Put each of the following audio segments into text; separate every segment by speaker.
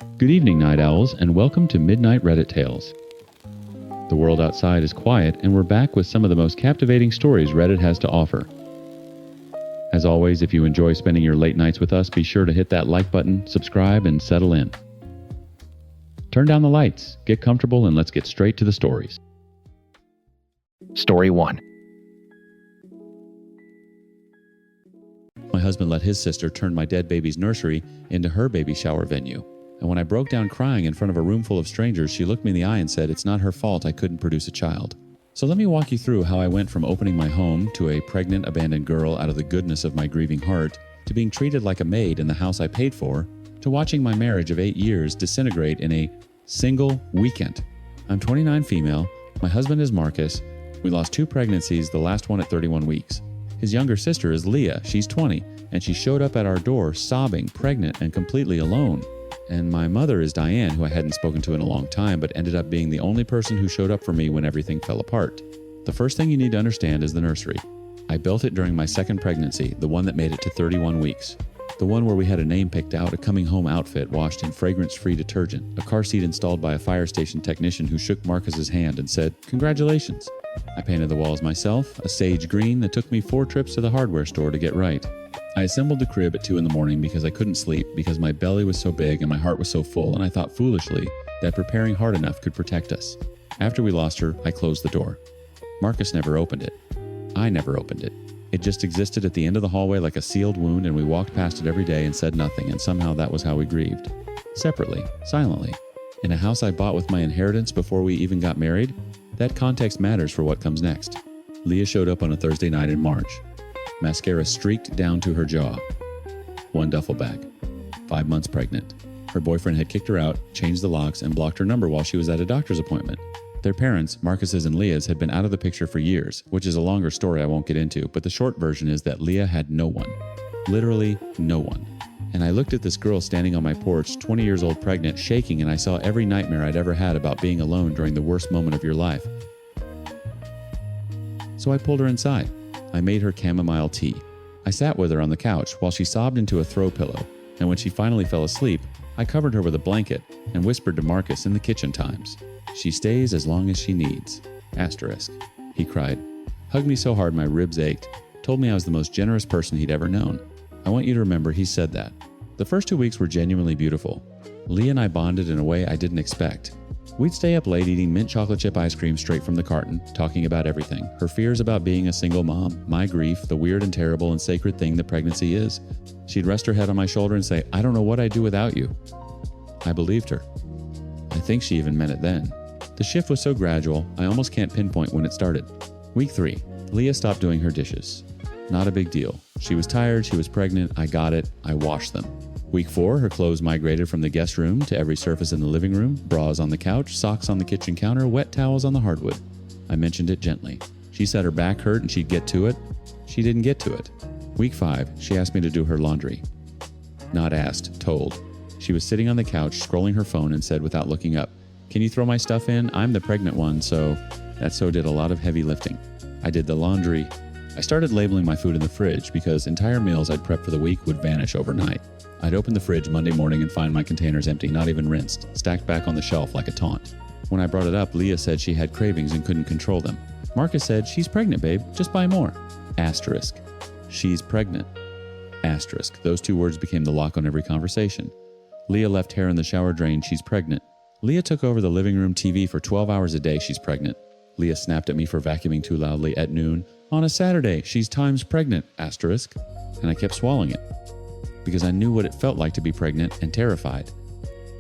Speaker 1: Good evening, night owls, and welcome to Midnight Reddit Tales. The world outside is quiet, and we're back with some of the most captivating stories Reddit has to offer. As always, if you enjoy spending your late nights with us, be sure to hit that like button, subscribe, and settle in. Turn down the lights, get comfortable, and let's get straight to the stories.
Speaker 2: Story 1.
Speaker 1: My husband let his sister turn my dead baby's nursery into her baby shower venue. And when I broke down crying in front of a room full of strangers, she looked me in the eye and said, "It's not her fault I couldn't produce a child." So let me walk you through how I went from opening my home to a pregnant, abandoned girl out of the goodness of my grieving heart, to being treated like a maid in the house I paid for, to watching my marriage of 8 years disintegrate in a single weekend. I'm 29 female, my husband is Marcus, we lost 2 pregnancies, the last one at 31 weeks. His younger sister is Leah, she's 20, and she showed up at our door sobbing, pregnant, and completely alone. And my mother is Diane, who I hadn't spoken to in a long time, but ended up being the only person who showed up for me when everything fell apart. The first thing you need to understand is the nursery. I built it during my second pregnancy, the one that made it to 31 weeks. The one where we had a name picked out, a coming home outfit washed in fragrance-free detergent, a car seat installed by a fire station technician who shook Marcus's hand and said, "Congratulations." I painted the walls myself, a sage green that took me 4 trips to the hardware store to get right. I assembled the crib at 2 in the morning because I couldn't sleep, because my belly was so big and my heart was so full, and I thought foolishly that preparing hard enough could protect us. After we lost her, I closed the door. Marcus never opened it. I never opened it. It just existed at the end of the hallway like a sealed wound, and we walked past it every day and said nothing, and somehow that was how we grieved. Separately, silently. In a house I bought with my inheritance before we even got married, that context matters for what comes next. Leah showed up on a Thursday night in March. Mascara streaked down to her jaw. 1 duffel bag. 5 months pregnant. Her boyfriend had kicked her out, changed the locks, and blocked her number while she was at a doctor's appointment. Their parents, Marcus's and Leah's, had been out of the picture for years, which is a longer story I won't get into, but the short version is that Leah had no one. Literally no one. And I looked at this girl standing on my porch, 20 years old pregnant, shaking, and I saw every nightmare I'd ever had about being alone during the worst moment of your life. So I pulled her inside. I made her chamomile tea. I sat with her on the couch while she sobbed into a throw pillow, and when she finally fell asleep, I covered her with a blanket and whispered to Marcus in the kitchen times, "She stays as long as she needs." Asterisk. He cried, hugged me so hard my ribs ached, told me I was the most generous person he'd ever known. I want you to remember he said that. The first 2 weeks were genuinely beautiful. Leah and I bonded in a way I didn't expect. We'd stay up late eating mint chocolate chip ice cream straight from the carton, talking about everything. Her fears about being a single mom, my grief, the weird and terrible and sacred thing that pregnancy is. She'd rest her head on my shoulder and say, "I don't know what I'd do without you." I believed her. I think she even meant it then. The shift was so gradual, I almost can't pinpoint when it started. Week 3, Leah stopped doing her dishes. Not a big deal. She was tired, she was pregnant, I got it, I washed them. Week 4, her clothes migrated from the guest room to every surface in the living room, bras on the couch, socks on the kitchen counter, wet towels on the hardwood. I mentioned it gently. She said her back hurt and she'd get to it. She didn't get to it. Week 5, she asked me to do her laundry. Not asked, told. She was sitting on the couch, scrolling her phone and said without looking up, "Can you throw my stuff in? I'm the pregnant one, so..." That so did a lot of heavy lifting. I did the laundry. I started labeling my food in the fridge because entire meals I'd prepped for the week would vanish overnight. I'd open the fridge Monday morning and find my containers empty, not even rinsed, stacked back on the shelf like a taunt. When I brought it up, Leah said she had cravings and couldn't control them. Marcus said, "She's pregnant, babe. Just buy more." Asterisk. She's pregnant. Asterisk. Those 2 words became the lock on every conversation. Leah left hair in the shower drain. She's pregnant. Leah took over the living room TV for 12 hours a day. She's pregnant. Leah snapped at me for vacuuming too loudly at noon. On a Saturday, she's times pregnant. Asterisk. And I kept swallowing it. Because I knew what it felt like to be pregnant and terrified.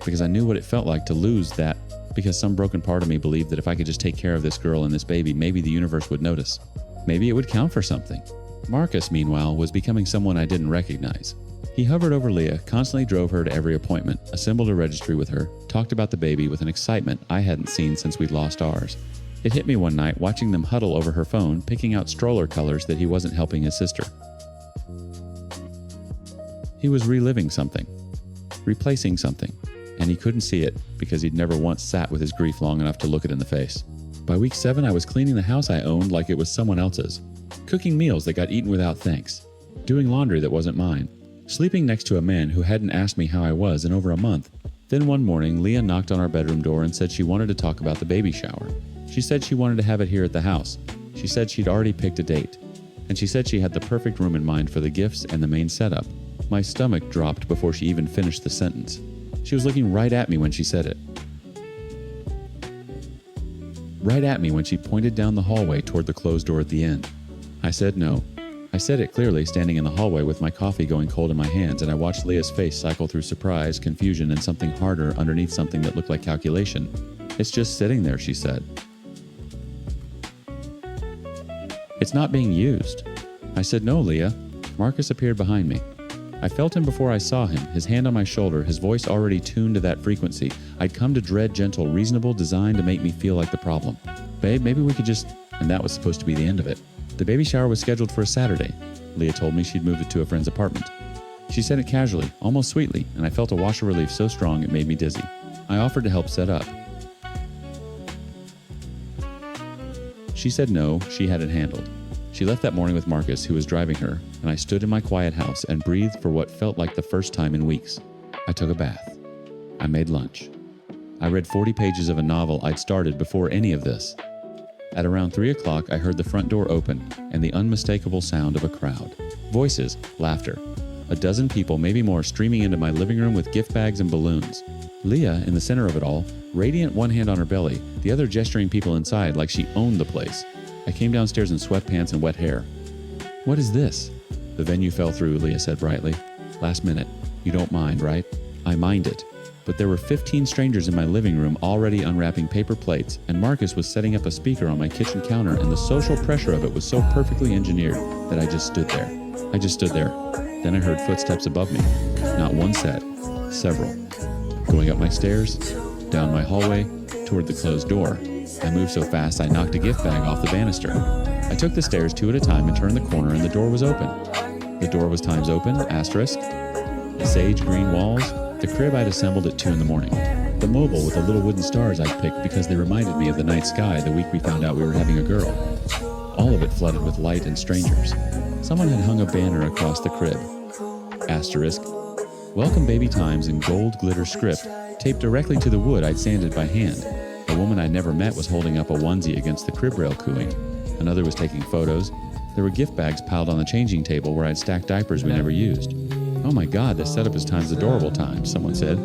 Speaker 1: Because I knew what it felt like to lose that. Because some broken part of me believed that if I could just take care of this girl and this baby, maybe the universe would notice. Maybe it would count for something. Marcus, meanwhile, was becoming someone I didn't recognize. He hovered over Leah, constantly drove her to every appointment, assembled a registry with her, talked about the baby with an excitement I hadn't seen since we'd lost ours. It hit me one night watching them huddle over her phone, picking out stroller colors that he wasn't helping his sister. He was reliving something, replacing something, and he couldn't see it because he'd never once sat with his grief long enough to look it in the face. By week 7, I was cleaning the house I owned like it was someone else's, cooking meals that got eaten without thanks, doing laundry that wasn't mine, sleeping next to a man who hadn't asked me how I was in over a month, Then one morning, Leah knocked on our bedroom door and said she wanted to talk about the baby shower. She said she wanted to have it here at the house. She said she'd already picked a date. And she said she had the perfect room in mind for the gifts and the main setup. My stomach dropped before she even finished the sentence. She was looking right at me when she said it. Right at me when she pointed down the hallway toward the closed door at the end. I said no. I said it clearly standing in the hallway with my coffee going cold in my hands, and I watched Leah's face cycle through surprise, confusion, and something harder underneath something that looked like calculation. It's just sitting there, she said. It's not being used. I said, no, Leah. Marcus appeared behind me. I felt him before I saw him, his hand on my shoulder, his voice already tuned to that frequency. I'd come to dread gentle, reasonable, designed to make me feel like the problem. Babe, maybe we could just... And that was supposed to be the end of it. The baby shower was scheduled for a Saturday. Leah told me she'd moved it to a friend's apartment. She said it casually, almost sweetly, and I felt a wash of relief so strong it made me dizzy. I offered to help set up. She said no, she had it handled. She left that morning with Marcus, who was driving her, and I stood in my quiet house and breathed for what felt like the first time in weeks. I took a bath. I made lunch. I read 40 pages of a novel I'd started before any of this. At around 3 o'clock, I heard the front door open and the unmistakable sound of a crowd. Voices, laughter. A dozen people, maybe more, streaming into my living room with gift bags and balloons. Leah, in the center of it all, radiant, one hand on her belly, the other gesturing people inside like she owned the place. I came downstairs in sweatpants and wet hair. What is this? The venue fell through, Leah said brightly. Last minute. You don't mind, right? I mind it. But there were 15 strangers in my living room already unwrapping paper plates, and Marcus was setting up a speaker on my kitchen counter, and the social pressure of it was so perfectly engineered that I just stood there. Then I heard footsteps above me. Not one set, several. Going up my stairs, down my hallway, toward the closed door. I moved so fast I knocked a gift bag off the banister. I took the stairs 2 at a time and turned the corner, and the door was open. The door was times open, asterisk. Sage green walls. The crib I'd assembled at 2 in the morning. The mobile with the little wooden stars I'd picked because they reminded me of the night sky the week we found out we were having a girl. All of it flooded with light and strangers. Someone had hung a banner across the crib. Asterisk. Welcome Baby Times in gold glitter script, taped directly to the wood I'd sanded by hand. A woman I'd never met was holding up a onesie against the crib rail cooing. Another was taking photos. There were gift bags piled on the changing table where I'd stacked diapers we never used. Oh my God, this setup is Times Adorable Times, someone said.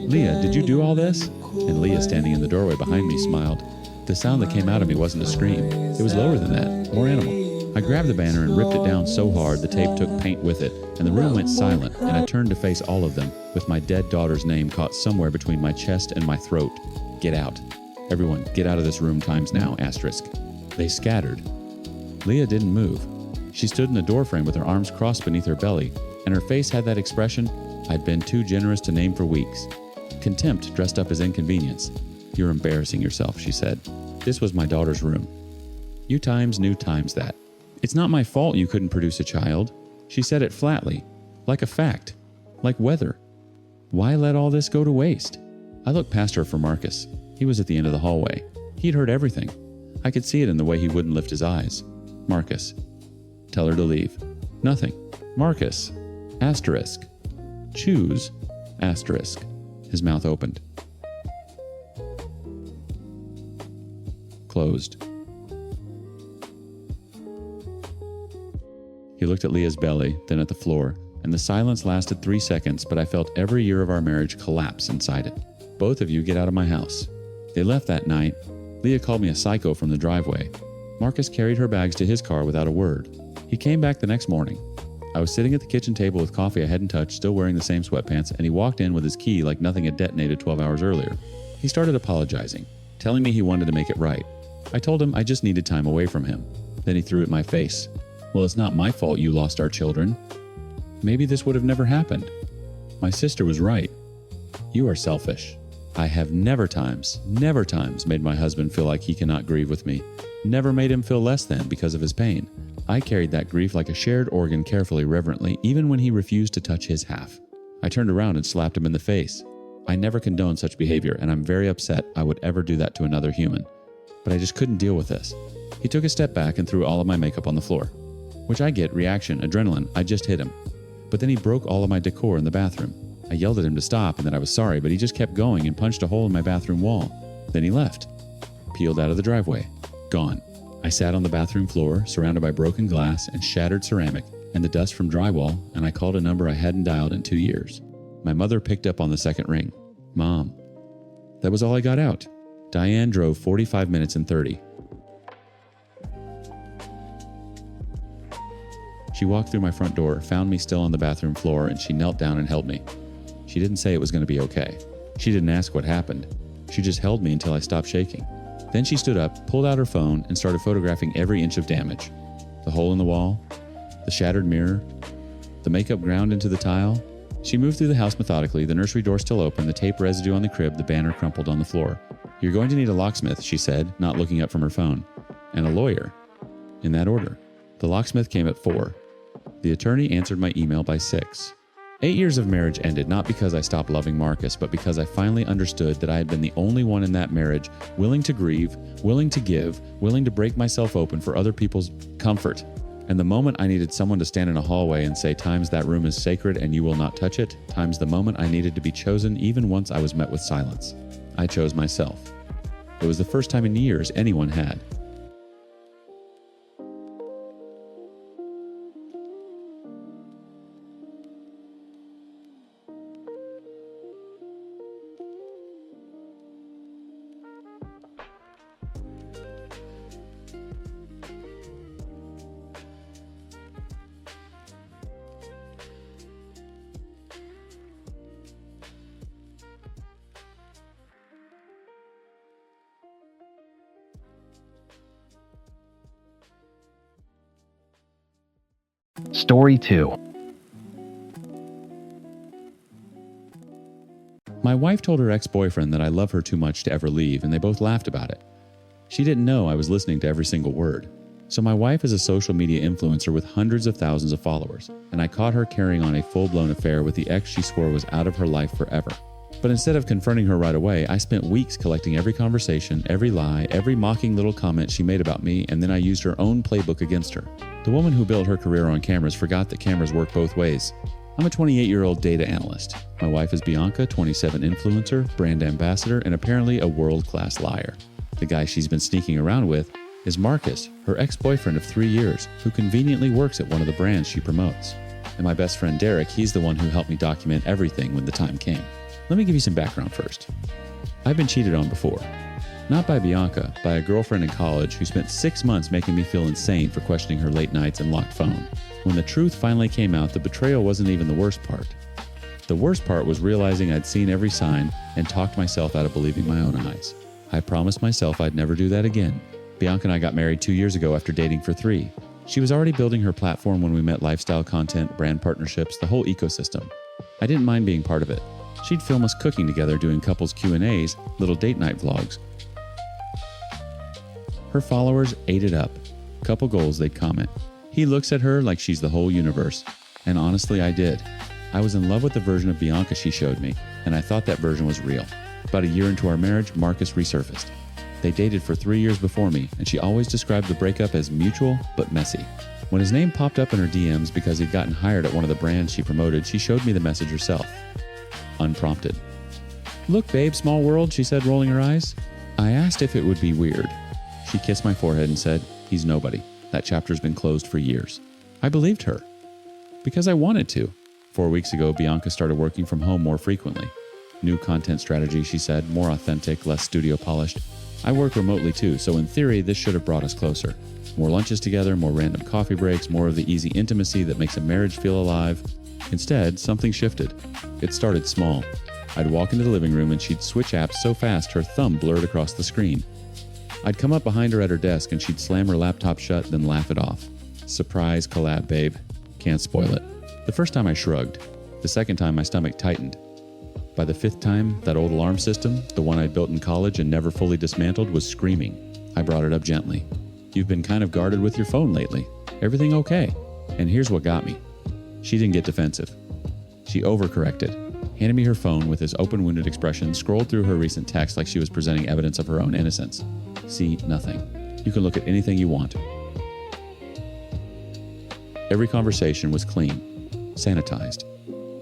Speaker 1: Leah, did you do all this? And Leah, standing in the doorway behind me, smiled. The sound that came out of me wasn't a scream. It was lower than that, more animal. I grabbed the banner and ripped it down so hard the tape took paint with it, and the room went silent, and I turned to face all of them, with my dead daughter's name caught somewhere between my chest and my throat. Get out. Everyone, get out of this room times now, asterisk. They scattered. Leah didn't move. She stood in the doorframe with her arms crossed beneath her belly, and her face had that expression I'd been too generous to name for weeks. Contempt dressed up as inconvenience. You're embarrassing yourself, she said. This was my daughter's room. You times knew times that. It's not my fault you couldn't produce a child. She said it flatly, like a fact, like weather. Why let all this go to waste? I looked past her for Marcus. He was at the end of the hallway. He'd heard everything. I could see it in the way he wouldn't lift his eyes. Marcus. Tell her to leave. Nothing. Marcus. Asterisk. Choose. Asterisk. His mouth opened. Closed. He looked at Leah's belly, then at the floor, and the silence lasted 3 seconds, but I felt every year of our marriage collapse inside it. Both of you get out of my house. They left that night. Leah called me a psycho from the driveway. Marcus carried her bags to his car without a word. He came back the next morning. I was sitting at the kitchen table with coffee I hadn't touched, still wearing the same sweatpants, and he walked in with his key like nothing had detonated 12 hours earlier. He started apologizing, telling me he wanted to make it right. I told him I just needed time away from him. Then he threw it in my face. Well, it's not my fault you lost our children. Maybe this would have never happened. My sister was right. You are selfish. I have never times made my husband feel like he cannot grieve with me. Never made him feel less than because of his pain. I carried that grief like a shared organ carefully, reverently, even when he refused to touch his half. I turned around and slapped him in the face. I never condoned such behavior, and I'm very upset I would ever do that to another human. But I just couldn't deal with this. He took a step back and threw all of my makeup on the floor. Which I get, reaction, adrenaline, I just hit him. But then he broke all of my decor in the bathroom. I yelled at him to stop and that I was sorry, but he just kept going and punched a hole in my bathroom wall. Then he left. Peeled out of the driveway. Gone. I sat on the bathroom floor, surrounded by broken glass and shattered ceramic and the dust from drywall, and I called a number I hadn't dialed in 2 years. My mother picked up on the second ring. Mom. That was all I got out. Diane drove 45 minutes and 30. She walked through my front door, found me still on the bathroom floor, and she knelt down and held me. She didn't say it was going to be okay. She didn't ask what happened. She just held me until I stopped shaking. Then she stood up, pulled out her phone, and started photographing every inch of damage. The hole in the wall, the shattered mirror, the makeup ground into the tile. She moved through the house methodically, the nursery door still open, the tape residue on the crib, the banner crumpled on the floor. You're going to need a locksmith, she said, not looking up from her phone. And a lawyer. In that order. The locksmith came at 4. The attorney answered my email by 6. 8 years of marriage ended not because I stopped loving Marcus, but because I finally understood that I had been the only one in that marriage willing to grieve, willing to give, willing to break myself open for other people's comfort. And the moment I needed someone to stand in a hallway and say, times that room is sacred and you will not touch it, times the moment I needed to be chosen even once I was met with silence. I chose myself. It was the first time in years anyone had.
Speaker 2: Story 2.
Speaker 1: My wife told her ex-boyfriend that I love her too much to ever leave, and they both laughed about it. She didn't know I was listening to every single word. So my wife is a social media influencer with hundreds of thousands of followers, and I caught her carrying on a full-blown affair with the ex she swore was out of her life forever. But instead of confronting her right away, I spent weeks collecting every conversation, every lie, every mocking little comment she made about me, and then I used her own playbook against her. The woman who built her career on cameras forgot that cameras work both ways. I'm a 28-year-old data analyst. My wife is Bianca, 27 influencer, brand ambassador, and apparently a world-class liar. The guy she's been sneaking around with is Marcus, her ex-boyfriend of 3 years, who conveniently works at one of the brands she promotes. And my best friend Derek, he's the one who helped me document everything when the time came. Let me give you some background first. I've been cheated on before. Not by Bianca, by a girlfriend in college who spent 6 months making me feel insane for questioning her late nights and locked phone. When the truth finally came out, the betrayal wasn't even the worst part. The worst part was realizing I'd seen every sign and talked myself out of believing my own eyes. I promised myself I'd never do that again. Bianca and I got married 2 years ago after dating for 3. She was already building her platform when we met: lifestyle content, brand partnerships, the whole ecosystem. I didn't mind being part of it. She'd film us cooking together, doing couples Q&As, little date night vlogs. Her followers ate it up. Couple goals, they'd comment. He looks at her like she's the whole universe. And honestly, I did. I was in love with the version of Bianca she showed me, and I thought that version was real. About a year into our marriage, Marcus resurfaced. They dated for 3 years before me, and she always described the breakup as mutual but messy. When his name popped up in her DMs because he'd gotten hired at one of the brands she promoted, she showed me the message herself. Unprompted. "Look, babe, small world," she said, rolling her eyes. I asked if it would be weird. She kissed my forehead and said, "He's nobody. That chapter's been closed for years." I believed her. Because I wanted to. 4 weeks ago, Bianca started working from home more frequently. New content strategy, she said, more authentic, less studio polished. I work remotely too, so in theory, this should have brought us closer. More lunches together, more random coffee breaks, more of the easy intimacy that makes a marriage feel alive. Instead, something shifted. It started small. I'd walk into the living room and she'd switch apps so fast her thumb blurred across the screen. I'd come up behind her at her desk and she'd slam her laptop shut, then laugh it off. "Surprise collab, babe. Can't spoil it." The first time I shrugged. The second time my stomach tightened. By the 5th time, that old alarm system, the one I built in college and never fully dismantled, was screaming. I brought it up gently. "You've been kind of guarded with your phone lately. Everything okay?" And here's what got me. She didn't get defensive. She overcorrected, handed me her phone with this open-wounded expression, scrolled through her recent texts like she was presenting evidence of her own innocence. "See nothing. You can look at anything you want." Every conversation was clean, sanitized.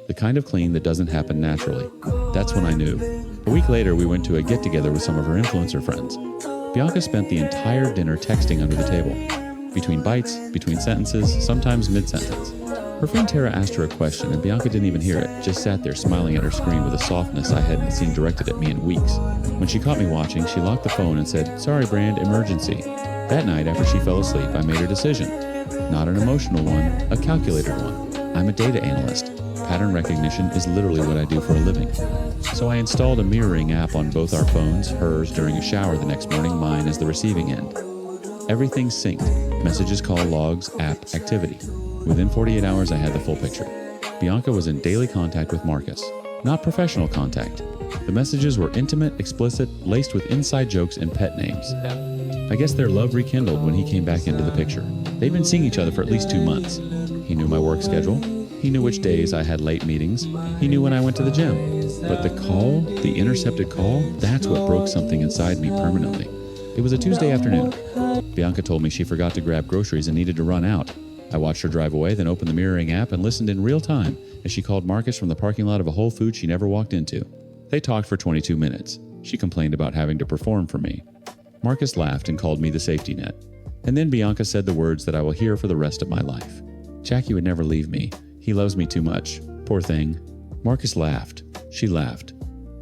Speaker 1: The kind of clean that doesn't happen naturally. That's when I knew. A week later, we went to a get-together with some of her influencer friends. Bianca spent the entire dinner texting under the table. Between bites, between sentences, sometimes mid-sentence. Her friend Tara asked her a question, and Bianca didn't even hear it, just sat there smiling at her screen with a softness I hadn't seen directed at me in weeks. When she caught me watching, she locked the phone and said, "Sorry, Brand, emergency." That night, after she fell asleep, I made her decision. Not an emotional one, a calculated one. I'm a data analyst. Pattern recognition is literally what I do for a living. So I installed a mirroring app on both our phones, hers during a shower the next morning, mine as the receiving end. Everything's synced. Messages, call logs, app, activity. Within 48 hours, I had the full picture. Bianca was in daily contact with Marcus. Not professional contact. The messages were intimate, explicit, laced with inside jokes and pet names. I guess their love rekindled when he came back into the picture. They'd been seeing each other for at least 2 months. He knew my work schedule. He knew which days I had late meetings. He knew when I went to the gym. But the call, the intercepted call, that's what broke something inside me permanently. It was a Tuesday afternoon. Bianca told me she forgot to grab groceries and needed to run out. I watched her drive away, then opened the mirroring app and listened in real time as she called Marcus from the parking lot of a Whole Foods she never walked into. They talked for 22 minutes. She complained about having to perform for me. Marcus laughed and called me the safety net. And then Bianca said the words that I will hear for the rest of my life. Jackie would never leave me. He loves me too much. Poor thing. Marcus laughed. She laughed.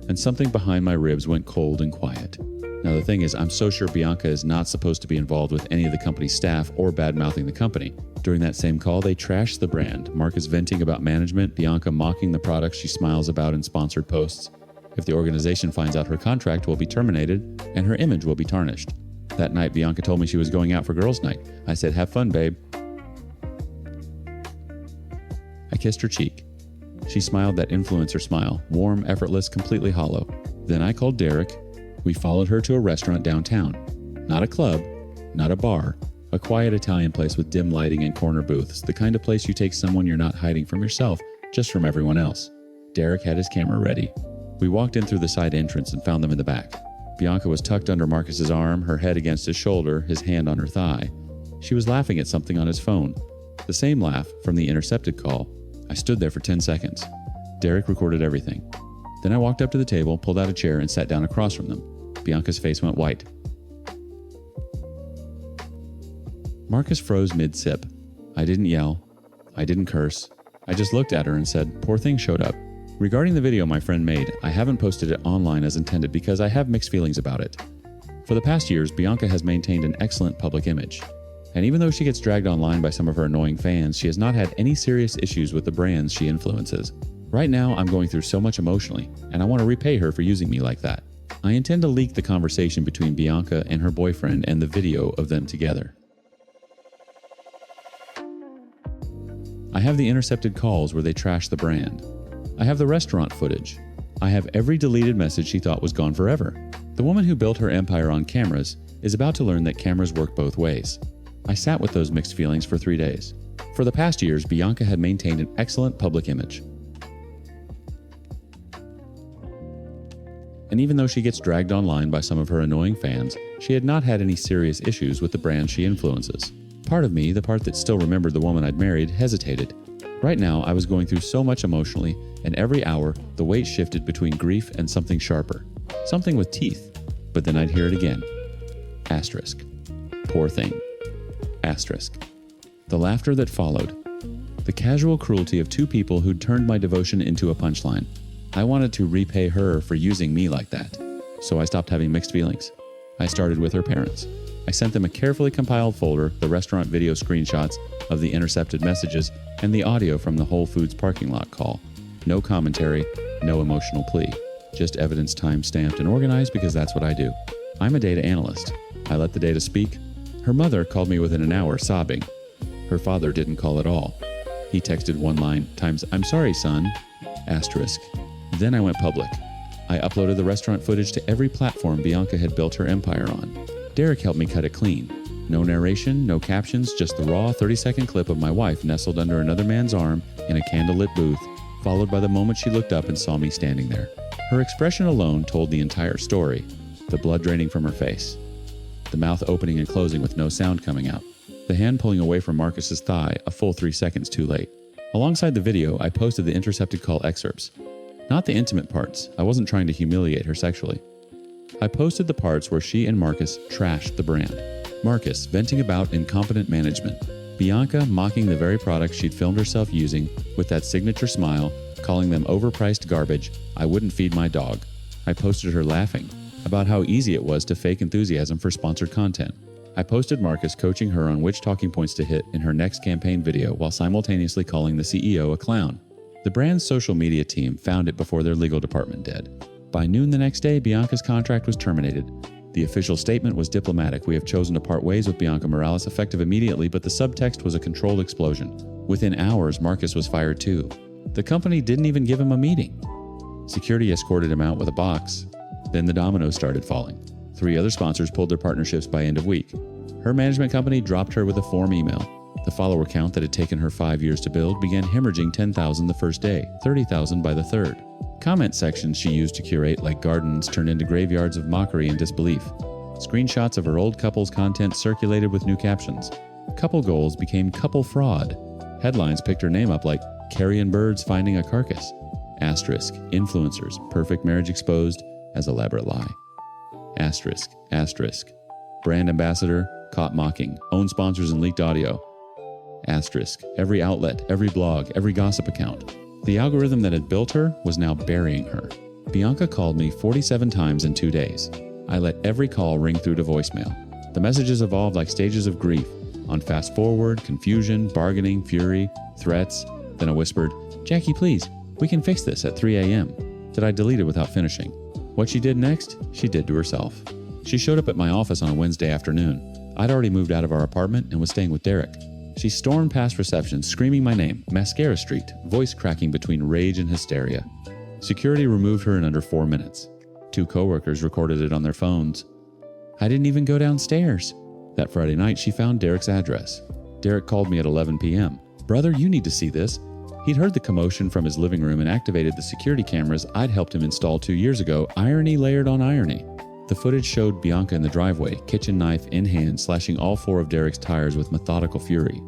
Speaker 1: And something behind my ribs went cold and quiet. Now the thing is, I'm so sure Bianca is not supposed to be involved with any of the company's staff or bad-mouthing the company. During that same call, they trashed the brand. Marcus venting about management, Bianca mocking the products she smiles about in sponsored posts. If the organization finds out, her contract will be terminated and her image will be tarnished. That night, Bianca told me she was going out for girls' night. I said, "Have fun, babe." I kissed her cheek. She smiled that influencer smile, warm, effortless, completely hollow. Then I called Derek. We followed her to a restaurant downtown. Not a club, not a bar, a quiet Italian place with dim lighting and corner booths, the kind of place you take someone you're not hiding from yourself, just from everyone else. Derek had his camera ready. We walked in through the side entrance and found them in the back. Bianca was tucked under Marcus's arm, her head against his shoulder, his hand on her thigh. She was laughing at something on his phone. The same laugh from the intercepted call. I stood there for 10 seconds. Derek recorded everything. Then I walked up to the table, pulled out a chair, and sat down across from them. Bianca's face went white. Marcus froze mid-sip. I didn't yell. I didn't curse. I just looked at her and said, "Poor thing showed up." Regarding the video my friend made, I haven't posted it online as intended because I have mixed feelings about it. For the past years, Bianca has maintained an excellent public image. And even though she gets dragged online by some of her annoying fans, she has not had any serious issues with the brands she influences. Right now, I'm going through so much emotionally, and I want to repay her for using me like that. I intend to leak the conversation between Bianca and her boyfriend and the video of them together. I have the intercepted calls where they trash the brand. I have the restaurant footage. I have every deleted message she thought was gone forever. The woman who built her empire on cameras is about to learn that cameras work both ways. I sat with those mixed feelings for 3 days. For the past years, Bianca had maintained an excellent public image. And even though she gets dragged online by some of her annoying fans, she had not had any serious issues with the brand she influences. Part of me, the part that still remembered the woman I'd married, hesitated. Right now, I was going through so much emotionally, and every hour, the weight shifted between grief and something sharper. Something with teeth. But then I'd hear it again. Asterisk. Poor thing. Asterisk. The laughter that followed. The casual cruelty of two people who'd turned my devotion into a punchline. I wanted to repay her for using me like that. So I stopped having mixed feelings. I started with her parents. I sent them a carefully compiled folder, the restaurant video screenshots of the intercepted messages, and the audio from the Whole Foods parking lot call. No commentary, no emotional plea. Just evidence time-stamped and organized because that's what I do. I'm a data analyst. I let the data speak. Her mother called me within an hour, sobbing. Her father didn't call at all. He texted one line, times, "I'm sorry, son," asterisk. Then I went public. I uploaded the restaurant footage to every platform Bianca had built her empire on. Derek helped me cut it clean. No narration, no captions, just the raw 30-second clip of my wife nestled under another man's arm in a candlelit booth, followed by the moment she looked up and saw me standing there. Her expression alone told the entire story, the blood draining from her face, the mouth opening and closing with no sound coming out, the hand pulling away from Marcus's thigh a full 3 seconds too late. Alongside the video, I posted the intercepted call excerpts. Not the intimate parts. I wasn't trying to humiliate her sexually. I posted the parts where she and Marcus trashed the brand. Marcus venting about incompetent management. Bianca mocking the very products she'd filmed herself using with that signature smile, calling them overpriced garbage. I wouldn't feed my dog. I posted her laughing about how easy it was to fake enthusiasm for sponsored content. I posted Marcus coaching her on which talking points to hit in her next campaign video while simultaneously calling the CEO a clown. The brand's social media team found it before their legal department did. By noon the next day, Bianca's contract was terminated. The official statement was diplomatic. We have chosen to part ways with Bianca Morales effective immediately, but the subtext was a controlled explosion. Within hours, Marcus was fired too. The company didn't even give him a meeting. Security escorted him out with a box. Then the dominoes started falling. 3 other sponsors pulled their partnerships by end of week. Her management company dropped her with a form email. The follower count that had taken her 5 years to build began hemorrhaging 10,000 the first day, 30,000 by the third. Comment sections she used to curate like gardens turned into graveyards of mockery and disbelief. Screenshots of her old couple's content circulated with new captions. Couple goals became couple fraud. Headlines picked her name up like Carrion Birds Finding a Carcass. Asterisk, influencers, perfect marriage exposed as elaborate lie. Asterisk, asterisk, brand ambassador, caught mocking, own sponsors and leaked audio. Asterisk, every outlet, every blog, every gossip account. The algorithm that had built her was now burying her. Bianca called me 47 times in 2 days. I let every call ring through to voicemail. The messages evolved like stages of grief, on fast forward, confusion, bargaining, fury, threats. Then I whispered, "Jackie, please, we can fix this at 3 a.m. Did I delete it without finishing? What she did next, she did to herself. She showed up at my office on a Wednesday afternoon. I'd already moved out of our apartment and was staying with Derek. She stormed past reception, screaming my name, Mascara Street, voice cracking between rage and hysteria. Security removed her in under 4 minutes. 2 coworkers recorded it on their phones. I didn't even go downstairs. That Friday night, she found Derek's address. Derek called me at 11 p.m. "Brother, you need to see this." He'd heard the commotion from his living room and activated the security cameras I'd helped him install 2 years ago, irony layered on irony. The footage showed Bianca in the driveway, kitchen knife in hand, slashing all 4 of Derek's tires with methodical fury.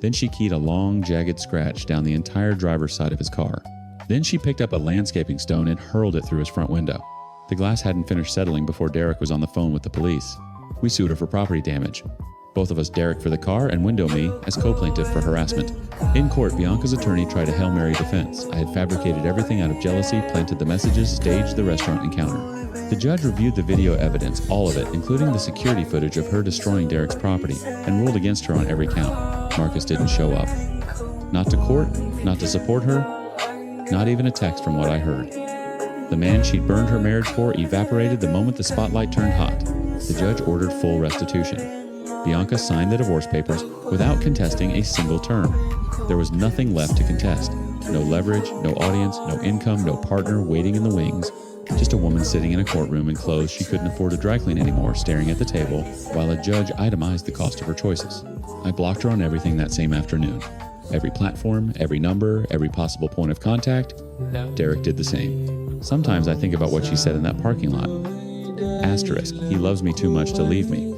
Speaker 1: Then she keyed a long, jagged scratch down the entire driver's side of his car. Then she picked up a landscaping stone and hurled it through his front window. The glass hadn't finished settling before Derek was on the phone with the police. We sued her for property damage. Both of us, Derek for the car and Window Me, as co-plaintiff for harassment. In court, Bianca's attorney tried a Hail Mary defense. I had fabricated everything out of jealousy, planted the messages, staged the restaurant encounter. The judge reviewed the video evidence, all of it, including the security footage of her destroying Derek's property, and ruled against her on every count. Marcus didn't show up. Not to court, not to support her, not even a text from what I heard. The man she'd burned her marriage for evaporated the moment the spotlight turned hot. The judge ordered full restitution. Bianca signed the divorce papers without contesting a single term. There was nothing left to contest. No leverage, no audience, no income, no partner waiting in the wings. Just a woman sitting in a courtroom in clothes she couldn't afford to dry clean anymore, staring at the table, while a judge itemized the cost of her choices. I blocked her on everything that same afternoon. Every platform, every number, every possible point of contact. Derek did the same. Sometimes I think about what she said in that parking lot. Asterisk, he loves me too much to leave me.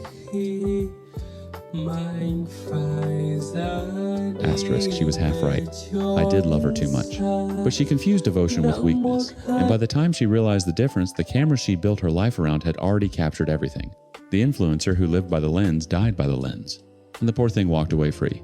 Speaker 1: Asterisk, she was half right. I did love her too much. But she confused devotion with weakness. And by the time she realized the difference, the cameras she built her life around had already captured everything. The influencer who lived by the lens died by the lens. And the poor thing walked away free.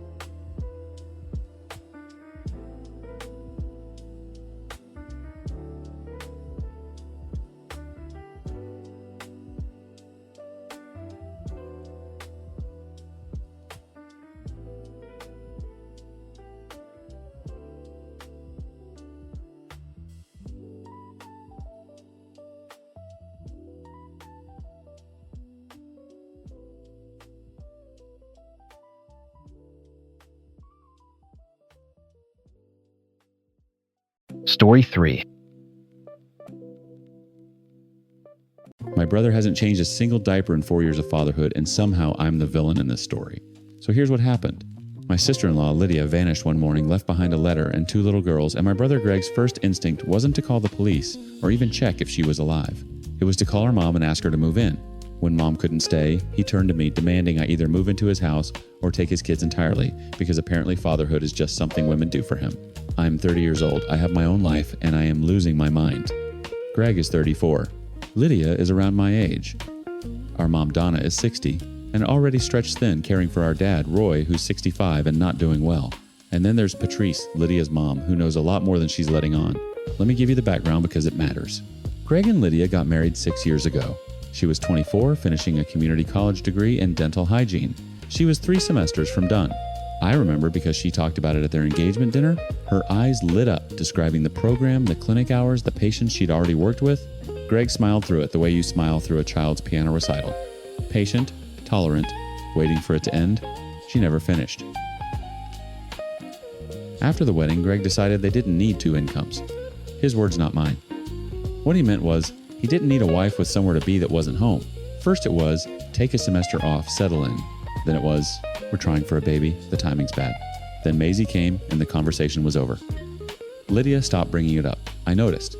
Speaker 2: Story 3.
Speaker 1: My brother hasn't changed a single diaper in 4 years of fatherhood, and somehow I'm the villain in this story. So here's what happened. My sister-in-law, Lydia, vanished one morning, left behind a letter and 2 little girls, and my brother Greg's first instinct wasn't to call the police or even check if she was alive. It was to call her mom and ask her to move in. When Mom couldn't stay, he turned to me demanding I either move into his house or take his kids entirely, because apparently fatherhood is just something women do for him. I'm 30 years old, I have my own life, and I am losing my mind. Greg is 34. Lydia is around my age. Our mom Donna is 60, and already stretched thin caring for our dad, Roy, who's 65 and not doing well. And then there's Patrice, Lydia's mom, who knows a lot more than she's letting on. Let me give you the background because it matters. Greg and Lydia got married 6 years ago. She was 24, finishing a community college degree in dental hygiene. She was 3 semesters from done. I remember because she talked about it at their engagement dinner. Her eyes lit up, describing the program, the clinic hours, the patients she'd already worked with. Greg smiled through it the way you smile through a child's piano recital. Patient, tolerant, waiting for it to end. She never finished. After the wedding, Greg decided they didn't need 2 incomes. His words, not mine. What he meant was, he didn't need a wife with somewhere to be that wasn't home. First it was, take a semester off, settle in. Then it was, we're trying for a baby, the timing's bad. Then Maisie came and the conversation was over. Lydia stopped bringing it up. I noticed.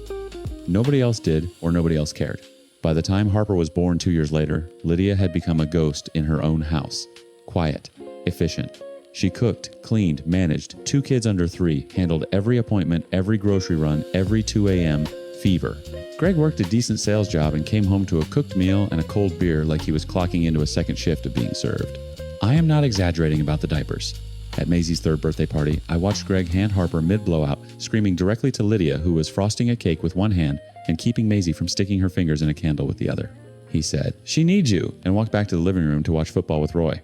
Speaker 1: Nobody else did, or nobody else cared. By the time Harper was born 2 years later, Lydia had become a ghost in her own house. Quiet, efficient. She cooked, cleaned, managed, 2 kids under 3, handled every appointment, every grocery run, every 2 a.m., fever. Greg worked a decent sales job and came home to a cooked meal and a cold beer like he was clocking into a second shift of being served. I am not exaggerating about the diapers. At Maisie's 3rd birthday party, I watched Greg hand Harper mid-blowout, screaming directly to Lydia, who was frosting a cake with one hand and keeping Maisie from sticking her fingers in a candle with the other. He said, "She needs you," and walked back to the living room to watch football with Roy.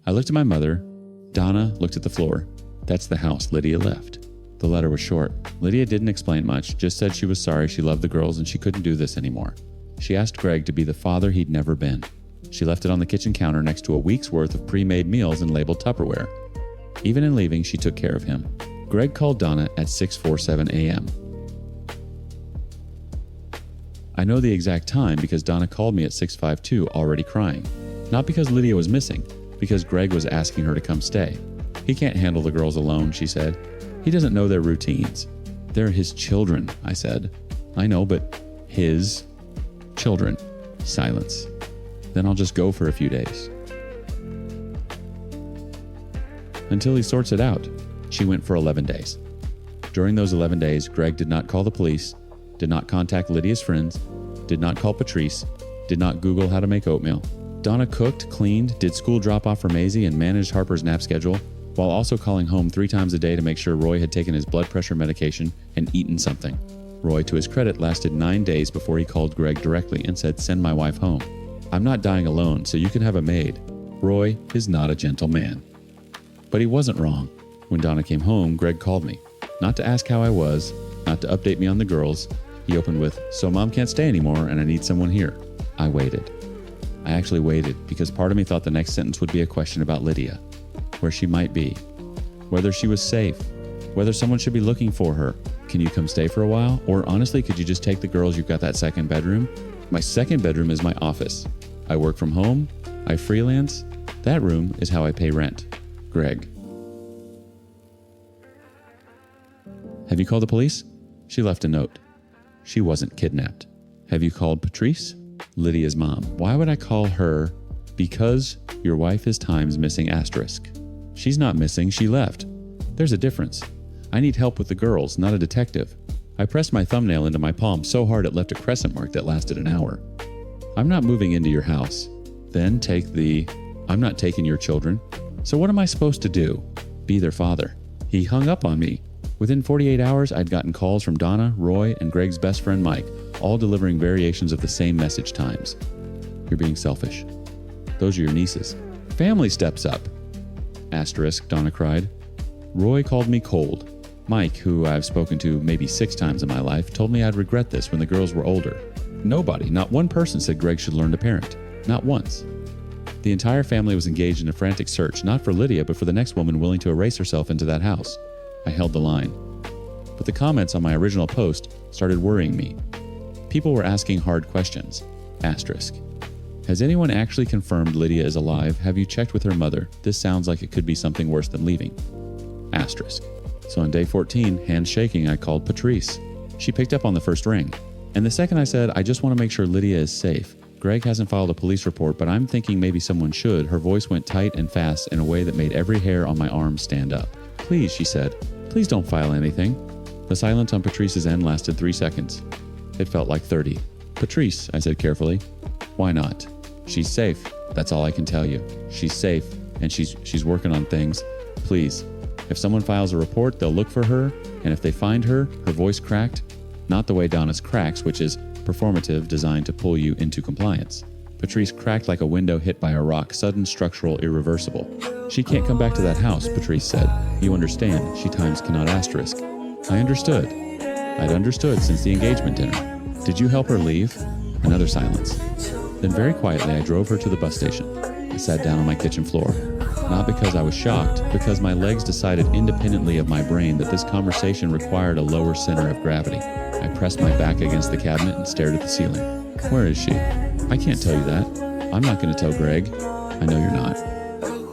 Speaker 1: I looked at my mother. Donna looked at the floor. That's the house Lydia left. The letter was short. Lydia didn't explain much, just said she was sorry she loved the girls and she couldn't do this anymore. She asked Greg to be the father he'd never been. She left it on the kitchen counter next to a week's worth of pre-made meals and labeled Tupperware. Even in leaving, she took care of him. Greg called Donna at 6:47 a.m. I know the exact time because Donna called me at 6:52 already crying. Not because Lydia was missing, because Greg was asking her to come stay. He can't handle the girls alone, she said. He doesn't know their routines. They're his children, I said. I know, but his children. Silence. Then I'll just go for a few days. Until he sorts it out. She went for 11 days. During those 11 days, Greg did not call the police, did not contact Lydia's friends, did not call Patrice, did not Google how to make oatmeal. Donna cooked, cleaned, did school drop-off for Maisie, and managed Harper's nap schedule, while also calling home 3 times a day to make sure Roy had taken his blood pressure medication and eaten something. Roy, to his credit, lasted 9 days before he called Greg directly and said, "Send my wife home. I'm not dying alone, so you can have a maid." Roy is not a gentle man. But he wasn't wrong. When Donna came home, Greg called me. Not to ask how I was, not to update me on the girls. He opened with, "So Mom can't stay anymore and I need someone here." I waited. I actually waited because part of me thought the next sentence would be a question about Lydia. Where she might be. Whether she was safe. Whether someone should be looking for her. Can you come stay for a while? Or honestly, could you just take the girls? You've got that second bedroom. My second bedroom is my office. I work from home. I freelance. That room is how I pay rent. Greg. Have you called the police? She left a note. She wasn't kidnapped. Have you called Patrice? Lydia's mom. Why would I call her? Because your wife is times missing asterisk. She's not missing, she left. There's a difference. I need help with the girls, not a detective. I pressed my thumbnail into my palm so hard it left a crescent mark that lasted an hour. I'm not moving into your house. Then I'm not taking your children. So what am I supposed to do? Be their father. He hung up on me. Within 48 hours, I'd gotten calls from Donna, Roy, and Greg's best friend Mike, all delivering variations of the same message times. You're being selfish. Those are your nieces. Family steps up. Asterisk, Donna cried. Roy called me cold. Mike, who I've spoken to maybe 6 times in my life, told me I'd regret this when the girls were older. Nobody, not one person said Greg should learn to parent. Not once. The entire family was engaged in a frantic search, not for Lydia, but for the next woman willing to erase herself into that house. I held the line. But the comments on my original post started worrying me. People were asking hard questions. Asterisk. Has anyone actually confirmed Lydia is alive? Have you checked with her mother? This sounds like it could be something worse than leaving. Asterisk. So on day 14, hands shaking, I called Patrice. She picked up on the first ring. And the second I said, I just want to make sure Lydia is safe. Greg hasn't filed a police report, but I'm thinking maybe someone should. Her voice went tight and fast in a way that made every hair on my arm stand up. Please, she said. Please don't file anything. The silence on Patrice's end lasted 3 seconds. It felt like 30. Patrice, I said carefully. Why not? She's safe. That's all I can tell you. She's safe, and she's working on things. Please. If someone files a report, they'll look for her, and if they find her voice cracked, not the way Donna's cracks, which is performative, designed to pull you into compliance. Patrice cracked like a window hit by a rock, sudden, structural, irreversible. She can't come back to that house, Patrice said. You understand, she times cannot asterisk. I understood. I'd understood since the engagement dinner. Did you help her leave? Another silence. Then very quietly, I drove her to the bus station. I sat down on my kitchen floor. Not because I was shocked, because my legs decided independently of my brain that this conversation required a lower center of gravity. I pressed my back against the cabinet and stared at the ceiling. Where is she? I can't tell you that. I'm not going to tell Greg. I know you're not.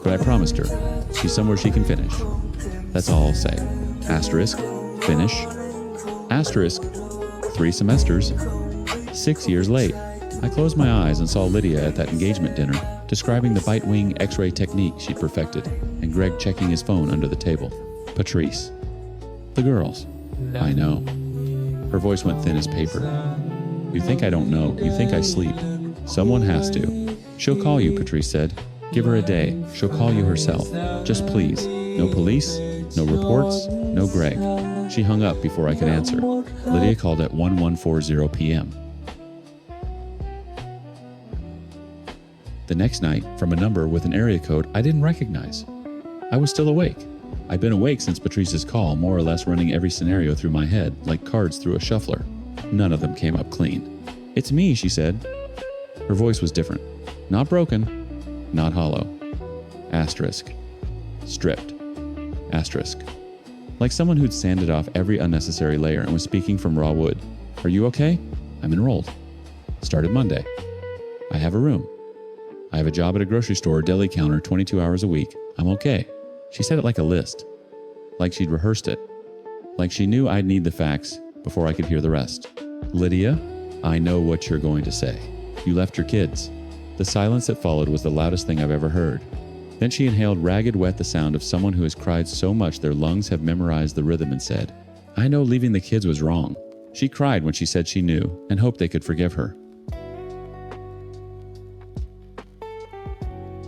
Speaker 1: But I promised her. She's somewhere she can finish. That's all I'll say. Asterisk. Finish. Asterisk. 3 semesters. 6 years late. I closed my eyes and saw Lydia at that engagement dinner, describing the bite wing x-ray technique she'd perfected, and Greg checking his phone under the table. Patrice. The girls. I know. Her voice went thin as paper. You think I don't know. You think I sleep. Someone has to. She'll call you, Patrice said. Give her a day. She'll call you herself. Just please. No police, no reports, no Greg. She hung up before I could answer. Lydia called at 1140 p.m. The next night, from a number with an area code I didn't recognize. I was still awake. I'd been awake since Patrice's call, more or less running every scenario through my head, like cards through a shuffler. None of them came up clean. It's me, she said. Her voice was different. Not broken, not hollow. Asterisk. Stripped. Asterisk. Like someone who'd sanded off every unnecessary layer and was speaking from raw wood. Are you okay? I'm enrolled. Started Monday. I have a room. I have a job at a grocery store, deli counter, 22 hours a week. I'm okay. She said it like a list. Like she'd rehearsed it. Like she knew I'd need the facts before I could hear the rest. Lydia, I know what you're going to say. You left your kids. The silence that followed was the loudest thing I've ever heard. Then she inhaled ragged wet, the sound of someone who has cried so much their lungs have memorized the rhythm, and said, I know leaving the kids was wrong. She cried when she said she knew and hoped they could forgive her.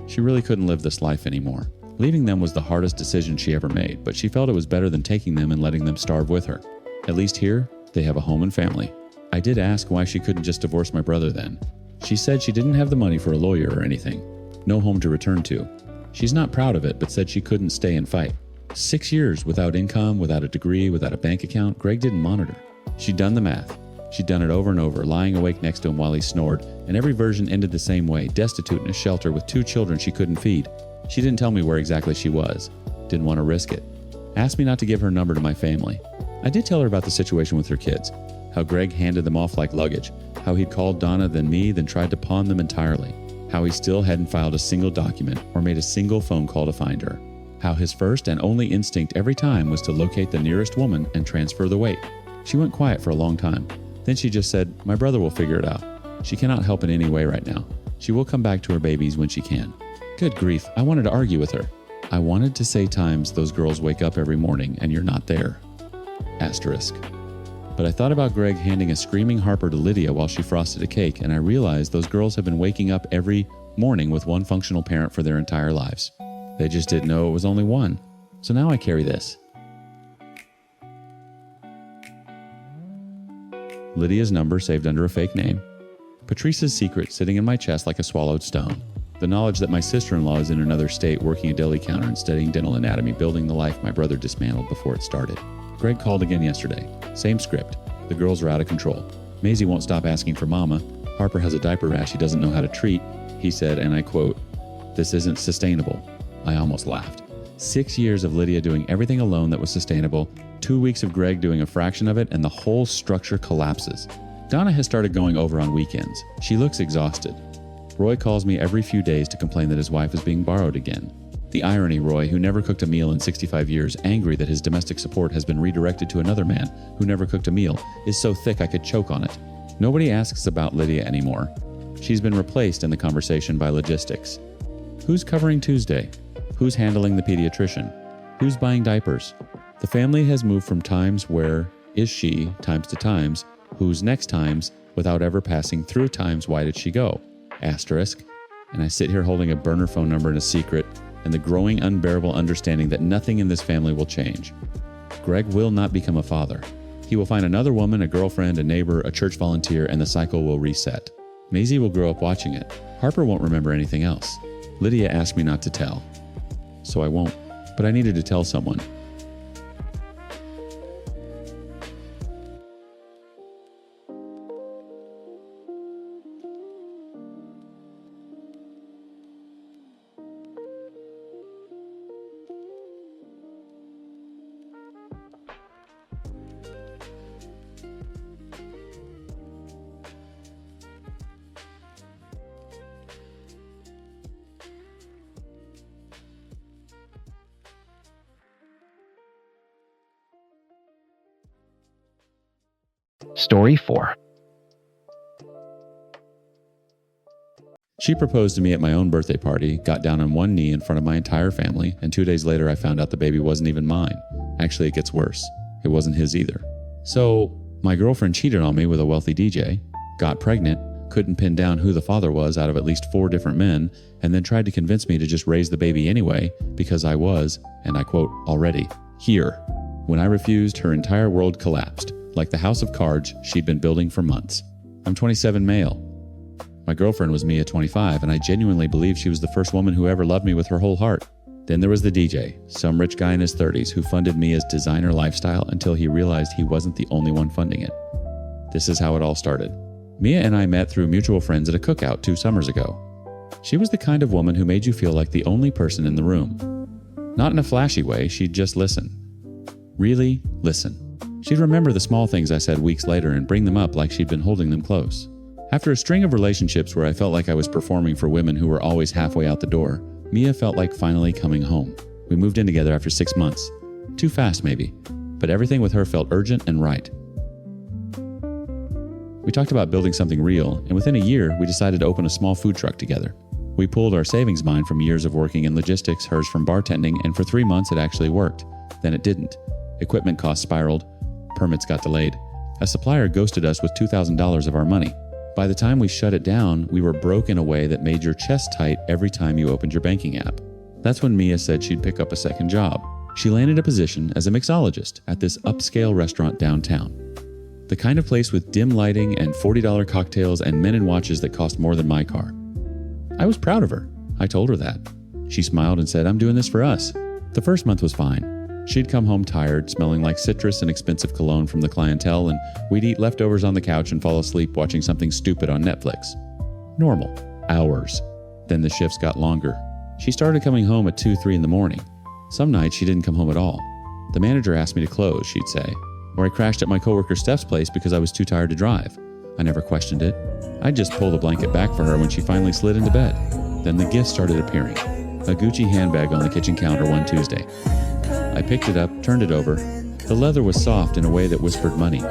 Speaker 1: She really couldn't live this life anymore. Leaving them was the hardest decision she ever made, but she felt it was better than taking them and letting them starve with her. At least here, they have a home and family. I did ask why she couldn't just divorce my brother then. She said she didn't have the money for a lawyer or anything. No home to return to. She's not proud of it, but said she couldn't stay and fight. 6 years without income, without a degree, without a bank account. Greg didn't monitor. She'd done the math. She'd done it over and over, lying awake next to him while he snored, and every version ended the same way, destitute in a shelter with 2 children she couldn't feed. She didn't tell me where exactly she was. Didn't want to risk it. Asked me not to give her number to my family. I did tell her about the situation with her kids, how Greg handed them off like luggage, how he'd called Donna, then me, then tried to pawn them entirely, how he still hadn't filed a single document or made a single phone call to find her, how his first and only instinct every time was to locate the nearest woman and transfer the weight. She went quiet for a long time. Then she just said, my brother will figure it out. She cannot help in any way right now. She will come back to her babies when she can. Good grief, I wanted to argue with her. I wanted to say times those girls wake up every morning and you're not there. Asterisk. But I thought about Greg handing a screaming Harper to Lydia while she frosted a cake, and I realized those girls have been waking up every morning with one functional parent for their entire lives. They just didn't know it was only one. So now I carry this. Lydia's number saved under a fake name. Patrice's secret sitting in my chest like a swallowed stone. The knowledge that my sister-in-law is in another state working a deli counter and studying dental anatomy, building the life my brother dismantled before it started. Greg called again yesterday. Same script. The girls are out of control. Maisie won't stop asking for mama. Harper has a diaper rash he doesn't know how to treat. He said, and I quote, "This isn't sustainable." I almost laughed. 6 years of Lydia doing everything alone that was sustainable, 2 weeks of Greg doing a fraction of it, and the whole structure collapses. Donna has started going over on weekends. She looks exhausted. Roy calls me every few days to complain that his wife is being borrowed again. The irony, Roy, who never cooked a meal in 65 years, angry that his domestic support has been redirected to another man who never cooked a meal, is so thick I could choke on it. Nobody asks about Lydia anymore. She's been replaced in the conversation by logistics. Who's covering Tuesday? Who's handling the pediatrician? Who's buying diapers? The family has moved from times where is she times to times, who's next times, without ever passing through times why did she go? Asterisk. And I sit here holding a burner phone number in a secret and the growing unbearable understanding that nothing in this family will change. Greg will not become a father. He will find another woman, a girlfriend, a neighbor, a church volunteer, and the cycle will reset. Maisie will grow up watching it. Harper won't remember anything else. Lydia asked me not to tell. So I won't. But I needed to tell someone.
Speaker 2: Story 4.
Speaker 1: She proposed to me at my own birthday party, got down on one knee in front of my entire family, and 2 days later I found out the baby wasn't even mine. Actually, it gets worse. It wasn't his either. So, my girlfriend cheated on me with a wealthy DJ, got pregnant, couldn't pin down who the father was out of at least 4 different men, and then tried to convince me to just raise the baby anyway because I was, and I quote, already here. When I refused, her entire world collapsed, like the house of cards she'd been building for months. I'm 27 male. My girlfriend was Mia, 25, and I genuinely believe she was the first woman who ever loved me with her whole heart. Then there was the DJ, some rich guy in his 30s who funded Mia's designer lifestyle until he realized he wasn't the only one funding it. This is how it all started. Mia and I met through mutual friends at a cookout 2 summers ago. She was the kind of woman who made you feel like the only person in the room. Not in a flashy way, she'd just listen. Really listen. She'd remember the small things I said weeks later and bring them up like she'd been holding them close. After a string of relationships where I felt like I was performing for women who were always halfway out the door, Mia felt like finally coming home. We moved in together after 6 months. Too fast, maybe, but everything with her felt urgent and right. We talked about building something real, and within a year, we decided to open a small food truck together. We pooled our savings mine from years of working in logistics, hers from bartending, and for 3 months it actually worked. Then it didn't. Equipment costs spiraled. Permits got delayed. A supplier ghosted us with $2,000 of our money. By the time we shut it down, we were broke in a way that made your chest tight every time you opened your banking app. That's when Mia said she'd pick up a second job. She landed a position as a mixologist at this upscale restaurant downtown. The kind of place with dim lighting and $40 cocktails and men in watches that cost more than my car. I was proud of her. I told her that. She smiled and said, "I'm doing this for us." The first month was fine. She'd come home tired, smelling like citrus and expensive cologne from the clientele, and we'd eat leftovers on the couch and fall asleep watching something stupid on Netflix. Normal. Hours. Then the shifts got longer. She started coming home at 2, 3 in the morning. Some nights she didn't come home at all. The manager asked me to close, she'd say. Or I crashed at my coworker Steph's place because I was too tired to drive. I never questioned it. I'd just pull the blanket back for her when she finally slid into bed. Then the gifts started appearing. A Gucci handbag on the kitchen counter one Tuesday. I picked it up, turned it over. The leather was soft in a way that whispered money.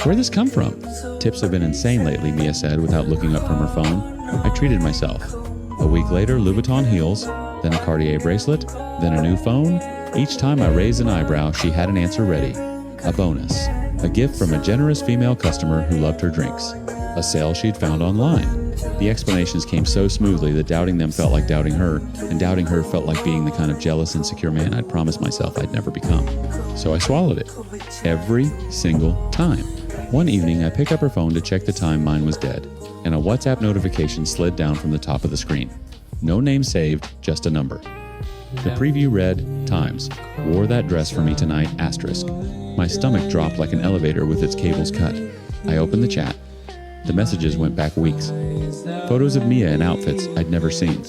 Speaker 1: Where'd this come from? Tips have been insane lately, Mia said without looking up from her phone. I treated myself. A week later, Louboutin heels, then a Cartier bracelet, then a new phone. Each time I raised an eyebrow, she had an answer ready. A bonus. A gift from a generous female customer who loved her drinks. A sale she'd found online. The explanations came so smoothly that doubting them felt like doubting her, and doubting her felt like being the kind of jealous, insecure man I'd promised myself I'd never become. So I swallowed it. Every single time. One evening, I picked up her phone to check the time mine was dead, and a WhatsApp notification slid down from the top of the screen. No name saved, just a number. The preview read, "Times. Wore that dress for me tonight, asterisk." My stomach dropped like an elevator with its cables cut. I opened the chat. The messages went back weeks. Photos of Mia in outfits I'd never seen.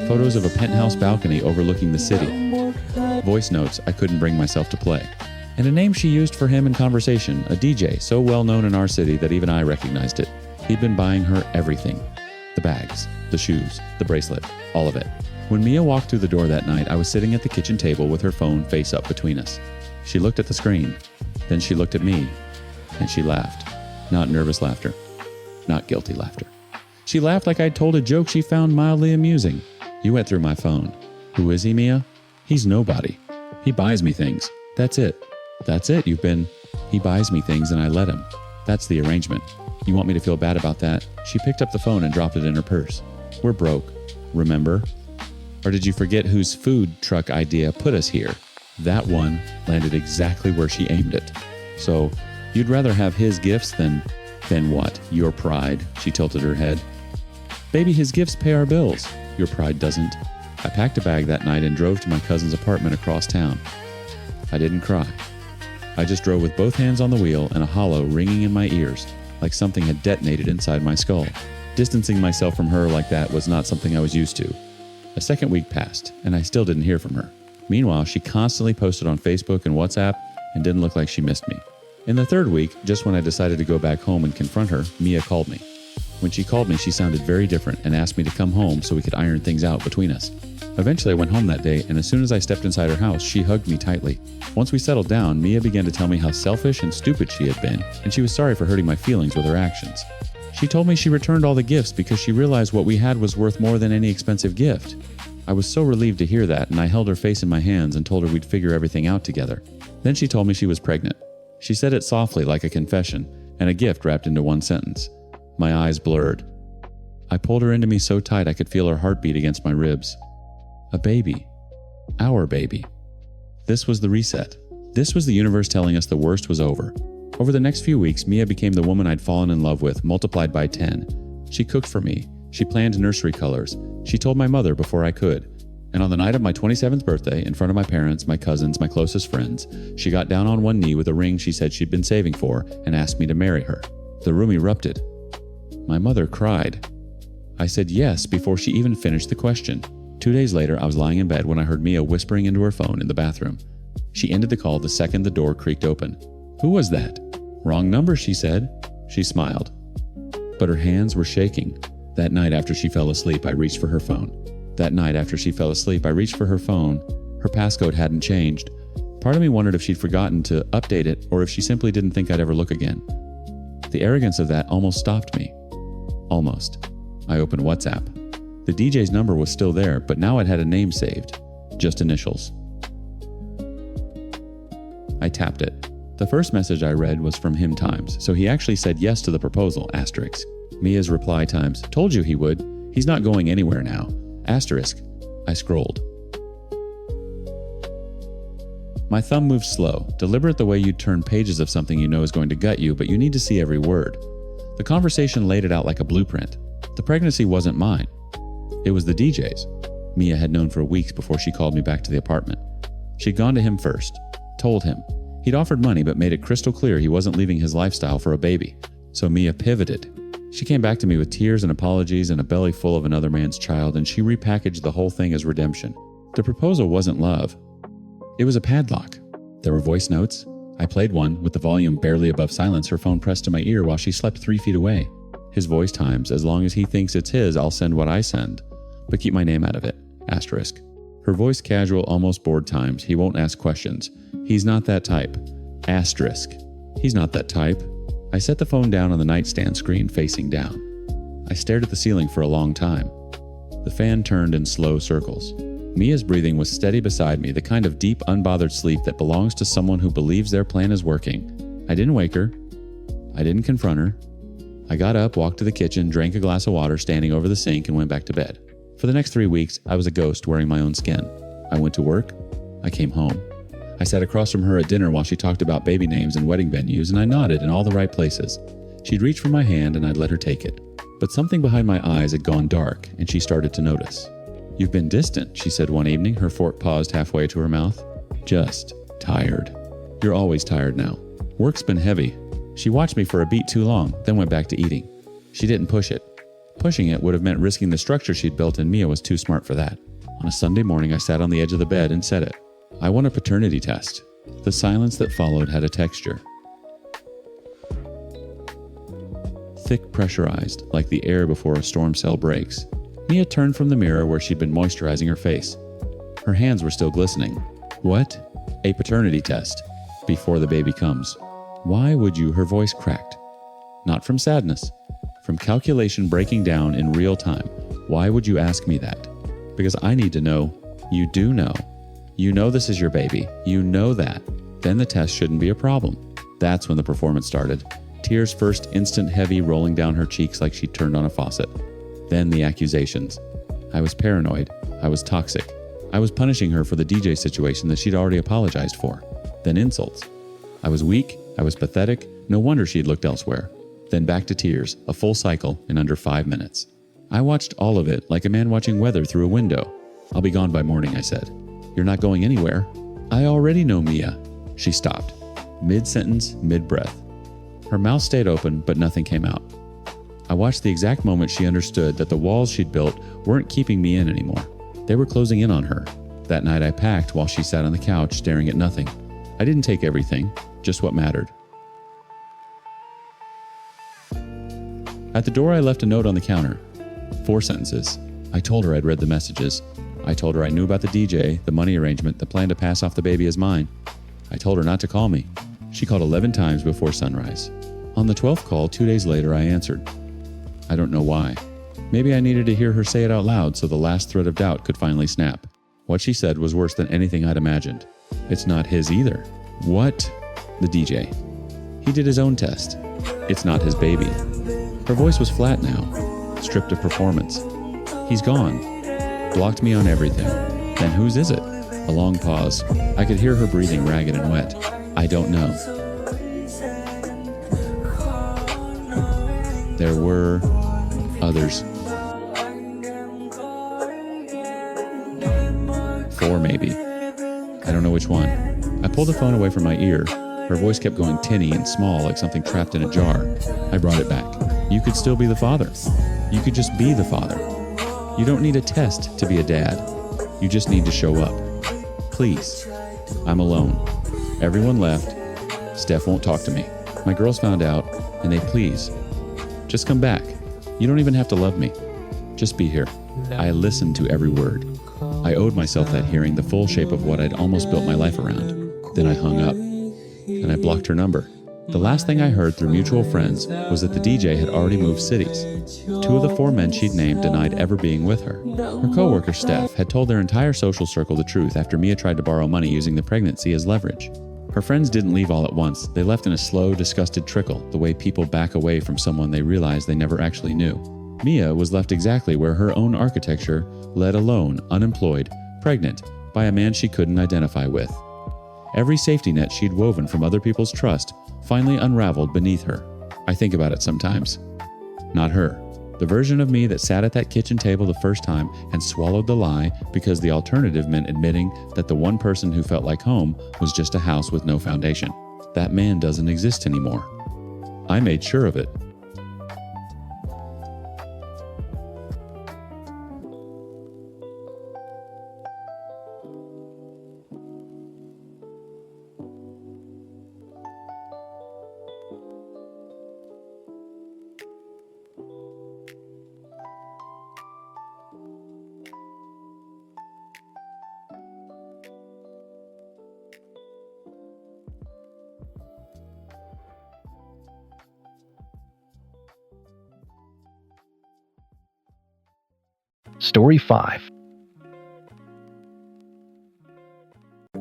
Speaker 1: Photos of a penthouse balcony overlooking the city. Voice notes I couldn't bring myself to play. And a name she used for him in conversation, a DJ so well known in our city that even I recognized it. He'd been buying her everything. The bags, the shoes, the bracelet, all of it. When Mia walked through the door that night, I was sitting at the kitchen table with her phone face up between us. She looked at the screen. Then she looked at me. And she laughed. Not nervous laughter. Not guilty laughter. She laughed like I'd told a joke she found mildly amusing. You went through my phone. Who is he, Mia? He's nobody. He buys me things. That's it. That's it. He buys me things and I let him. That's the arrangement. You want me to feel bad about that? She picked up the phone and dropped it in her purse. We're broke. Remember? Or did you forget whose food truck idea put us here? That one landed exactly where she aimed it. So, you'd rather have his gifts than what? Your pride. She tilted her head. Baby, his gifts pay our bills. Your pride doesn't. I packed a bag that night and drove to my cousin's apartment across town. I didn't cry. I just drove with both hands on the wheel and a hollow ringing in my ears, like something had detonated inside my skull. Distancing myself from her like that was not something I was used to. A second week passed, and I still didn't hear from her. Meanwhile, she constantly posted on Facebook and WhatsApp and didn't look like she missed me. In the third week, just when I decided to go back home and confront her, Mia called me. When she called me, she sounded very different and asked me to come home so we could iron things out between us. Eventually, I went home that day, and as soon as I stepped inside her house, she hugged me tightly. Once we settled down, Mia began to tell me how selfish and stupid she had been, and she was sorry for hurting my feelings with her actions. She told me she returned all the gifts because she realized what we had was worth more than any expensive gift. I was so relieved to hear that, and I held her face in my hands and told her we'd figure everything out together. Then she told me she was pregnant. She said it softly like a confession, and a gift wrapped into one sentence. My eyes blurred. I pulled her into me so tight I could feel her heartbeat against my ribs. A baby. Our baby. This was the reset. This was the universe telling us the worst was over. Over the next few weeks, Mia became the woman I'd fallen in love with, multiplied by 10. She cooked for me. She planned nursery colors. She told my mother before I could. And on the night of my 27th birthday, in front of my parents, my cousins, my closest friends, she got down on one knee with a ring she said she'd been saving for and asked me to marry her. The room erupted. My mother cried. I said yes before she even finished the question. 2 days later, I was lying in bed when I heard Mia whispering into her phone in the bathroom. She ended the call the second the door creaked open. Who was that? Wrong number, she said. She smiled. But her hands were shaking. That night after she fell asleep, I reached for her phone. Her passcode hadn't changed. Part of me wondered if she'd forgotten to update it or if she simply didn't think I'd ever look again. The arrogance of that almost stopped me. Almost. I opened WhatsApp. The DJ's number was still there, but now it had a name saved. Just initials. I tapped it. The first message I read was from him times, so he actually said yes to the proposal, asterisk. Mia's reply times, told you he would. He's not going anywhere now. Asterisk. I scrolled. My thumb moved slow, deliberate the way you'd turn pages of something you know is going to gut you, but you need to see every word. The conversation laid it out like a blueprint. The pregnancy wasn't mine. It was the DJ's. Mia had known for weeks before she called me back to the apartment. She'd gone to him first, told him. He'd offered money but made it crystal clear he wasn't leaving his lifestyle for a baby. So Mia pivoted. She came back to me with tears and apologies and a belly full of another man's child, and she repackaged the whole thing as redemption. The proposal wasn't love. It was a padlock. There were voice notes. I played one with the volume barely above silence, her phone pressed to my ear while she slept 3 feet away. His voice times, as long as he thinks it's his, I'll send what I send. But keep my name out of it. Asterisk. Her voice casual, almost bored times. He won't ask questions. He's not that type. Asterisk. He's not that type. I set the phone down on the nightstand screen facing down. I stared at the ceiling for a long time. The fan turned in slow circles. Mia's breathing was steady beside me, the kind of deep, unbothered sleep that belongs to someone who believes their plan is working. I didn't wake her. I didn't confront her. I got up, walked to the kitchen, drank a glass of water standing over the sink, and went back to bed. For the next 3 weeks, I was a ghost wearing my own skin. I went to work. I came home. I sat across from her at dinner while she talked about baby names and wedding venues, and I nodded in all the right places. She'd reach for my hand, and I'd let her take it. But something behind my eyes had gone dark, and she started to notice. You've been distant, she said one evening, her fork paused halfway to her mouth. Just tired. You're always tired now. Work's been heavy. She watched me for a beat too long, then went back to eating. She didn't push it. Pushing it would have meant risking the structure she'd built, and Mia was too smart for that. On a Sunday morning, I sat on the edge of the bed and said it. I want a paternity test. The silence that followed had a texture. Thick, pressurized, like the air before a storm cell breaks. Mia turned from the mirror where she'd been moisturizing her face. Her hands were still glistening. What? A paternity test. Before the baby comes. Why would you? Her voice cracked. Not from sadness. From calculation breaking down in real time. Why would you ask me that? Because I need to know. You do know. You know this is your baby. You know that. Then the test shouldn't be a problem. That's when the performance started. Tears first instant heavy rolling down her cheeks like she turned on a faucet. Then the accusations. I was paranoid. I was toxic. I was punishing her for the DJ situation that she'd already apologized for. Then insults. I was weak. I was pathetic. No wonder she'd looked elsewhere. Then back to tears, a full cycle in under 5 minutes. I watched all of it like a man watching weather through a window. I'll be gone by morning, I said. You're not going anywhere. I already know Mia. She stopped. Mid-sentence, mid-breath. Her mouth stayed open, but nothing came out. I watched the exact moment she understood that the walls she'd built weren't keeping me in anymore. They were closing in on her. That night I packed while she sat on the couch staring at nothing. I didn't take everything, just what mattered. At the door I left a note on the counter. 4 sentences. I told her I'd read the messages. I told her I knew about the DJ, the money arrangement, the plan to pass off the baby as mine. I told her not to call me. She called 11 times before sunrise. On the 12th call, 2 days later, I answered. I don't know why. Maybe I needed to hear her say it out loud so the last thread of doubt could finally snap. What she said was worse than anything I'd imagined. It's not his either. What? The DJ. He did his own test. It's not his baby. Her voice was flat now, stripped of performance. He's gone. Blocked me on everything. Then whose is it? A long pause. I could hear her breathing ragged and wet. I don't know. There were others. 4 maybe. I don't know which one. I pulled the phone away from my ear. Her voice kept going tinny and small like something trapped in a jar. I brought it back. You could still be the father. You could just be the father. You don't need a test to be a dad. You just need to show up. Please. I'm alone. Everyone left. Steph won't talk to me. My girls found out, and they please. Just come back. You don't even have to love me. Just be here. I listened to every word. I owed myself that hearing the full shape of what I'd almost built my life around. Then I hung up, and I blocked her number. The last thing I heard through mutual friends was that the DJ had already moved cities. 2 of the 4 men she'd named denied ever being with her. Her coworker, Steph, had told their entire social circle the truth after Mia tried to borrow money using the pregnancy as leverage. Her friends didn't leave all at once. They left in a slow, disgusted trickle, the way people back away from someone they realize they never actually knew. Mia was left exactly where her own architecture led alone, unemployed, pregnant, by a man she couldn't identify with. Every safety net she'd woven from other people's trust finally unraveled beneath her. I think about it sometimes. Not her. The version of me that sat at that kitchen table the first time and swallowed the lie because the alternative meant admitting that the one person who felt like home was just a house with no foundation. That man doesn't exist anymore. I made sure of it.
Speaker 2: Story 5.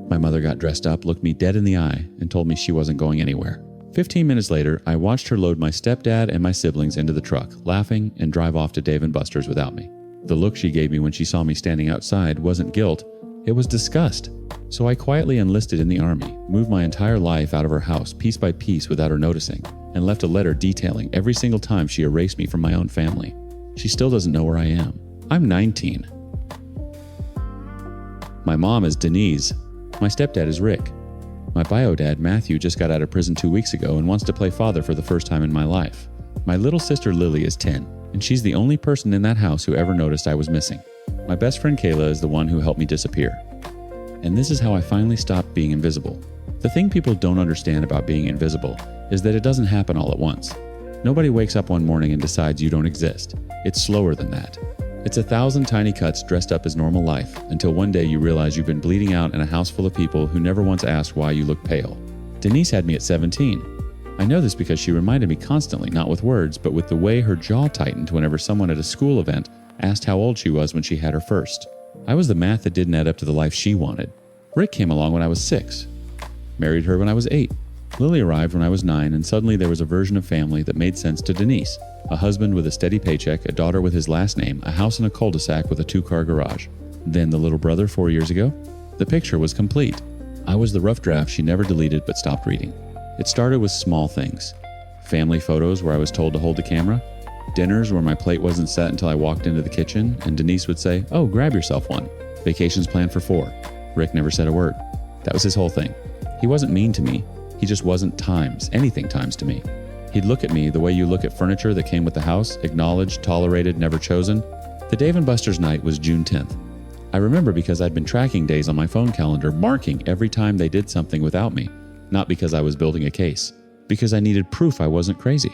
Speaker 1: My mother got dressed up, looked me dead in the eye, and told me she wasn't going anywhere. 15 minutes later, I watched her load my stepdad and my siblings into the truck, laughing, and drive off to Dave & Buster's without me. The look she gave me when she saw me standing outside wasn't guilt, it was disgust. So I quietly enlisted in the army, moved my entire life out of her house piece by piece without her noticing, and left a letter detailing every single time she erased me from my own family. She still doesn't know where I am. I'm 19. My mom is Denise. My stepdad is Rick. My bio dad, Matthew, just got out of prison 2 weeks ago and wants to play father for the first time in my life. My little sister Lily is 10, and she's the only person in that house who ever noticed I was missing. My best friend Kayla is the one who helped me disappear. And this is how I finally stopped being invisible. The thing people don't understand about being invisible is that it doesn't happen all at once. Nobody wakes up one morning and decides you don't exist. It's slower than that. It's 1,000 tiny cuts dressed up as normal life until one day you realize you've been bleeding out in a house full of people who never once asked why you look pale. Denise had me at 17. I know this because she reminded me constantly, not with words, but with the way her jaw tightened whenever someone at a school event asked how old she was when she had her first. I was the math that didn't add up to the life she wanted. Rick came along when I was 6. Married her when I was 8. Lily arrived when I was 9, and suddenly there was a version of family that made sense to Denise. A husband with a steady paycheck, a daughter with his last name, a house in a cul-de-sac with a 2-car garage. Then the little brother 4 years ago. The picture was complete. I was the rough draft she never deleted but stopped reading. It started with small things. Family photos where I was told to hold the camera. Dinners where my plate wasn't set until I walked into the kitchen, and Denise would say, "Oh, grab yourself one." Vacations planned for 4. Rick never said a word. That was his whole thing. He wasn't mean to me. He just wasn't anything times to me. He'd look at me the way you look at furniture that came with the house, acknowledged, tolerated, never chosen. The Dave & Buster's night was June 10th. I remember because I'd been tracking days on my phone calendar, marking every time they did something without me. Not because I was building a case. Because I needed proof I wasn't crazy.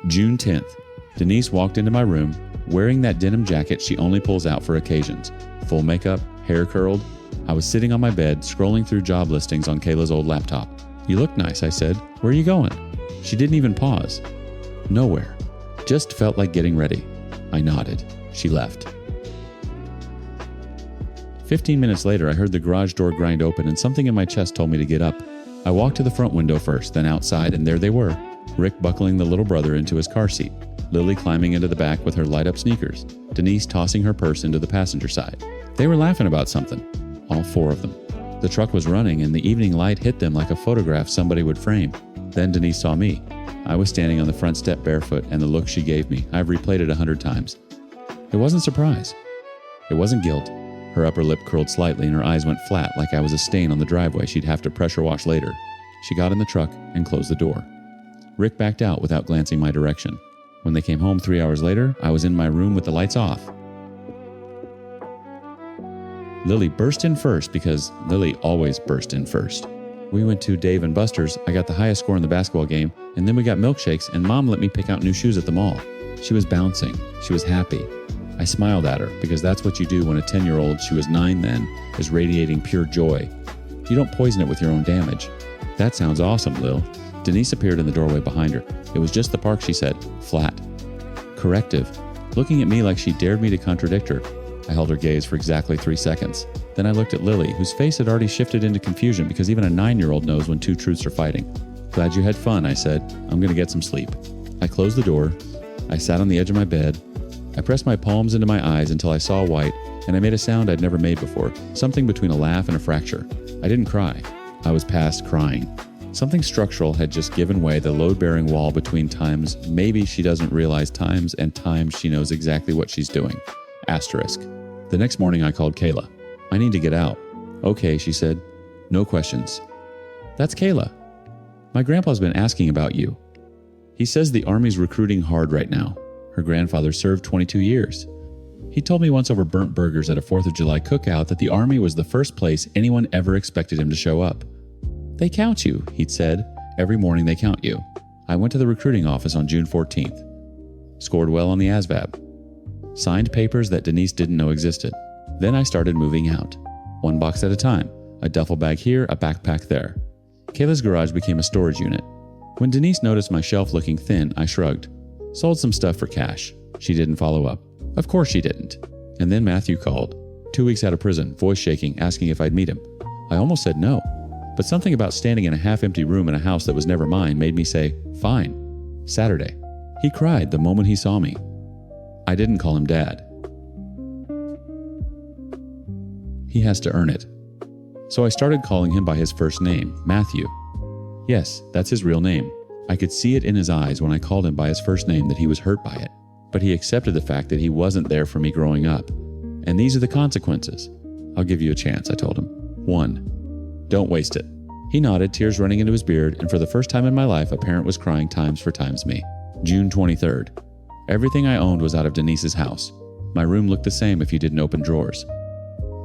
Speaker 1: June 10th. Denise walked into my room, wearing that denim jacket she only pulls out for occasions. Full makeup, hair curled. I was sitting on my bed, scrolling through job listings on Kayla's old laptop. "You look nice," I said. "Where are you going?" She didn't even pause. Nowhere. Just felt like getting ready. I nodded. She left. 15 minutes later, I heard the garage door grind open and something in my chest told me to get up. I walked to the front window first, then outside, and there they were. Rick buckling the little brother into his car seat. Lily climbing into the back with her light-up sneakers. Denise tossing her purse into the passenger side. They were laughing about something. All 4 of them. The truck was running and the evening light hit them like a photograph somebody would frame. Then Denise saw me. I was standing on the front step barefoot, and the look she gave me, I've replayed it 100 times. It wasn't surprise. It wasn't guilt. Her upper lip curled slightly and her eyes went flat like I was a stain on the driveway she'd have to pressure wash later. She got in the truck and closed the door. Rick backed out without glancing my direction. When they came home 3 hours later, I was in my room with the lights off. Lily burst in first because Lily always burst in first. We went to Dave & Buster's, I got the highest score in the basketball game, and then we got milkshakes and Mom let me pick out new shoes at the mall. She was bouncing. She was happy. I smiled at her because that's what you do when a 10-year-old, she was 9 then, is radiating pure joy. You don't poison it with your own damage. That sounds awesome, Lil. Denise appeared in the doorway behind her. It was just the park, she said. Flat. Corrective. Looking at me like she dared me to contradict her. I held her gaze for exactly 3 seconds. Then I looked at Lily, whose face had already shifted into confusion because even a 9-year-old knows when 2 truths are fighting. "Glad you had fun," I said. "I'm going to get some sleep." I closed the door. I sat on the edge of my bed. I pressed my palms into my eyes until I saw white, and I made a sound I'd never made before, something between a laugh and a fracture. I didn't cry. I was past crying. Something structural had just given way, the load-bearing wall between times maybe she doesn't realize times and times she knows exactly what she's doing. Asterisk. The next morning I called Kayla. "I need to get out." "Okay," she said. "No questions." "That's Kayla. My grandpa's been asking about you. He says the Army's recruiting hard right now. Her grandfather served 22 years. He told me once over burnt burgers at a 4th of July cookout that the Army was the first place anyone ever expected him to show up. They count you, he'd said. Every morning they count you. I went to the recruiting office on June 14th. Scored well on the ASVAB. Signed papers that Denise didn't know existed. Then I started moving out. 1 box at a time. A duffel bag here, a backpack there. Kayla's garage became a storage unit. When Denise noticed my shelf looking thin, I shrugged. Sold some stuff for cash. She didn't follow up. Of course she didn't. And then Matthew called. 2 weeks out of prison, voice shaking, asking if I'd meet him. I almost said no. But something about standing in a half-empty room in a house that was never mine made me say, fine. Saturday. He cried the moment he saw me. I didn't call him Dad. He has to earn it. So I started calling him by his first name, Matthew. Yes, that's his real name. I could see it in his eyes when I called him by his first name that he was hurt by it. But he accepted the fact that he wasn't there for me growing up. And these are the consequences. I'll give you a chance, I told him. 1. Don't waste it. He nodded, tears running into his beard, and for the first time in my life, a parent was crying times for times me. June 23rd. Everything I owned was out of Denise's house. My room looked the same if you didn't open drawers.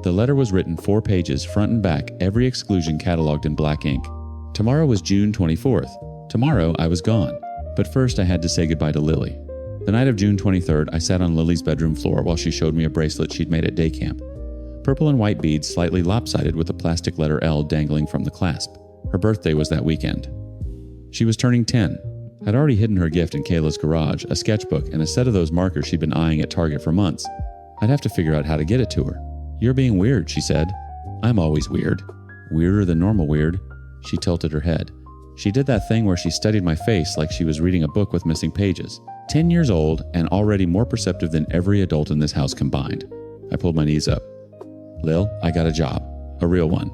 Speaker 1: The letter was written 4 pages, front and back, every exclusion cataloged in black ink. Tomorrow was June 24th. Tomorrow I was gone. But first I had to say goodbye to Lily. The night of June 23rd, I sat on Lily's bedroom floor while she showed me a bracelet she'd made at day camp. Purple and white beads slightly lopsided with a plastic letter L dangling from the clasp. Her birthday was that weekend. She was turning 10. I'd already hidden her gift in Kayla's garage, a sketchbook, and a set of those markers she'd been eyeing at Target for months. I'd have to figure out how to get it to her. "You're being weird," she said. "I'm always weird. Weirder than normal weird." She tilted her head. She did that thing where she studied my face like she was reading a book with missing pages. 10 years old and already more perceptive than every adult in this house combined. I pulled my knees up. "Lil, I got a job. A real one.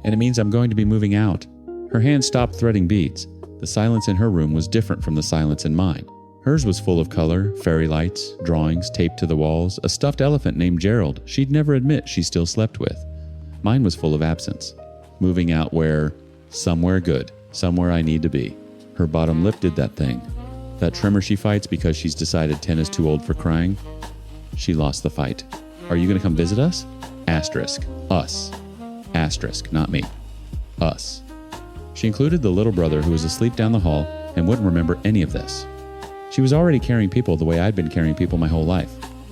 Speaker 1: And it means I'm going to be moving out." Her hand stopped threading beads. The silence in her room was different from the silence in mine. Hers was full of color, fairy lights, drawings taped to the walls, a stuffed elephant named Gerald she'd never admit she still slept with. Mine was full of absence. Moving out where? Somewhere good. Somewhere I need to be. Her bottom lip did that thing. That trimmer she fights because she's decided 10 is too old for crying. She lost the fight. "Are you going to come visit us?" Asterisk. Us. Asterisk, not me. Us. She included the little brother who was asleep down the hall and wouldn't remember any of this. She was already carrying people the way I'd been carrying people my whole life.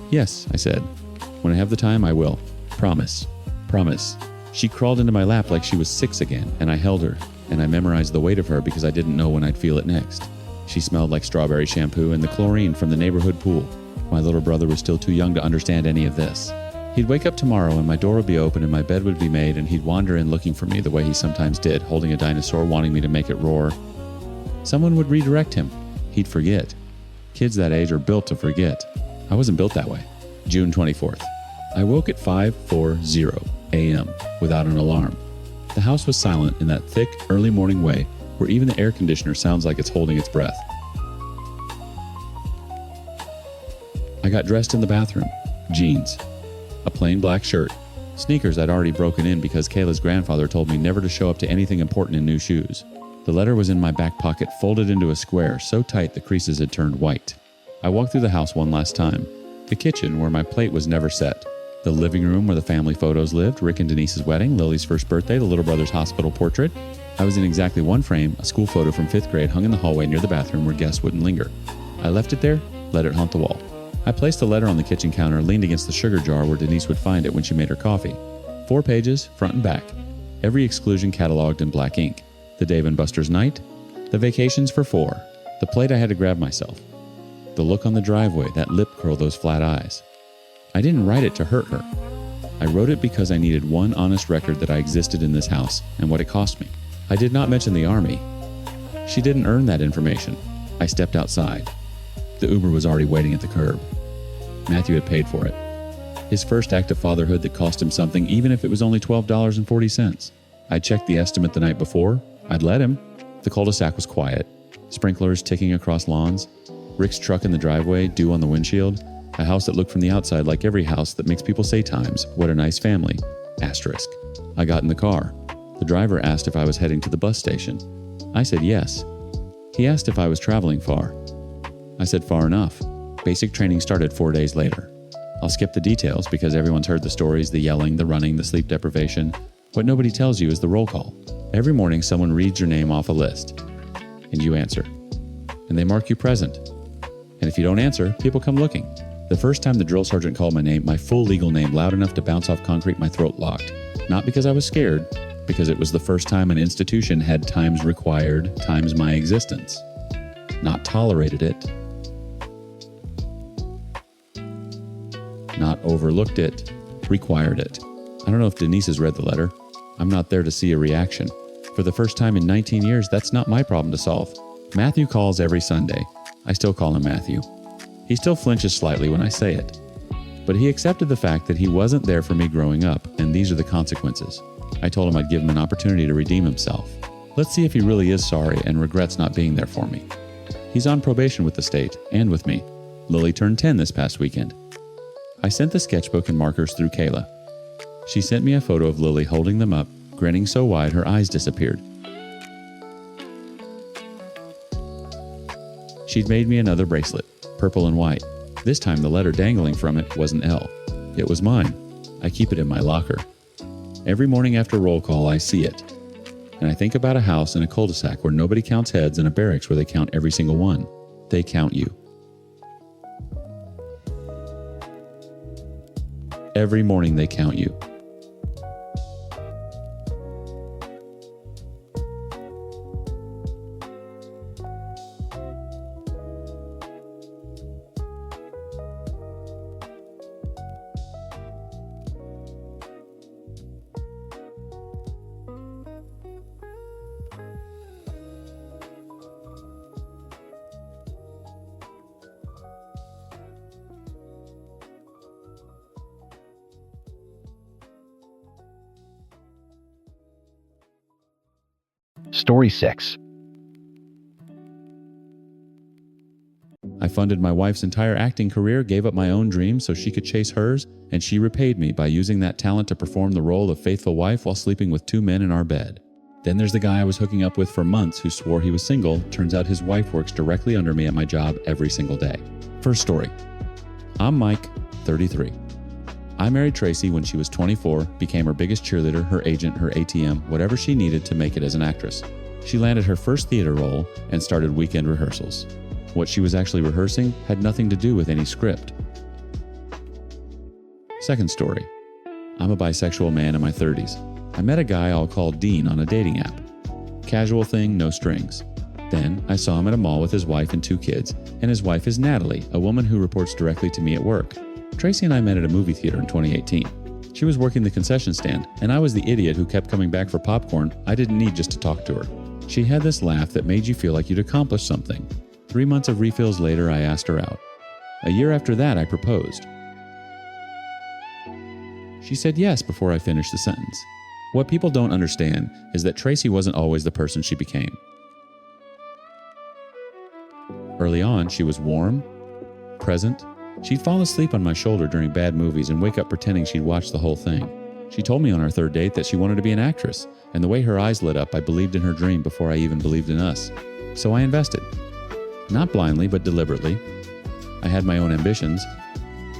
Speaker 1: "Yes," I said. "When I have the time, I will. Promise. Promise." She crawled into my lap like she was 6 again, and I held her, and I memorized the weight of her because I didn't know when I'd feel it next. She smelled like strawberry shampoo and the chlorine from the neighborhood pool. My little brother was still too young to understand any of this. He'd wake up tomorrow and my door would be open and my bed would be made and he'd wander in looking for me the way he sometimes did, holding a dinosaur wanting me to make it roar. Someone would redirect him. He'd forget. Kids that age are built to forget. I wasn't built that way. June 24th. I woke at 5:40 a.m. without an alarm. The house was silent in that thick, early morning way where even the air conditioner sounds like it's holding its breath. I got dressed in the bathroom. Jeans. A plain black shirt. Sneakers I'd already broken in because Kayla's grandfather told me never to show up to anything important in new shoes. The letter was in my back pocket, folded into a square, so tight the creases had turned white. I walked through the house one last time. The kitchen, where my plate was never set. The living room where the family photos lived, Rick and Denise's wedding, Lily's first birthday, the little brother's hospital portrait. I was in exactly one frame, a school photo from 5th grade hung in the hallway near the bathroom where guests wouldn't linger. I left it there, let it haunt the wall. I placed the letter on the kitchen counter, leaned against the sugar jar where Denise would find it when she made her coffee. 4 pages, front and back. Every exclusion cataloged in black ink. The Dave and Buster's night. The vacations for 4. The plate I had to grab myself. The look on the driveway, that lip curl, those flat eyes. I didn't write it to hurt her. I wrote it because I needed one honest record that I existed in this house and what it cost me. I did not mention the army. She didn't earn that information. I stepped outside. The Uber was already waiting at the curb. Matthew had paid for it. His first act of fatherhood that cost him something, even if it was only $12.40. I checked the estimate the night before. I'd let him. The cul-de-sac was quiet. Sprinklers ticking across lawns. Rick's truck in the driveway, dew on the windshield. A house that looked from the outside like every house that makes people say times, "What a nice family." Asterisk. I got in the car. The driver asked if I was heading to the bus station. I said yes. He asked if I was traveling far. I said far enough. Basic training started 4 days later. I'll skip the details because everyone's heard the stories, the yelling, the running, the sleep deprivation. What nobody tells you is the roll call. Every morning someone reads your name off a list, and you answer. And they mark you present. And if you don't answer, people come looking. The first time the drill sergeant called my name, my full legal name, loud enough to bounce off concrete, my throat locked. Not because I was scared, because it was the first time an institution had times required, times my existence. Not tolerated it. Not overlooked it, required it. I don't know if Denise has read the letter. I'm not there to see a reaction. For the first time in 19 years, that's not my problem to solve. Matthew calls every Sunday. I still call him Matthew. He still flinches slightly when I say it. But he accepted the fact that he wasn't there for me growing up, and these are the consequences. I told him I'd give him an opportunity to redeem himself. Let's see if he really is sorry and regrets not being there for me. He's on probation with the state, and with me. Lily turned 10 this past weekend. I sent the sketchbook and markers through Kayla. She sent me a photo of Lily holding them up, grinning so wide her eyes disappeared. She'd made me another bracelet, purple and white. This time the letter dangling from it was an L. It was mine. I keep it in my locker. Every morning after roll call, I see it. And I think about a house in a cul-de-sac where nobody counts heads and a barracks where they count every single one. They count you. Every morning they count you.
Speaker 2: Story 6.
Speaker 1: I funded my wife's entire acting career, gave up my own dreams so she could chase hers, and she repaid me by using that talent to perform the role of faithful wife while sleeping with 2 men in our bed. Then there's the guy I was hooking up with for months who swore he was single. Turns out his wife works directly under me at my job every single day. First story. I'm Mike, 33. I married Tracy when she was 24, became her biggest cheerleader, her agent, her ATM, whatever she needed to make it as an actress. She landed her first theater role and started weekend rehearsals. What she was actually rehearsing had nothing to do with any script. Second story. I'm a bisexual man in my 30s. I met a guy I'll call Dean on a dating app. Casual thing, no strings. Then I saw him at a mall with his wife and 2 kids, and his wife is Natalie, a woman who reports directly to me at work. Tracy and I met at a movie theater in 2018. She was working the concession stand, and I was the idiot who kept coming back for popcorn I didn't need just to talk to her. She had this laugh that made you feel like you'd accomplished something. 3 months of refills later, I asked her out. A year after that, I proposed. She said yes before I finished the sentence. What people don't understand is that Tracy wasn't always the person she became. Early on, she was warm, present. She'd fall asleep on my shoulder during bad movies and wake up pretending she'd watched the whole thing. She told me on our 3rd date that she wanted to be an actress, and the way her eyes lit up, I believed in her dream before I even believed in us. So I invested. Not blindly, but deliberately. I had my own ambitions.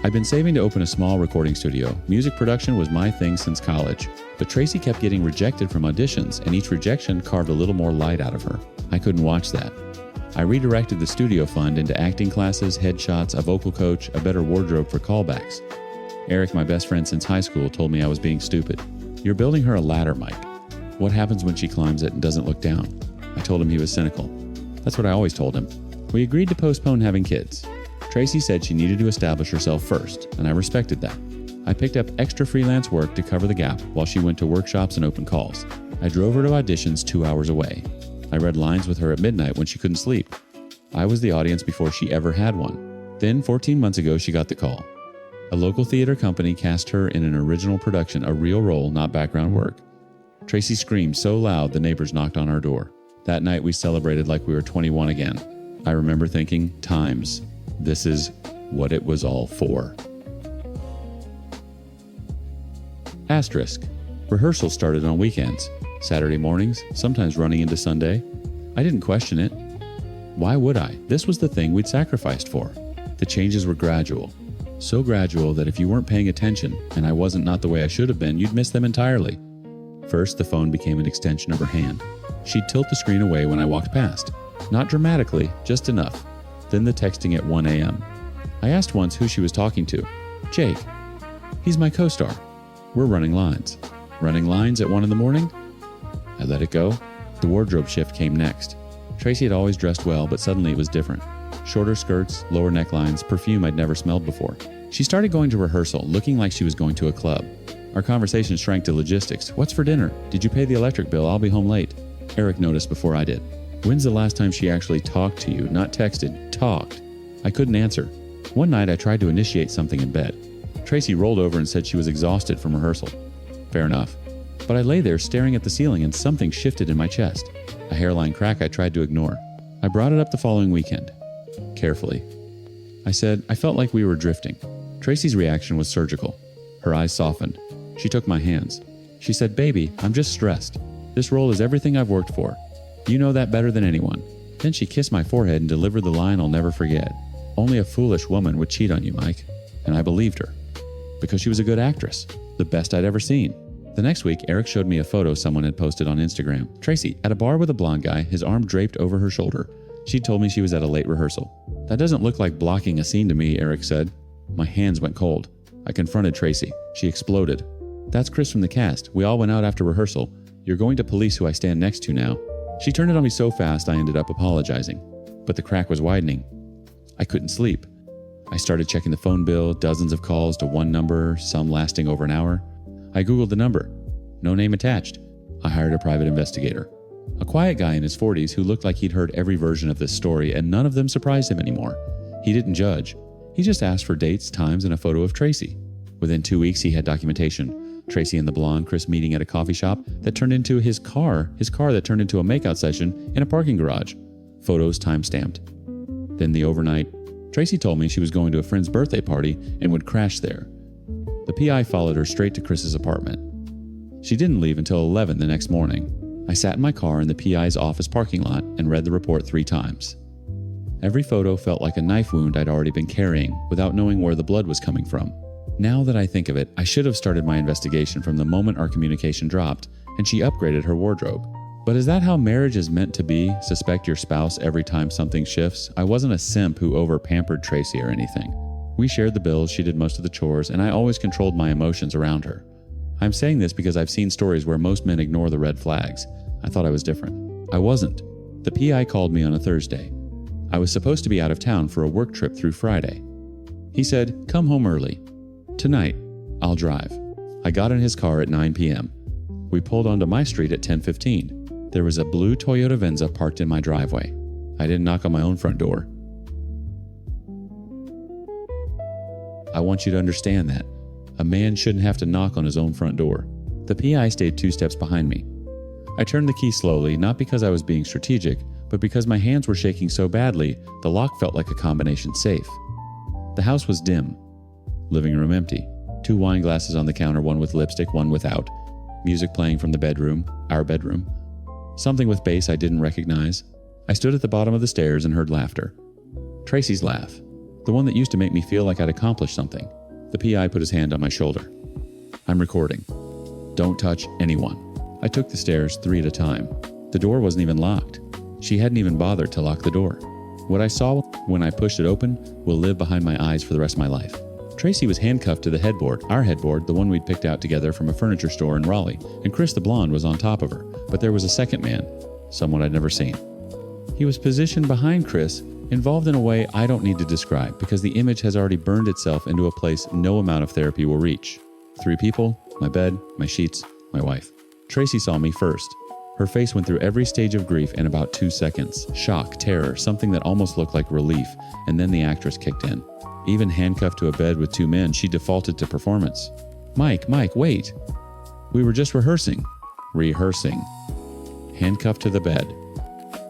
Speaker 1: I'd been saving to open a small recording studio. Music production was my thing since college. But Tracy kept getting rejected from auditions, and each rejection carved a little more light out of her. I couldn't watch that. I redirected the studio fund into acting classes, headshots, a vocal coach, a better wardrobe for callbacks. Eric, my best friend since high school, told me I was being stupid. You're building her a ladder, Mike. What happens when she climbs it and doesn't look down? I told him he was cynical. That's what I always told him. We agreed to postpone having kids. Tracy said she needed to establish herself first, and I respected that. I picked up extra freelance work to cover the gap while she went to workshops and open calls. I drove her to auditions 2 hours away. I read lines with her at midnight when she couldn't sleep. I was the audience before she ever had one. Then, 14 months ago, she got the call. A local theater company cast her in an original production, a real role, not background work. Tracy screamed so loud the neighbors knocked on our door. That night we celebrated like we were 21 again. I remember thinking, times, this is what it was all for. Asterisk. Rehearsals started on weekends, Saturday mornings, sometimes running into Sunday. I didn't question it. Why would I? This was the thing we'd sacrificed for. The changes were gradual. So gradual that if you weren't paying attention, and I wasn't not the way I should have been, you'd miss them entirely. First, the phone became an extension of her hand. She'd tilt the screen away when I walked past. Not dramatically, just enough. Then the texting at 1 a.m. I asked once who she was talking to. Jake. He's my co-star. We're running lines. Running lines at 1 in the morning? I let it go. The wardrobe shift came next. Tracy had always dressed well, but suddenly it was different. Shorter skirts, lower necklines, perfume I'd never smelled before. She started going to rehearsal, looking like she was going to a club. Our conversation shrank to logistics. What's for dinner? Did you pay the electric bill? I'll be home late. Eric noticed before I did. When's the last time she actually talked to you? Not texted, talked. I couldn't answer. One night I tried to initiate something in bed. Tracy rolled over and said she was exhausted from rehearsal. Fair enough. But I lay there staring at the ceiling and something shifted in my chest. A hairline crack I tried to ignore. I brought it up the following weekend. Carefully. I said, I felt like we were drifting. Tracy's reaction was surgical. Her eyes softened. She took my hands. She said, baby, I'm just stressed. This role is everything I've worked for. You know that better than anyone. Then she kissed my forehead and delivered the line I'll never forget. Only a foolish woman would cheat on you, Mike. And I believed her. Because she was a good actress. The best I'd ever seen. The next week, Eric showed me a photo someone had posted on Instagram. Tracy, at a bar with a blonde guy, his arm draped over her shoulder. She told me she was at a late rehearsal. That doesn't look like blocking a scene to me, Eric said. My hands went cold. I confronted Tracy. She exploded. That's Chris from the cast. We all went out after rehearsal. You're going to police who I stand next to now. She turned it on me so fast I ended up apologizing. But the crack was widening. I couldn't sleep. I started checking the phone bill, dozens of calls to one number, some lasting over an hour. I Googled the number. No name attached. I hired a private investigator. A quiet guy in his 40s who looked like he'd heard every version of this story and none of them surprised him anymore. He didn't judge. He just asked for dates, times, and a photo of Tracy. Within 2 weeks, he had documentation. Tracy and the blonde, Chris meeting at a coffee shop that turned into his car that turned into a makeout session in a parking garage. Photos time-stamped. Then the overnight, Tracy told me she was going to a friend's birthday party and would crash there. The PI followed her straight to Chris's apartment. She didn't leave until 11 the next morning. I sat in my car in the PI's office parking lot and read the report 3 times. Every photo felt like a knife wound I'd already been carrying without knowing where the blood was coming from. Now that I think of it, I should have started my investigation from the moment our communication dropped and she upgraded her wardrobe. But is that how marriage is meant to be? Suspect your spouse every time something shifts? I wasn't a simp who over-pampered Tracy or anything. We shared the bills, she did most of the chores, and I always controlled my emotions around her. I'm saying this because I've seen stories where most men ignore the red flags. I thought I was different. I wasn't. The PI called me on a Thursday. I was supposed to be out of town for a work trip through Friday. He said, "Come home early. Tonight, I'll drive." I got in his car at 9 p.m. We pulled onto my street at 10:15. There was a blue Toyota Venza parked in my driveway. I didn't knock on my own front door. I want you to understand that. A man shouldn't have to knock on his own front door. The PI stayed 2 steps behind me. I turned the key slowly, not because I was being strategic, but because my hands were shaking so badly, the lock felt like a combination safe. The house was dim. Living room empty. 2 wine glasses on the counter, one with lipstick, one without. Music playing from the bedroom, our bedroom. Something with bass I didn't recognize. I stood at the bottom of the stairs and heard laughter. Tracy's laugh. The one that used to make me feel like I'd accomplished something. The PI put his hand on my shoulder. "I'm recording. Don't touch anyone." I took the stairs 3 at a time. The door wasn't even locked. She hadn't even bothered to lock the door. What I saw when I pushed it open will live behind my eyes for the rest of my life. Tracy was handcuffed to the headboard, our headboard, the one we'd picked out together from a furniture store in Raleigh, and Chris the blonde was on top of her, but there was a second man, someone I'd never seen. He was positioned behind Chris, involved in a way I don't need to describe because the image has already burned itself into a place no amount of therapy will reach. 3 people, my bed, my sheets, my wife. Tracy saw me first. Her face went through every stage of grief in about 2 seconds. Shock, terror, something that almost looked like relief, and then the actress kicked in. Even handcuffed to a bed with 2 men, she defaulted to performance. Mike, wait. We were just rehearsing. Rehearsing. Handcuffed to the bed.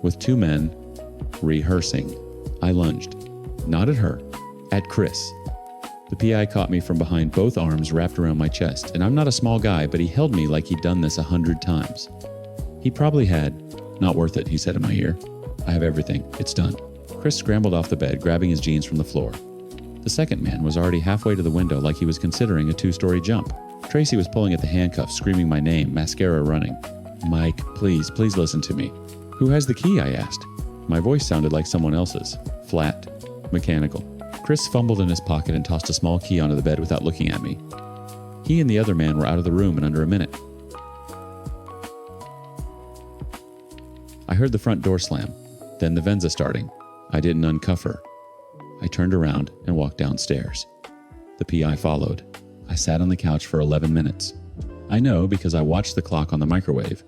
Speaker 1: With 2 men. Rehearsing. I lunged. Not at her. At Chris. The PI caught me from behind, both arms wrapped around my chest, and I'm not a small guy, but he held me like he'd done this 100 times. He probably had. "Not worth it," he said in my ear. "I have everything. It's done." Chris scrambled off the bed, grabbing his jeans from the floor. The second man was already halfway to the window like he was considering a 2-story jump. Tracy was pulling at the handcuffs, screaming my name, mascara running. "Mike, please listen to me." "Who has the key?" I asked. My voice sounded like someone else's. Flat. Mechanical. Chris fumbled in his pocket and tossed a small key onto the bed without looking at me. He and the other man were out of the room in under a minute. I heard the front door slam, then the Venza starting. I didn't uncuff her. I turned around and walked downstairs. The PI followed. I sat on the couch for 11 minutes. I know because I watched the clock on the microwave.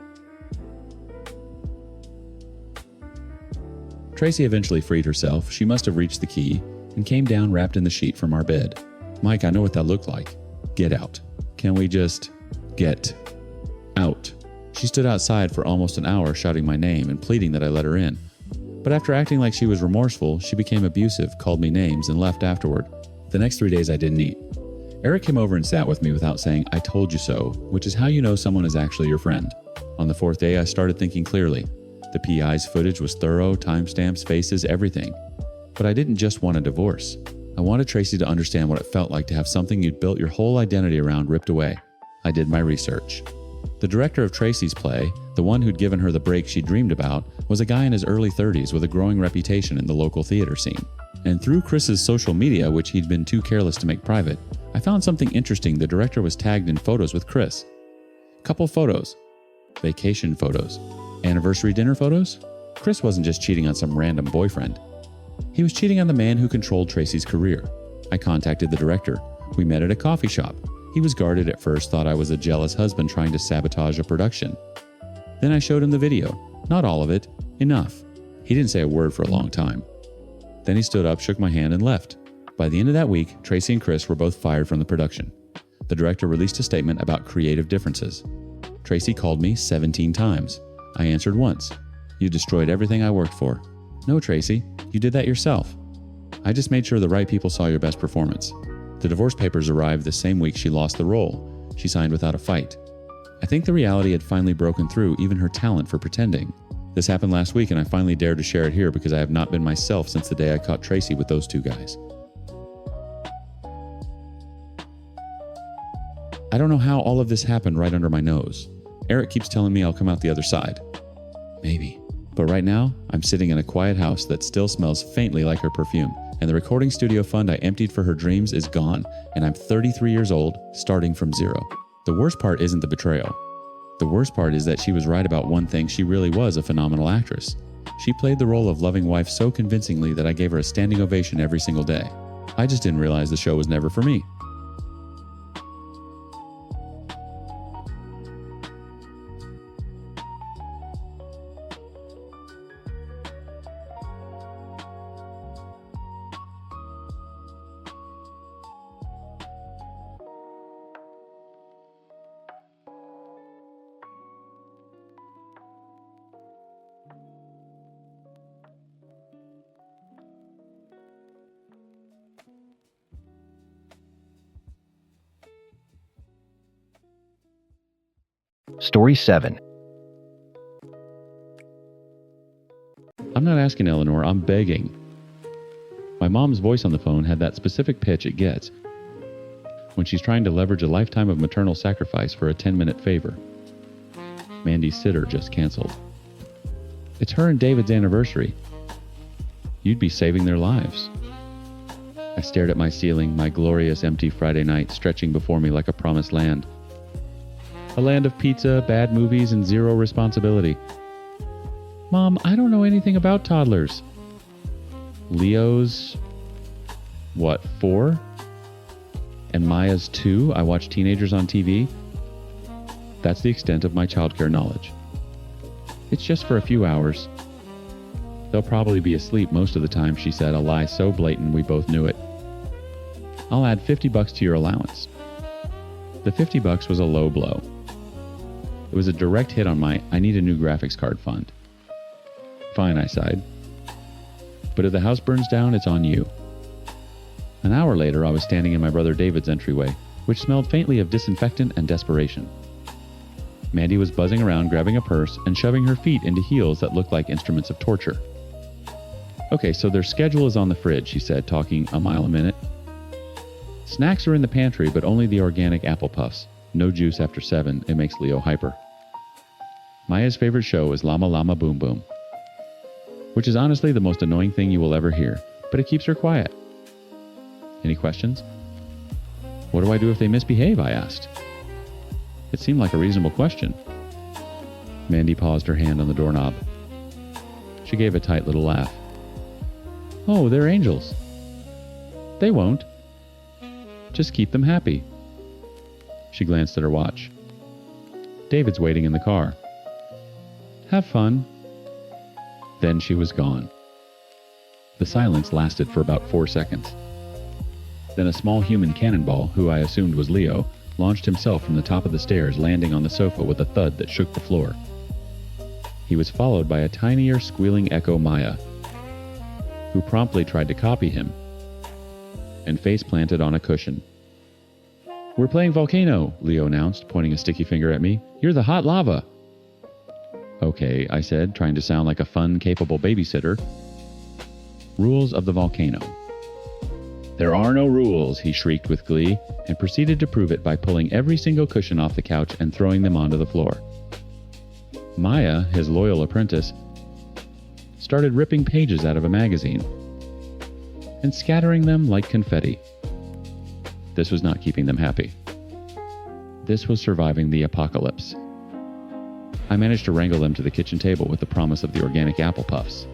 Speaker 1: Tracy eventually freed herself. She must have reached the key and came down wrapped in the sheet from our bed. "Mike, I know what that looked like. Get out. Can we just get out?" She stood outside for almost an hour shouting my name and pleading that I let her in. But after acting like she was remorseful, she became abusive, called me names, and left afterward. The next 3 days I didn't eat. Eric came over and sat with me without saying, "I told you so," which is how you know someone is actually your friend. On the 4th day, I started thinking clearly. The PI's footage was thorough, timestamps, faces, everything. But I didn't just want a divorce. I wanted Tracy to understand what it felt like to have something you'd built your whole identity around ripped away. I did my research. The director of Tracy's play, the one who'd given her the break she dreamed about, was a guy in his early 30s with a growing reputation in the local theater scene. And through Chris's social media, which he'd been too careless to make private, I found something interesting. The director was tagged in photos with Chris. Couple photos. Vacation photos. Anniversary dinner photos? Chris wasn't just cheating on some random boyfriend. He was cheating on the man who controlled Tracy's career. I contacted the director. We met at a coffee shop. He was guarded at first, thought I was a jealous husband trying to sabotage a production. Then I showed him the video. Not all of it. Enough. He didn't say a word for a long time. Then he stood up, shook my hand, and left. By the end of that week, Tracy and Chris were both fired from the production. The director released a statement about creative differences. Tracy called me 17 times. I answered once. You destroyed everything I worked for. No, Tracy, you did that yourself. I just made sure the right people saw your best performance. The divorce papers arrived the same week she lost the role. She signed without a fight. I think the reality had finally broken through even her talent for pretending. This happened last week and I finally dared to share it here because I have not been myself since the day I caught Tracy with those two guys. I don't know how all of this happened right under my nose. Eric keeps telling me I'll come out the other side. Maybe. But right now, I'm sitting in a quiet house that still smells faintly like her perfume, and the recording studio fund I emptied for her dreams is gone, and I'm 33 years old, starting from zero. The worst part isn't the betrayal. The worst part is that she was right about one thing: she really was a phenomenal actress. She played the role of loving wife so convincingly that I gave her a standing ovation every single day. I just didn't realize the show was never for me.
Speaker 2: Story 7.
Speaker 1: I'm not asking, Eleanor, I'm begging. My mom's voice on the phone had that specific pitch it gets when she's trying to leverage a lifetime of maternal sacrifice for a 10-minute favor. Mandy's sitter just canceled. It's her and David's anniversary. You'd be saving their lives. I stared at my ceiling, my glorious empty Friday night stretching before me like a promised land. A land of pizza, bad movies, and zero responsibility. Mom, I don't know anything about toddlers. Leo's, 4? And Maya's 2? I watch teenagers on TV. That's the extent of my childcare knowledge. It's just for a few hours. They'll probably be asleep most of the time, she said, a lie so blatant we both knew it. I'll add $50 to your allowance. The $50 was a low blow. It was a direct hit on my I need a new graphics card fund. Fine, I sighed. But if the house burns down, it's on you. An hour later, I was standing in my brother David's entryway, which smelled faintly of disinfectant and desperation. Mandy was buzzing around, grabbing a purse and shoving her feet into heels that looked like instruments of torture. Okay, so their schedule is on the fridge, she said, talking a mile a minute. Snacks are in the pantry, but only the organic apple puffs. No juice after 7, it makes Leo hyper. Maya's favorite show is Llama Llama Boom Boom, which is honestly the most annoying thing you will ever hear, but it keeps her quiet. Any questions? What do I do if they misbehave? I asked. It seemed like a reasonable question. Mandy paused her hand on the doorknob. She gave a tight little laugh. Oh, they're angels. They won't. Just keep them happy. She glanced at her watch. David's waiting in the car. Have fun. Then she was gone. The silence lasted for about 4 seconds. Then a small human cannonball, who I assumed was Leo, launched himself from the top of the stairs, landing on the sofa with a thud that shook the floor. He was followed by a tinier, squealing echo Maya, who promptly tried to copy him and face-planted on a cushion. We're playing Volcano, Leo announced, pointing a sticky finger at me. You're the hot lava. Okay, I said, trying to sound like a fun, capable babysitter. Rules of the volcano. There are no rules, he shrieked with glee, and proceeded to prove it by pulling every single cushion off the couch and throwing them onto the floor. Maya, his loyal apprentice, started ripping pages out of a magazine and scattering them like confetti. This was not keeping them happy. This was surviving the apocalypse. I managed to wrangle them to the kitchen table with the promise of the organic apple puffs.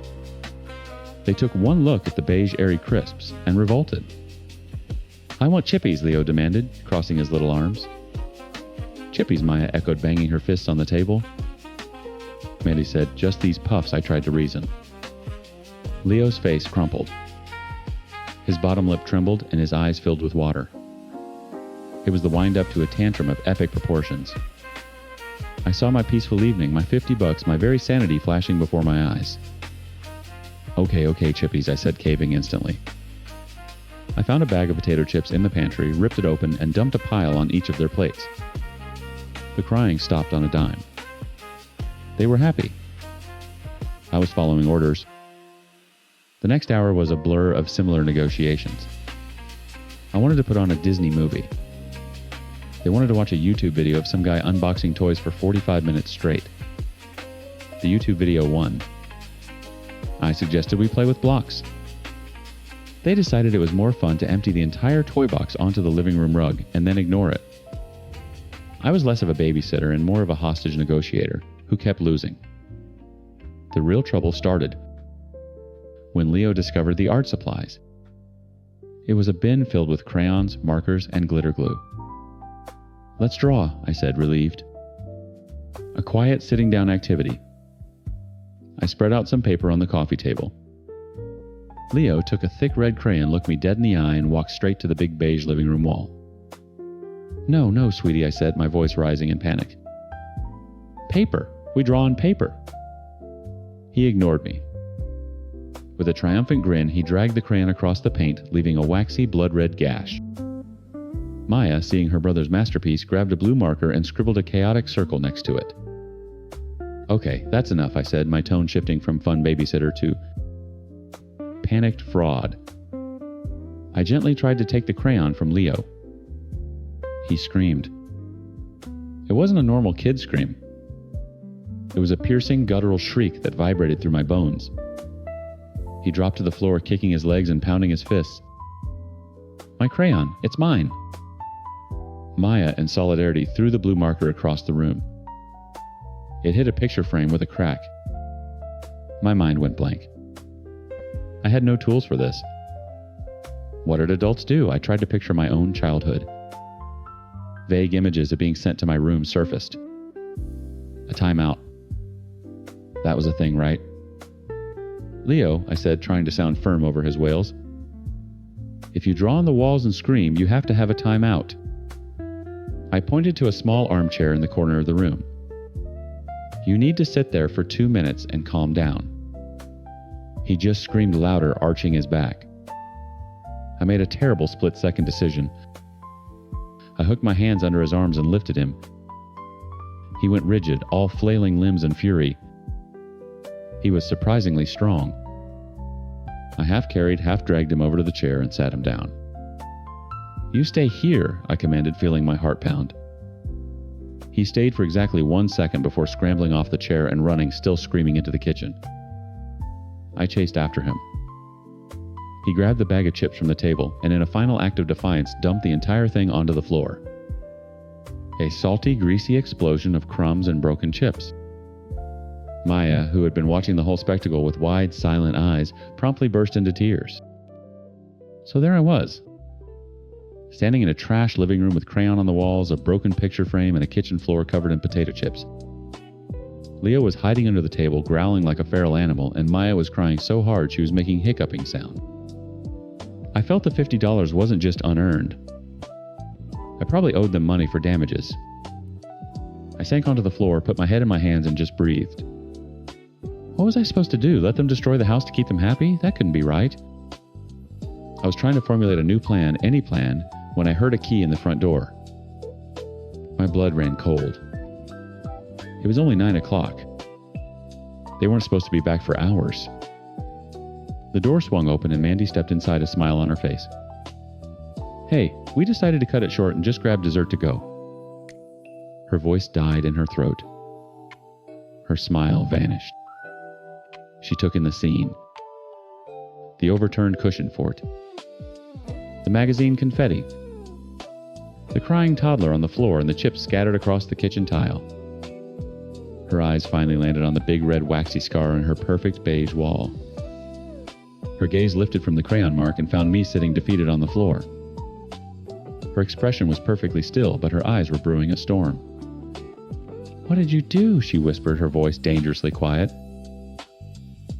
Speaker 1: They took one look at the beige airy crisps and revolted. I want chippies, Leo demanded, crossing his little arms. Chippies, Maya echoed, banging her fists on the table. Mandy said, just these puffs, I tried to reason. Leo's face crumpled. His bottom lip trembled and his eyes filled with water. It was the wind-up to a tantrum of epic proportions. I saw my peaceful evening, my $50, my very sanity flashing before my eyes. Okay, chippies, I said, caving instantly. I found a bag of potato chips in the pantry, ripped it open, and dumped a pile on each of their plates. The crying stopped on a dime. They were happy. I was following orders. The next hour was a blur of similar negotiations. I wanted to put on a Disney movie. They wanted to watch a YouTube video of some guy unboxing toys for 45 minutes straight. The YouTube video won. I suggested we play with blocks. They decided it was more fun to empty the entire toy box onto the living room rug and then ignore it. I was less of a babysitter and more of a hostage negotiator who kept losing. The real trouble started when Leo discovered the art supplies. It was a bin filled with crayons, markers, and glitter glue. Let's draw, I said, relieved. A quiet sitting down activity. I spread out some paper on the coffee table. Leo took a thick red crayon, looked me dead in the eye, and walked straight to the big beige living room wall. No, sweetie, I said, my voice rising in panic. Paper. We draw on paper. He ignored me. With a triumphant grin, he dragged the crayon across the paint, leaving a waxy, blood-red gash. Maya, seeing her brother's masterpiece, grabbed a blue marker and scribbled a chaotic circle next to it. Okay, that's enough, I said, my tone shifting from fun babysitter to panicked fraud. I gently tried to take the crayon from Leo. He screamed. It wasn't a normal kid scream. It was a piercing, guttural shriek that vibrated through my bones. He dropped to the floor, kicking his legs and pounding his fists. My crayon, it's mine. Maya, in solidarity, threw the blue marker across the room. It hit a picture frame with a crack. My mind went blank. I had no tools for this. What did adults do? I tried to picture my own childhood. Vague images of being sent to my room surfaced. A timeout. That was a thing, right? Leo, I said, trying to sound firm over his wails. If you draw on the walls and scream, you have to have a timeout. I pointed to a small armchair in the corner of the room. You need to sit there for 2 minutes and calm down. He just screamed louder, arching his back. I made a terrible split-second decision. I hooked my hands under his arms and lifted him. He went rigid, all flailing limbs and fury. He was surprisingly strong. I half-carried, half-dragged him over to the chair and sat him down. You stay here, I commanded, feeling my heart pound. He stayed for exactly 1 second before scrambling off the chair and running, still screaming, into the kitchen. I chased after him. He grabbed the bag of chips from the table and, in a final act of defiance, dumped the entire thing onto the floor. A salty, greasy explosion of crumbs and broken chips. Maya, who had been watching the whole spectacle with wide, silent eyes, promptly burst into tears. So there I was, standing in a trash living room with crayon on the walls, a broken picture frame, and a kitchen floor covered in potato chips. Leo was hiding under the table, growling like a feral animal, and Maya was crying so hard she was making hiccuping sound. I felt the $50 wasn't just unearned. I probably owed them money for damages. I sank onto the floor, put my head in my hands, and just breathed. What was I supposed to do? Let them destroy the house to keep them happy? That couldn't be right. I was trying to formulate a new plan, any plan, when I heard a key in the front door. My blood ran cold. It was only 9 o'clock. They weren't supposed to be back for hours. The door swung open and Mandy stepped inside, a smile on her face. Hey, we decided to cut it short and just grab dessert to go. Her voice died in her throat. Her smile vanished. She took in the scene. The overturned cushion fort. The magazine confetti. The crying toddler on the floor and the chips scattered across the kitchen tile. Her eyes finally landed on the big red waxy scar on her perfect beige wall. Her gaze lifted from the crayon mark and found me sitting defeated on the floor. Her expression was perfectly still, but her eyes were brewing a storm. What did you do? She whispered, her voice dangerously quiet.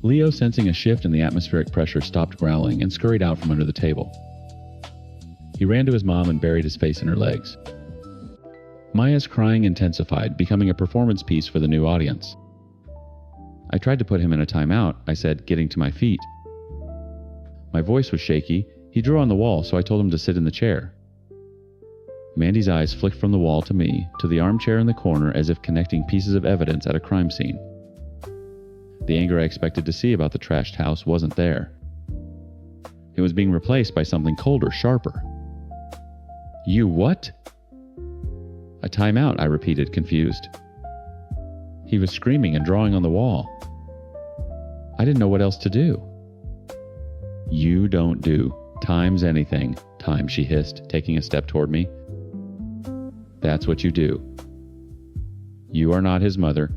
Speaker 1: Leo, sensing a shift in the atmospheric pressure, stopped growling and scurried out from under the table. He ran to his mom and buried his face in her legs. Maya's crying intensified, becoming a performance piece for the new audience. I tried to put him in a timeout, I said, getting to my feet. My voice was shaky. He drew on the wall, so I told him to sit in the chair. Mandy's eyes flicked from the wall to me, to the armchair in the corner, as if connecting pieces of evidence at a crime scene. The anger I expected to see about the trashed house wasn't there. It was being replaced by something colder, sharper. You what? A timeout, I repeated, confused. He was screaming and drawing on the wall. I didn't know what else to do. You don't do times anything, Time, she hissed, taking a step toward me. That's what you do. You are not his mother.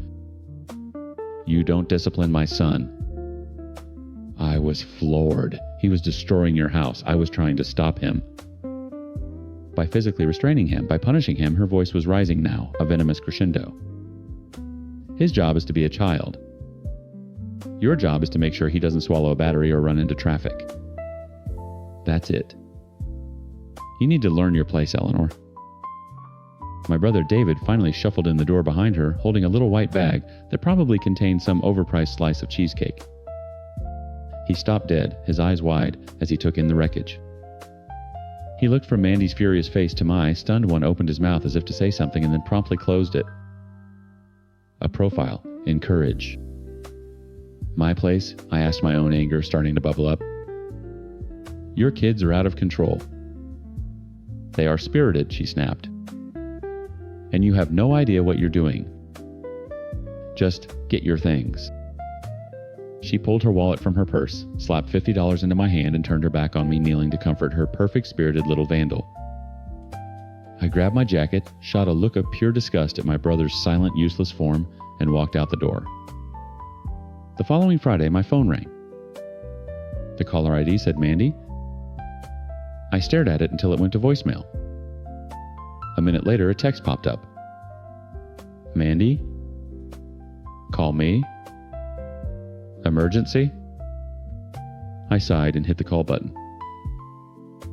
Speaker 1: You don't discipline my son. I was floored. He was destroying your house. I was trying to stop him. By physically restraining him, by punishing him, her voice was rising now, a venomous crescendo. His job is to be a child. Your job is to make sure he doesn't swallow a battery or run into traffic. That's it. You need to learn your place, Eleanor. My brother David finally shuffled in the door behind her, holding a little white bag that probably contained some overpriced slice of cheesecake. He stopped dead, his eyes wide, as he took in the wreckage. He looked from Mandy's furious face to my stunned one, opened his mouth as if to say something and then promptly closed it. A profile in courage. My place? I asked, my own anger starting to bubble up. Your kids are out of control. They are spirited, she snapped. And you have no idea what you're doing. Just get your things. She pulled her wallet from her purse, slapped $50 into my hand, and turned her back on me, kneeling to comfort her perfect-spirited little vandal. I grabbed my jacket, shot a look of pure disgust at my brother's silent, useless form, and walked out the door. The following Friday, my phone rang. The caller ID said Mandy. I stared at it until it went to voicemail. A minute later, a text popped up. Mandy? Call me? Emergency? I sighed and hit the call button.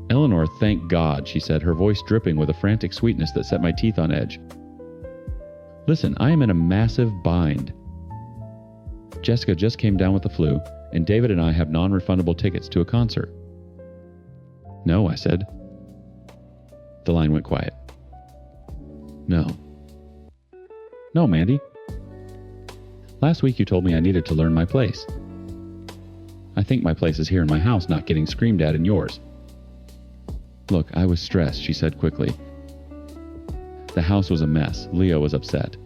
Speaker 1: Eleanor, thank God, she said, her voice dripping with a frantic sweetness that set my teeth on edge. Listen, I am in a massive bind. Jessica just came down with the flu, and David and I have non-refundable tickets to a concert. No, I said. The line went quiet. No. No, Mandy. Last week you told me I needed to learn my place. I think my place is here in my house, not getting screamed at in yours. Look, I was stressed, she said quickly. The house was a mess. Leo was upset.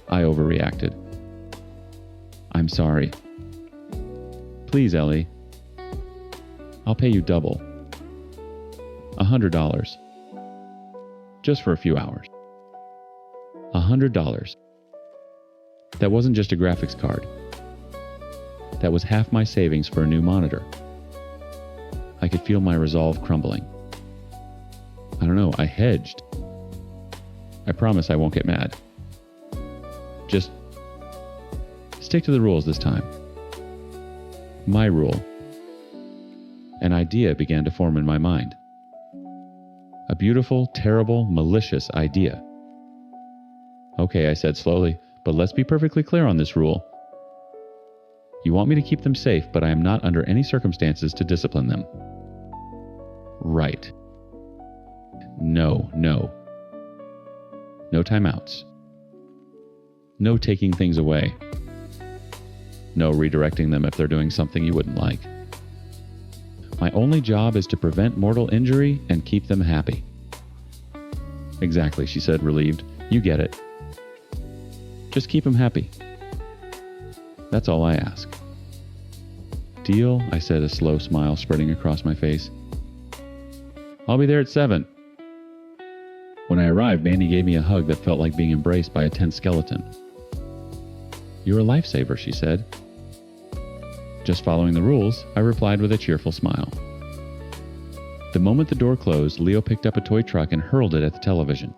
Speaker 1: I overreacted. I'm sorry. Please, Ellie. I'll pay you double. $100. Just for a few hours. $100. That wasn't just a graphics card. That was half my savings for a new monitor. I could feel my resolve crumbling. I don't know, I hedged. I promise I won't get mad. Just stick to the rules this time. My rule. An idea began to form in my mind. A beautiful, terrible, malicious idea. Okay, I said slowly, but let's be perfectly clear on this rule. You want me to keep them safe, but I am not under any circumstances to discipline them. Right. No. No timeouts. No taking things away. No redirecting them if they're doing something you wouldn't like. My only job is to prevent mortal injury and keep them happy. Exactly, she said, relieved. You get it. Just keep them happy. That's all I ask. Deal, I said, a slow smile spreading across my face. I'll be there at 7. When I arrived, Mandy gave me a hug that felt like being embraced by a tense skeleton. You're a lifesaver, she said. Just following the rules, I replied with a cheerful smile. The moment the door closed, Leo picked up a toy truck and hurled it at the television.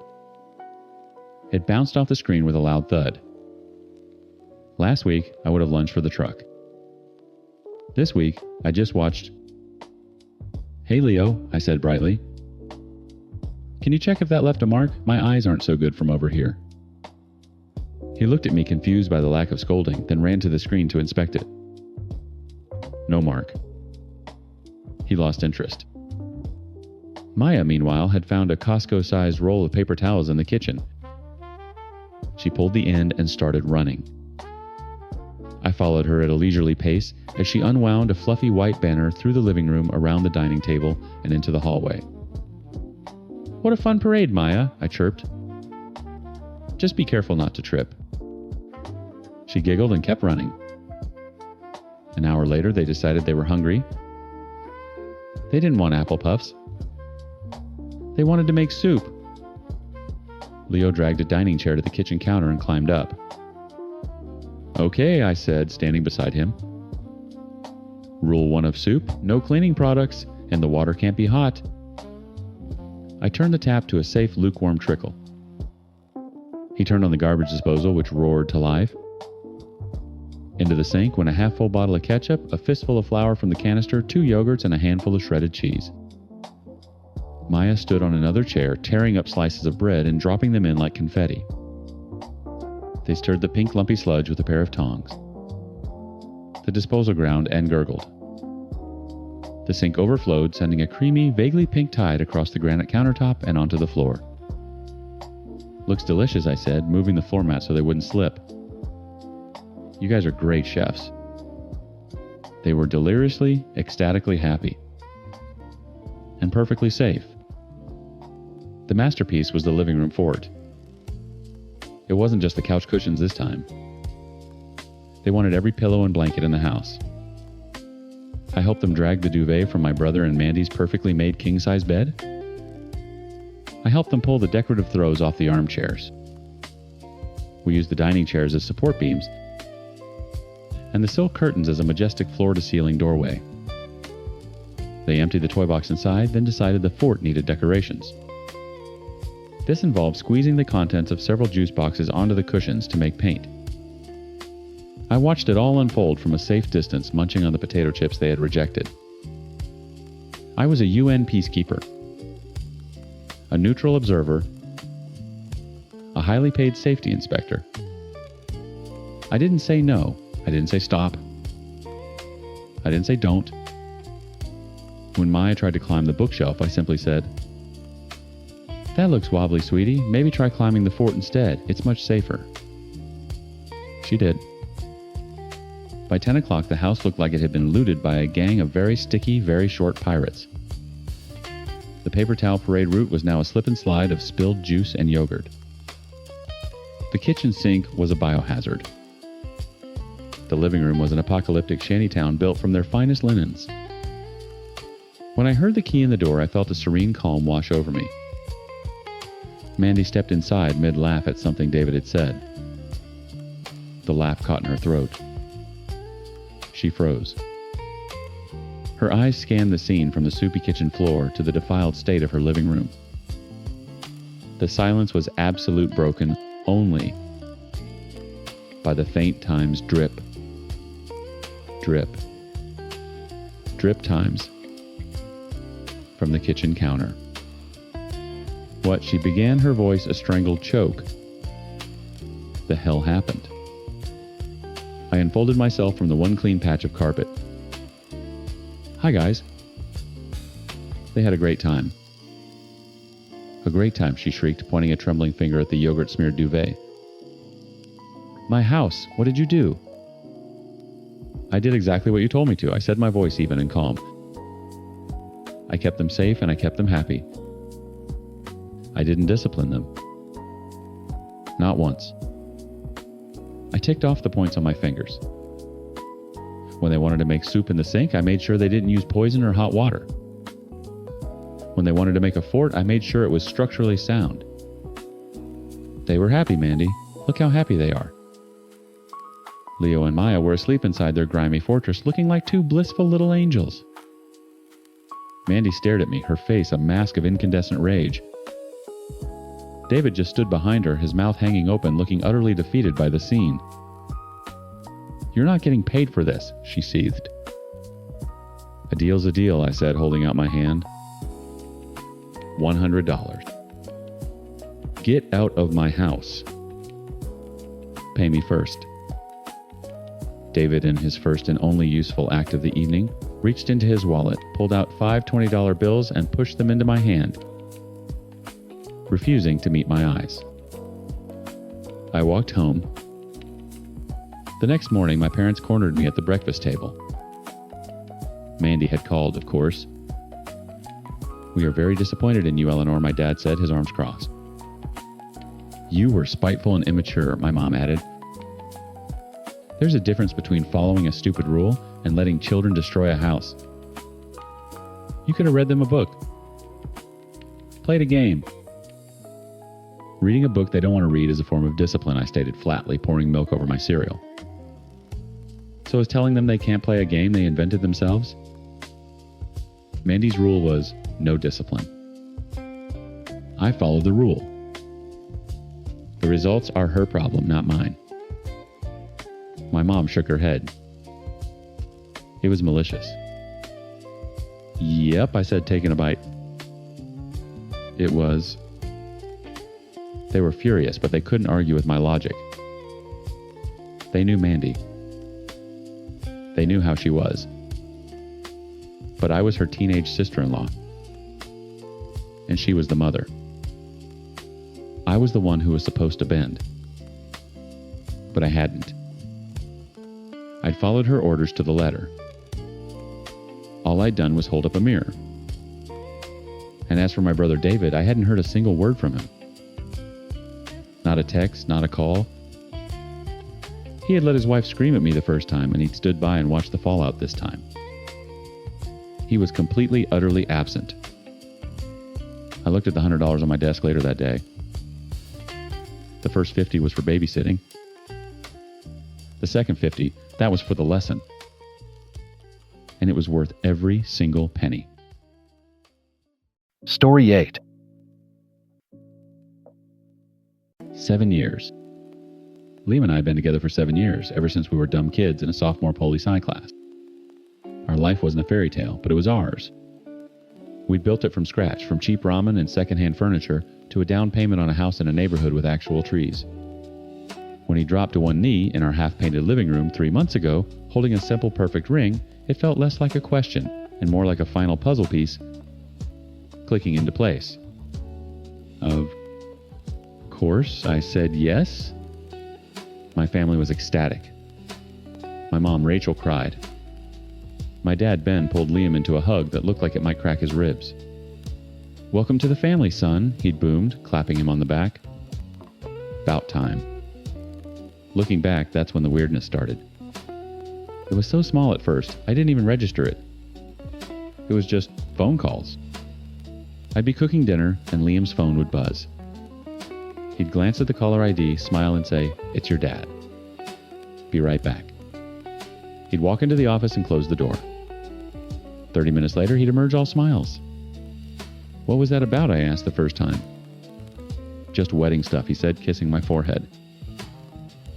Speaker 1: It bounced off the screen with a loud thud. Last week, I would have lunged for the truck. This week, I just watched. "Hey, Leo," I said brightly. "Can you check if that left a mark? My eyes aren't so good from over here." He looked at me confused by the lack of scolding, then ran to the screen to inspect it. No mark. He lost interest. Maya, meanwhile, had found a Costco-sized roll of paper towels in the kitchen. She pulled the end and started running. I followed her at a leisurely pace as she unwound a fluffy white banner through the living room, around the dining table, and into the hallway. "What a fun parade, Maya," I chirped. "Just be careful not to trip." She giggled and kept running. An hour later, they decided they were hungry. They didn't want apple puffs. They wanted to make soup. Leo dragged a dining chair to the kitchen counter and climbed up. "Okay," I said, standing beside him. "Rule 1 of soup, no cleaning products, and the water can't be hot." I turned the tap to a safe, lukewarm trickle. He turned on the garbage disposal, which roared to life. Into the sink went a half-full bottle of ketchup, a fistful of flour from the canister, 2 yogurts, and a handful of shredded cheese. Maya stood on another chair, tearing up slices of bread and dropping them in like confetti. They stirred the pink lumpy sludge with a pair of tongs. The disposal ground and gurgled. The sink overflowed, sending a creamy, vaguely pink tide across the granite countertop and onto the floor. "Looks delicious," I said, moving the floor mat so they wouldn't slip. "You guys are great chefs." They were deliriously, ecstatically happy. And perfectly safe. The masterpiece was the living room fort. It wasn't just the couch cushions this time. They wanted every pillow and blanket in the house. I helped them drag the duvet from my brother and Mandy's perfectly made king-size bed. I helped them pull the decorative throws off the armchairs. We used the dining chairs as support beams, and the silk curtains as a majestic floor-to-ceiling doorway. They emptied the toy box inside, then decided the fort needed decorations. This involved squeezing the contents of several juice boxes onto the cushions to make paint. I watched it all unfold from a safe distance, munching on the potato chips they had rejected. I was a UN peacekeeper, a neutral observer, a highly paid safety inspector. I didn't say no. I didn't say stop. I didn't say don't. When Maya tried to climb the bookshelf, I simply said, "That looks wobbly, sweetie. Maybe try climbing the fort instead. It's much safer." She did. By 10 o'clock, the house looked like it had been looted by a gang of very sticky, very short pirates. The paper towel parade route was now a slip and slide of spilled juice and yogurt. The kitchen sink was a biohazard. The living room was an apocalyptic shantytown built from their finest linens. When I heard the key in the door, I felt a serene calm wash over me. Mandy stepped inside mid-laugh at something David had said. The laugh caught in her throat. She froze. Her eyes scanned the scene from the soupy kitchen floor to the defiled state of her living room. The silence was absolute, broken only by the faint times drip, drip, drip times from the kitchen counter. What, she began, her voice a strangled choke. The hell happened? I unfolded myself from the one clean patch of carpet. "Hi, guys." They had a great time. "A great time," she shrieked, pointing a trembling finger at the yogurt-smeared duvet. "My house, what did you do?" "I did exactly what you told me to," I said, my voice even and calm. "I kept them safe and I kept them happy. I didn't discipline them. Not once." I ticked off the points on my fingers. When they wanted to make soup in the sink, I made sure they didn't use poison or hot water. When they wanted to make a fort, I made sure it was structurally sound. They were happy, Mandy. Look how happy they are. Leo and Maya were asleep inside their grimy fortress, looking like 2 blissful little angels. Mandy stared at me, her face a mask of incandescent rage. David just stood behind her, his mouth hanging open, looking utterly defeated by the scene. "You're not getting paid for this," she seethed. A deal's a deal, I said, holding out my hand. $100. Get out of my house. Pay me first. David, in his first and only useful act of the evening, reached into his wallet, pulled out 5 $20 bills, and pushed them into my hand, refusing to meet my eyes. I walked home. The next morning, my parents cornered me at the breakfast table. Mandy had called, of course. "We are very disappointed in you, Eleanor," my dad said, his arms crossed. "You were spiteful and immature," my mom added. "There's a difference between following a stupid rule and letting children destroy a house. You could have read them a book. Played a game." "Reading a book they don't want to read is a form of discipline," I stated flatly, pouring milk over my cereal. "So is telling them they can't play a game they invented themselves?" Mandy's rule was no discipline. I followed the rule. The results are her problem, not mine. My mom shook her head. It was malicious. "Yep," I said, taking a bite. It was. They were furious, but they couldn't argue with my logic. They knew Mandy. They knew how she was. But I was her teenage sister-in-law. And she was the mother. I was the one who was supposed to bend. But I hadn't. I'd followed her orders to the letter. All I'd done was hold up a mirror. And as for my brother David, I hadn't heard a single word from him. Not a text, not a call. He had let his wife scream at me the first time, and he'd stood by and watched the fallout this time. He was completely, utterly absent. I looked at the $100 on my desk later that day. The first $50 was for babysitting. The second $50, that was for the lesson. And it was worth every single penny.
Speaker 2: Story 8.
Speaker 1: 7 years. Liam and I had been together for 7 years, ever since we were dumb kids in a sophomore poli-sci class. Our life wasn't a fairy tale, but it was ours. We'd built it from scratch, from cheap ramen and secondhand furniture to a down payment on a house in a neighborhood with actual trees. When he dropped to one knee in our half-painted living room 3 months ago, holding a simple perfect ring, it felt less like a question and more like a final puzzle piece clicking into place. Of course, I said yes. My family was ecstatic. My mom, Rachel, cried. My dad, Ben, pulled Liam into a hug that looked like it might crack his ribs. "Welcome to the family, son," he'd boomed, clapping him on the back. About time. Looking back, that's when the weirdness started. It was so small at first, I didn't even register it. It was just phone calls. I'd be cooking dinner, and Liam's phone would buzz. He'd glance at the caller ID, smile, and say, "It's your dad. Be right back." He'd walk into the office and close the door. 30 minutes later, he'd emerge all smiles. "What was that about?" I asked the first time. "Just wedding stuff," he said, kissing my forehead.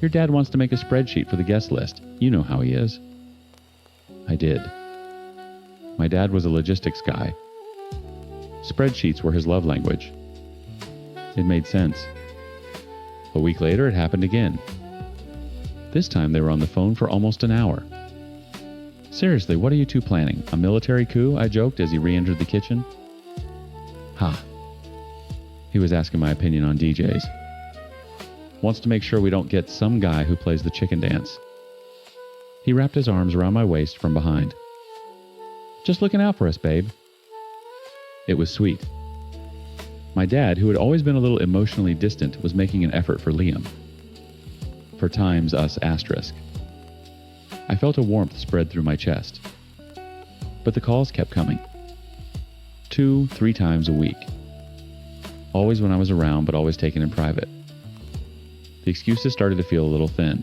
Speaker 1: "Your dad wants to make a spreadsheet for the guest list. You know how he is." I did. My dad was a logistics guy. Spreadsheets were his love language. It made sense. A week later, it happened again. This time, they were on the phone for almost an hour. "Seriously, what are you two planning? A military coup?" I joked as he re-entered the kitchen. "Ha." He was asking my opinion on DJs. Wants to make sure we don't get some guy who plays the chicken dance. He wrapped his arms around my waist from behind. "Just looking out for us, babe." It was sweet. My dad, who had always been a little emotionally distant, was making an effort for Liam. For times us asterisk. I felt a warmth spread through my chest. But the calls kept coming. 2, 3 times a week. Always when I was around, but always taken in private. The excuses started to feel a little thin.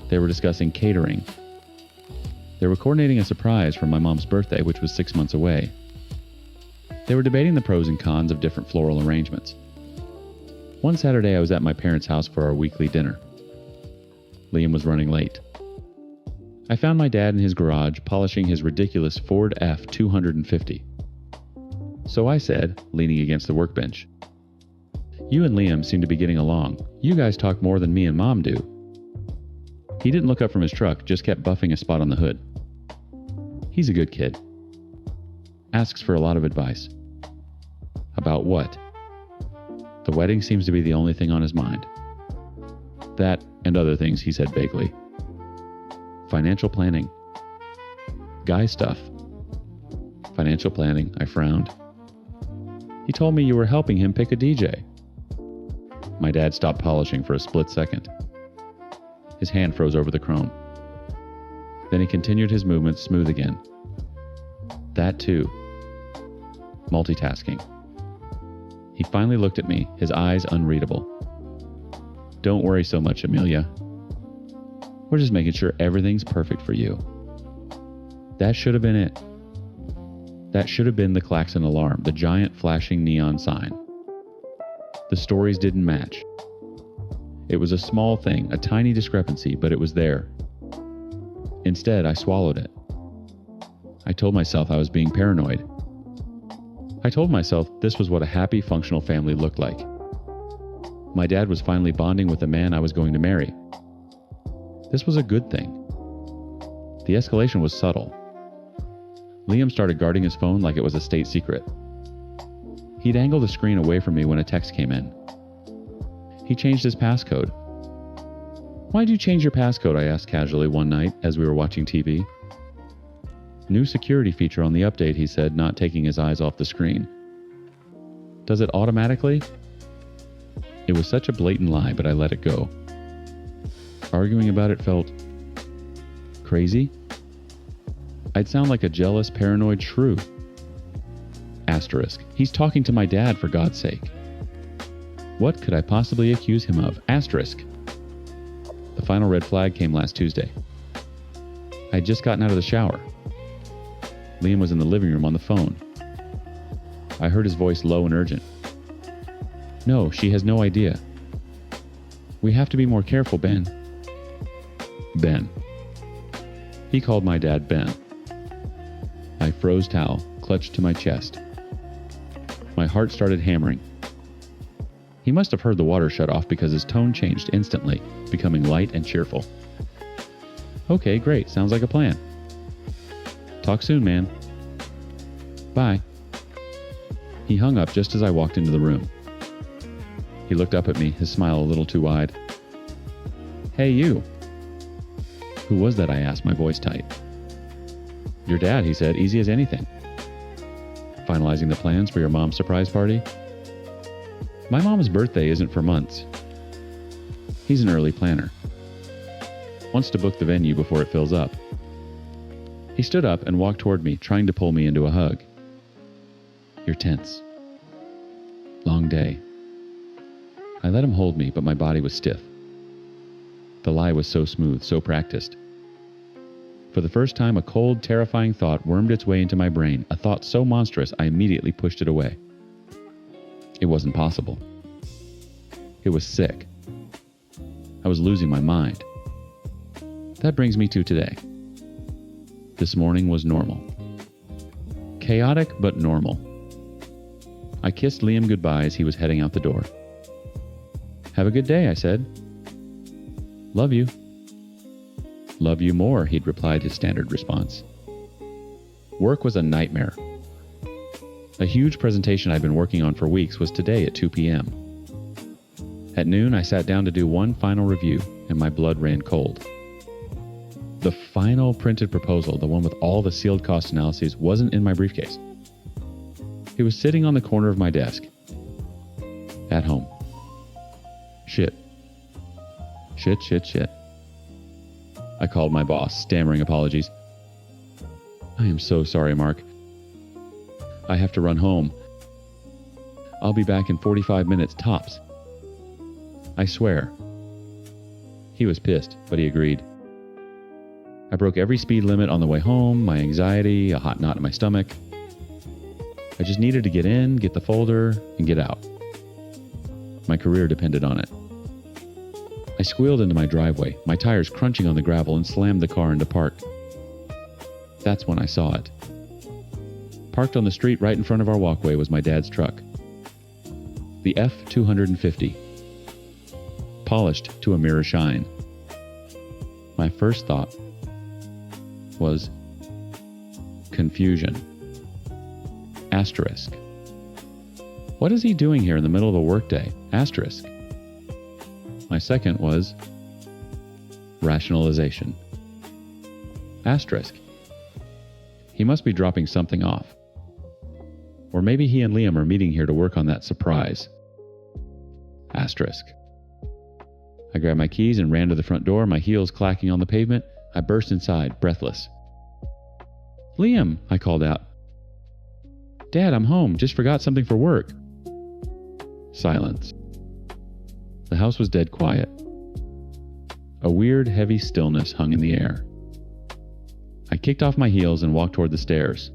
Speaker 1: They were discussing catering. They were coordinating a surprise for my mom's birthday, which was 6 months away. They were debating the pros and cons of different floral arrangements. One Saturday, I was at my parents' house for our weekly dinner. Liam was running late. I found my dad in his garage polishing his ridiculous Ford F-250. So I said, leaning against the workbench, "You and Liam seem to be getting along. You guys talk more than me and Mom do." He didn't look up from his truck, just kept buffing a spot on the hood. He's a good kid. Asks for a lot of advice. About what? The wedding seems to be the only thing on his mind. That and other things, he said vaguely. Financial planning. Guy stuff. Financial planning, I frowned. He told me you were helping him pick a DJ. My dad stopped polishing for a split second. His hand froze over the chrome. Then he continued his movements smooth again. That too. Multitasking. He finally looked at me, his eyes unreadable. "Don't worry so much, Amelia. We're just making sure everything's perfect for you." That should have been it. That should have been the klaxon alarm, the giant flashing neon sign. The stories didn't match. It was a small thing, a tiny discrepancy, but it was there. Instead, I swallowed it. I told myself I was being paranoid. I told myself this was what a happy, functional family looked like. My dad was finally bonding with the man I was going to marry. This was a good thing. The escalation was subtle. Liam started guarding his phone like it was a state secret. He'd angle the screen away from me when a text came in. He changed his passcode. "Why'd you change your passcode?" I asked casually one night as we were watching TV. "New security feature on the update," he said, not taking his eyes off the screen. "Does it automatically?" It was such a blatant lie, but I let it go. Arguing about it felt crazy. I'd sound like a jealous, paranoid shrew. Asterisk. He's talking to my dad, for God's sake. What could I possibly accuse him of? Asterisk. The final red flag came last Tuesday. I'd just gotten out of the shower. Liam was in the living room on the phone. I heard his voice low and urgent. "No, she has no idea. We have to be more careful, Ben." Ben. He called my dad Ben. I froze towel, clutched to my chest. My heart started hammering. He must have heard the water shut off because his tone changed instantly, becoming light and cheerful. "Okay, great. Sounds like a plan. Talk soon, man. Bye." He hung up just as I walked into the room. He looked up at me, his smile a little too wide. "Hey, you." "Who was that?" I asked, my voice tight. "Your dad," he said, "easy as anything." "Finalizing the plans for your mom's surprise party?" "My mom's birthday isn't for months." He's an early planner. Wants to book the venue before it fills up. He stood up and walked toward me, trying to pull me into a hug. "You're tense. Long day." I let him hold me, but my body was stiff. The lie was so smooth, so practiced. For the first time, a cold, terrifying thought wormed its way into my brain, a thought so monstrous I immediately pushed it away. It wasn't possible. It was sick. I was losing my mind. That brings me to today. This morning was normal. Chaotic, but normal. I kissed Liam goodbye as he was heading out the door. "Have a good day," I said. "Love you." "Love you more," he'd replied, his standard response. Work was a nightmare. A huge presentation I'd been working on for weeks was today at 2 p.m. At noon, I sat down to do one final review, and my blood ran cold. The final printed proposal, the one with all the sealed cost analyses, wasn't in my briefcase. It was sitting on the corner of my desk. At home. Shit. Shit. I called my boss, stammering apologies. "I am so sorry, Mark. I have to run home. I'll be back in 45 minutes tops. I swear." He was pissed, but he agreed. I broke every speed limit on the way home, my anxiety, a hot knot in my stomach. I just needed to get in, get the folder, and get out. My career depended on it. I squealed into my driveway, my tires crunching on the gravel, and slammed the car into park. That's when I saw it. Parked on the street right in front of our walkway was my dad's truck. The F-250. Polished to a mirror shine. My first thought was confusion. Asterisk. What is he doing here in the middle of a workday? Asterisk. My second was rationalization. Asterisk. He must be dropping something off. Or maybe he and Liam are meeting here to work on that surprise. Asterisk. I grabbed my keys and ran to the front door, my heels clacking on the pavement. I burst inside, breathless. Liam, I called out. Dad, I'm home. Just forgot something for work. Silence. The house was dead quiet. A weird, heavy stillness hung in the air. I kicked off my heels and walked toward the stairs.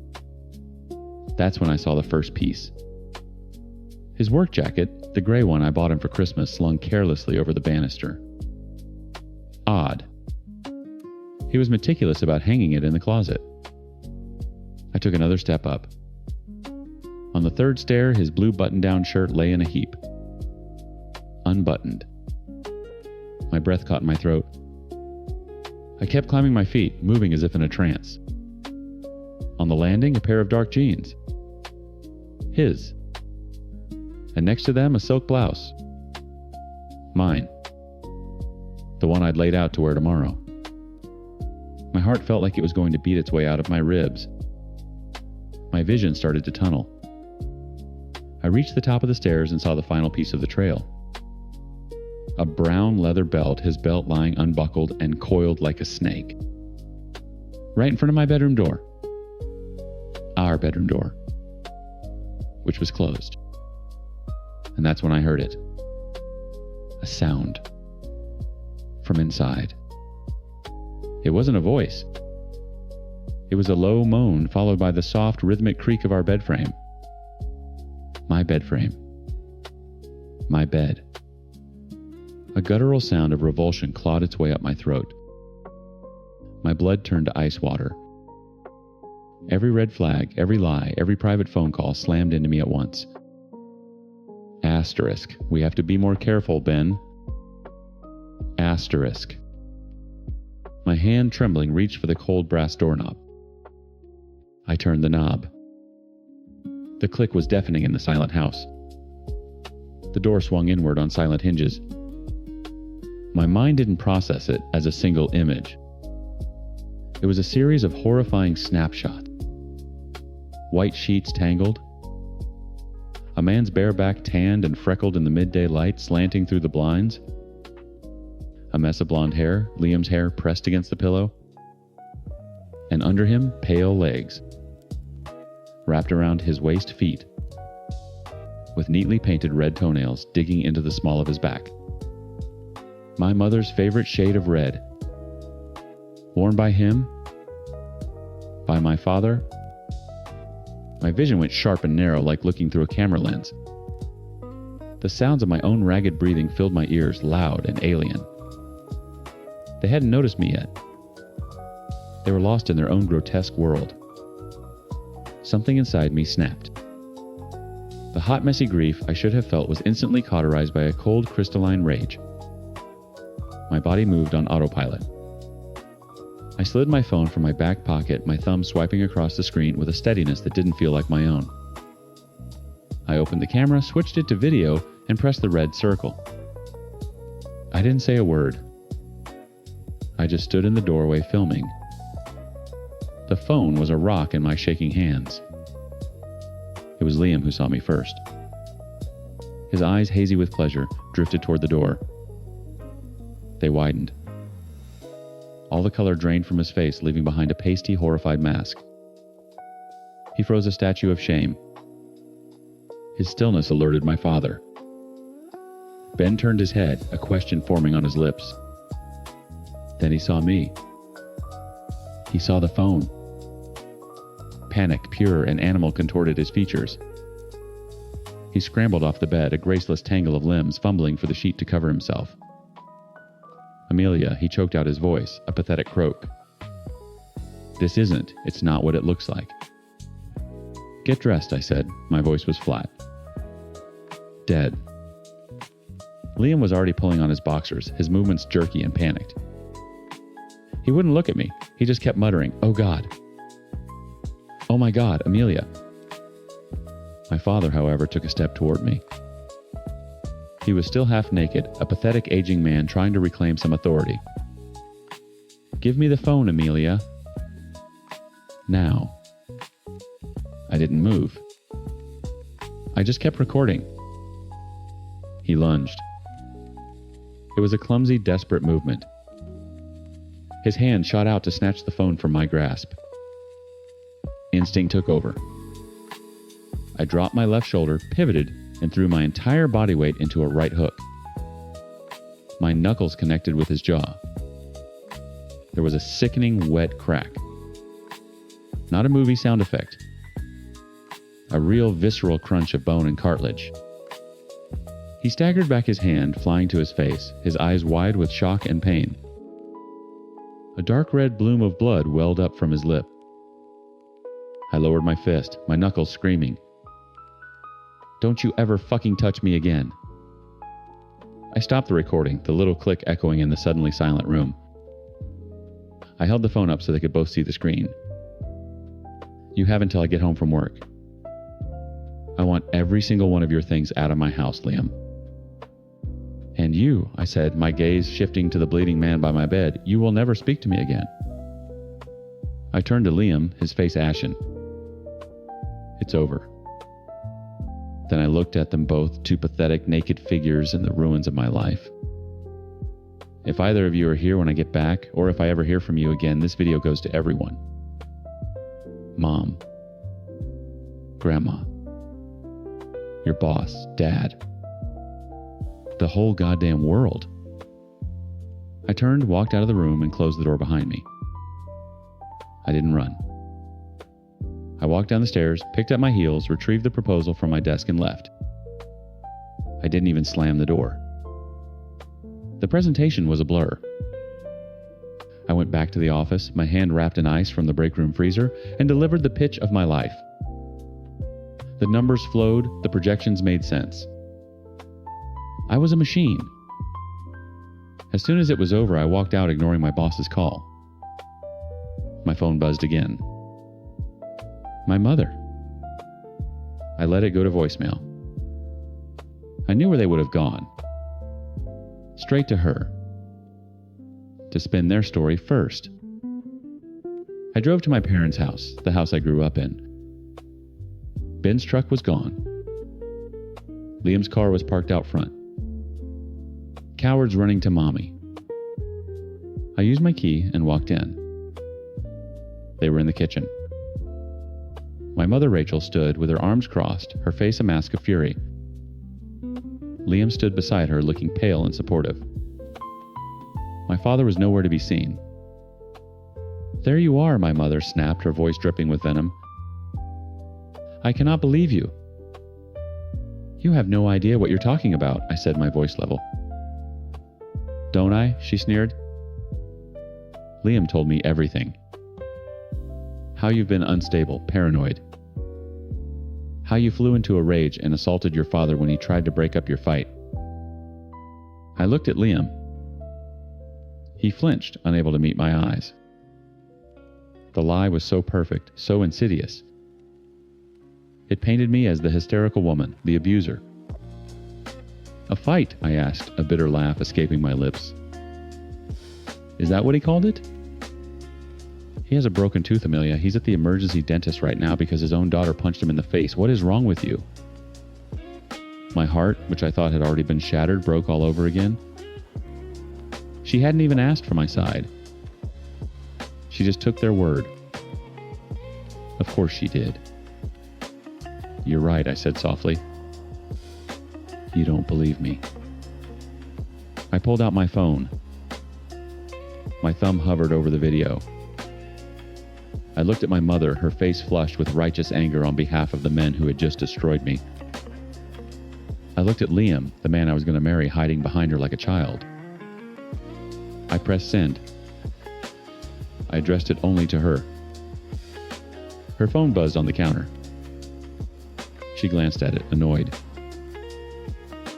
Speaker 1: That's when I saw the first piece. His work jacket, the gray one I bought him for Christmas, slung carelessly over the banister. Odd. He was meticulous about hanging it in the closet. I took another step up. On the third stair, his blue button-down shirt lay in a heap. Unbuttoned. My breath caught in my throat. I kept climbing my feet, moving as if in a trance. On the landing, a pair of dark jeans. His. And next to them, a silk blouse. Mine. The one I'd laid out to wear tomorrow. My heart felt like it was going to beat its way out of my ribs. My vision started to tunnel. I reached the top of the stairs and saw the final piece of the trail. A brown leather belt, his belt lying unbuckled and coiled like a snake. Right in front of my bedroom door. Our bedroom door. Which was closed. And that's when I heard it. A sound. From inside. It wasn't a voice. It was a low moan followed by the soft, rhythmic creak of our bed frame. My bed frame. My bed. A guttural sound of revulsion clawed its way up my throat. My blood turned to ice water. Every red flag, every lie, every private phone call slammed into me at once. Asterisk. We have to be more careful, Ben. Asterisk. My hand, trembling, reached for the cold brass doorknob. I turned the knob. The click was deafening in the silent house. The door swung inward on silent hinges. My mind didn't process it as a single image. It was a series of horrifying snapshots. White sheets tangled. A man's bare back tanned and freckled in the midday light slanting through the blinds. A mess of blonde hair, Liam's hair pressed against the pillow. And under him, pale legs. Wrapped around his waist feet. With neatly painted red toenails digging into the small of his back. My mother's favorite shade of red. Worn by him. By my father. My vision went sharp and narrow like looking through a camera lens. The sounds of my own ragged breathing filled my ears, loud and alien. They hadn't noticed me yet. They were lost in their own grotesque world. Something inside me snapped. The hot, messy grief I should have felt was instantly cauterized by a cold, crystalline rage. My body moved on autopilot. I slid my phone from my back pocket, my thumb swiping across the screen with a steadiness that didn't feel like my own. I opened the camera, switched it to video, and pressed the red circle. I didn't say a word. I just stood in the doorway filming. The phone was a rock in my shaking hands. It was Liam who saw me first. His eyes, hazy with pleasure, drifted toward the door. They widened. All the color drained from his face, leaving behind a pasty, horrified mask. He froze a statue of shame. His stillness alerted my father. Ben turned his head, a question forming on his lips. Then he saw me. He saw the phone. Panic, pure and animal, contorted his features. He scrambled off the bed, a graceless tangle of limbs, fumbling for the sheet to cover himself. Amelia, he choked out his voice, a pathetic croak. It's not what it looks like. Get dressed, I said. My voice was flat. Dead. Liam was already pulling on his boxers, his movements jerky and panicked. He wouldn't look at me. He just kept muttering, "Oh God. Oh my God, Amelia." My father, however, took a step toward me. He was still half naked, a pathetic aging man trying to reclaim some authority. "Give me the phone, Amelia." Now. I didn't move. I just kept recording. He lunged. It was a clumsy, desperate movement. His hand shot out to snatch the phone from my grasp. Instinct took over. I dropped my left shoulder, pivoted, and threw my entire body weight into a right hook. My knuckles connected with his jaw. There was a sickening, wet crack. Not a movie sound effect. A real visceral crunch of bone and cartilage. He staggered back his hand, flying to his face, his eyes wide with shock and pain. A dark red bloom of blood welled up from his lip. I lowered my fist, my knuckles screaming. "Don't you ever fucking touch me again." I stopped the recording, the little click echoing in the suddenly silent room. I held the phone up so they could both see the screen. "You have until I get home from work. I want every single one of your things out of my house, Liam." "And you," I said, my gaze shifting to the bleeding man by my bed, "you will never speak to me again." I turned to Liam, his face ashen. "It's over." Then I looked at them both, two pathetic, naked figures in the ruins of my life. If either of you are here when I get back, or if I ever hear from you again, this video goes to everyone. Mom. Grandma. Your boss, Dad. The whole goddamn world. I turned, walked out of the room, and closed the door behind me. I didn't run. I walked down the stairs, picked up my heels, retrieved the proposal from my desk, and left. I didn't even slam the door. The presentation was a blur. I went back to the office, my hand wrapped in ice from the break room freezer, and delivered the pitch of my life. The numbers flowed, the projections made sense. I was a machine. As soon as it was over, I walked out, ignoring my boss's call. My phone buzzed again. My mother. I let it go to voicemail. I knew where they would have gone. Straight to her. To spin their story first. I drove to my parents' house, the house I grew up in. Ben's truck was gone. Liam's car was parked out front. Cowards running to mommy. I used my key and walked in. They were in the kitchen. My mother, Rachel, stood with her arms crossed, her face a mask of fury. Liam stood beside her, looking pale and supportive. My father was nowhere to be seen. "There you are," my mother snapped, her voice dripping with venom. "I cannot believe you." "You have no idea what you're talking about," I said, my voice level. "Don't I?" she sneered. "Liam told me everything. How you've been unstable, paranoid. How you flew into a rage and assaulted your father when he tried to break up your fight." I looked at Liam. He flinched, unable to meet my eyes. The lie was so perfect, so insidious. It painted me as the hysterical woman, the abuser. "A fight?" I asked, a bitter laugh escaping my lips. "Is that what he called it?" "He has a broken tooth, Amelia. He's at the emergency dentist right now because his own daughter punched him in the face. What is wrong with you?" My heart, which I thought had already been shattered, broke all over again. She hadn't even asked for my side. She just took their word. Of course she did. "You're right," I said softly. "You don't believe me." I pulled out my phone. My thumb hovered over the video. I looked at my mother, her face flushed with righteous anger on behalf of the men who had just destroyed me. I looked at Liam, the man I was going to marry, hiding behind her like a child. pressed send. I addressed it only to her. Her phone buzzed on the counter. She glanced at it, annoyed.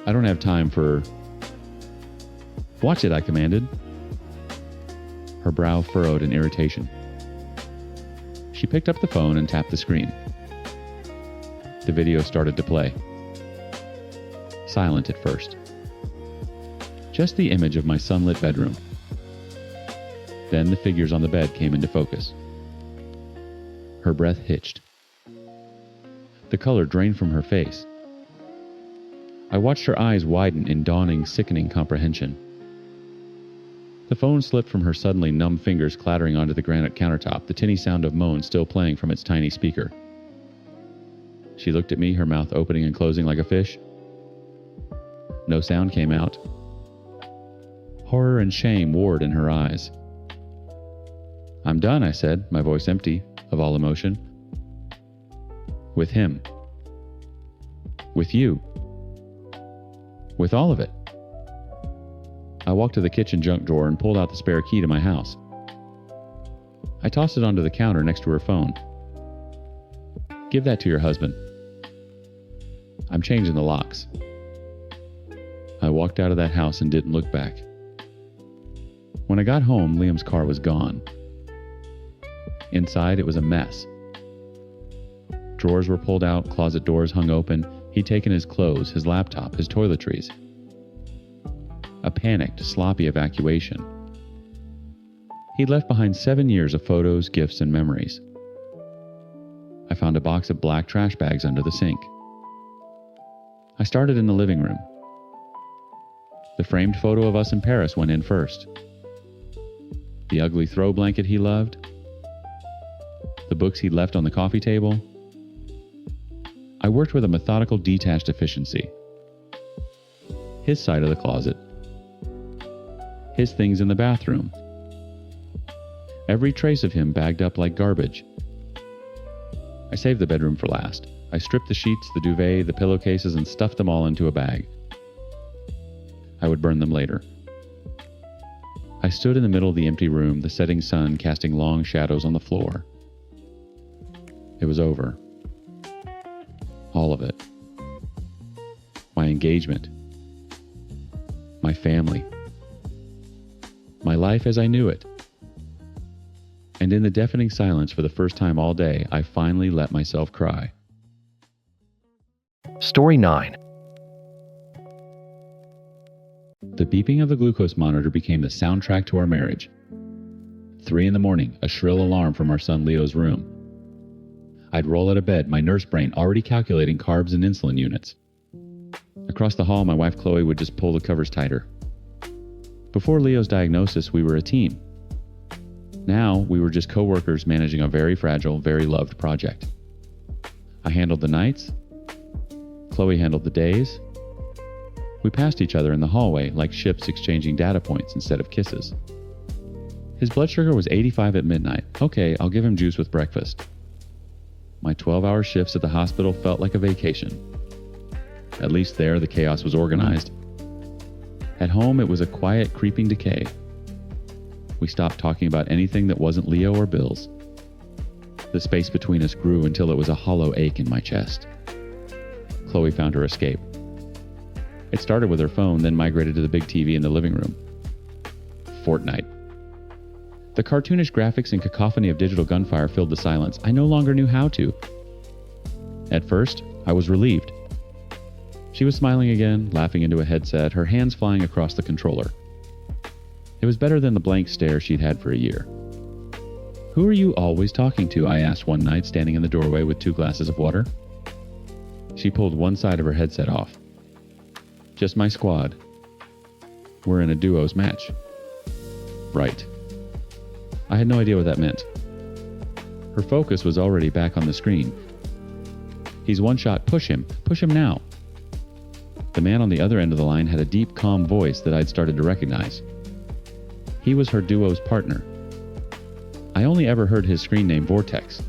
Speaker 1: I don't have time for... Watch it, I commanded. Her brow furrowed in irritation. She picked up the phone and tapped the screen. The video started to play. Silent at first. Just the image of my sunlit bedroom. Then the figures on the bed came into focus. Her breath hitched. The color drained from her face. I watched her eyes widen in dawning, sickening comprehension. The phone slipped from her suddenly numb fingers, clattering onto the granite countertop, the tinny sound of moans still playing from its tiny speaker. She looked at me, her mouth opening and closing like a fish. No sound came out. Horror and shame warred in her eyes. I'm done, I said, my voice empty of all emotion. With him. With you. With all of it. I walked to the kitchen junk drawer and pulled out the spare key to my house. I tossed it onto the counter next to her phone. Give that to your husband. I'm changing the locks. I walked out of that house and didn't look back. When I got home, Liam's car was gone. Inside, it was a mess. Drawers were pulled out, closet doors hung open. He'd taken his clothes, his laptop, his toiletries. A panicked, sloppy evacuation. He'd left behind 7 years of photos, gifts, and memories. I found a box of black trash bags under the sink. I started in the living room. The framed photo of us in Paris went in first. The ugly throw blanket he loved. The books he'd left on the coffee table. I worked with a methodical, detached efficiency. His side of the closet. His things in the bathroom. Every trace of him bagged up like garbage. I saved the bedroom for last. I stripped the sheets, the duvet, the pillowcases, and stuffed them all into a bag. I would burn them later. I stood in the middle of the empty room, the setting sun casting long shadows on the floor. It was over. All of it. My engagement. My family. My life as I knew it. And in the deafening silence for the first time all day, I finally let myself cry.
Speaker 2: Story 9.
Speaker 1: The beeping of the glucose monitor became the soundtrack to our marriage. 3 a.m, a shrill alarm from our son Leo's room. I'd roll out of bed, my nurse brain already calculating carbs and insulin units. Across the hall, my wife Chloe would just pull the covers tighter. Before Leo's diagnosis, we were a team. Now, we were just co-workers managing a very fragile, very loved project. I handled the nights. Chloe handled the days. We passed each other in the hallway like ships exchanging data points instead of kisses. His blood sugar was 85 at midnight. Okay, I'll give him juice with breakfast. My 12-hour shifts at the hospital felt like a vacation. At least there, the chaos was organized. At home, it was a quiet, creeping decay. We stopped talking about anything that wasn't Leo or Bill's. The space between us grew until it was a hollow ache in my chest. Chloe found her escape. It started with her phone, then migrated to the big TV in the living room. Fortnite. The cartoonish graphics and cacophony of digital gunfire filled the silence. I no longer knew how to. At first, I was relieved. She was smiling again, laughing into a headset, her hands flying across the controller. It was better than the blank stare she'd had for a year. Who are you always talking to? I asked one night, standing in the doorway with 2 glasses of water. She pulled one side of her headset off. Just my squad. We're in a duos match. Right. I had no idea what that meant. Her focus was already back on the screen. He's one shot. Push him. Push him now. The man on the other end of the line had a deep, calm voice that I'd started to recognize. He was her duo's partner. I only ever heard his screen name Vortex.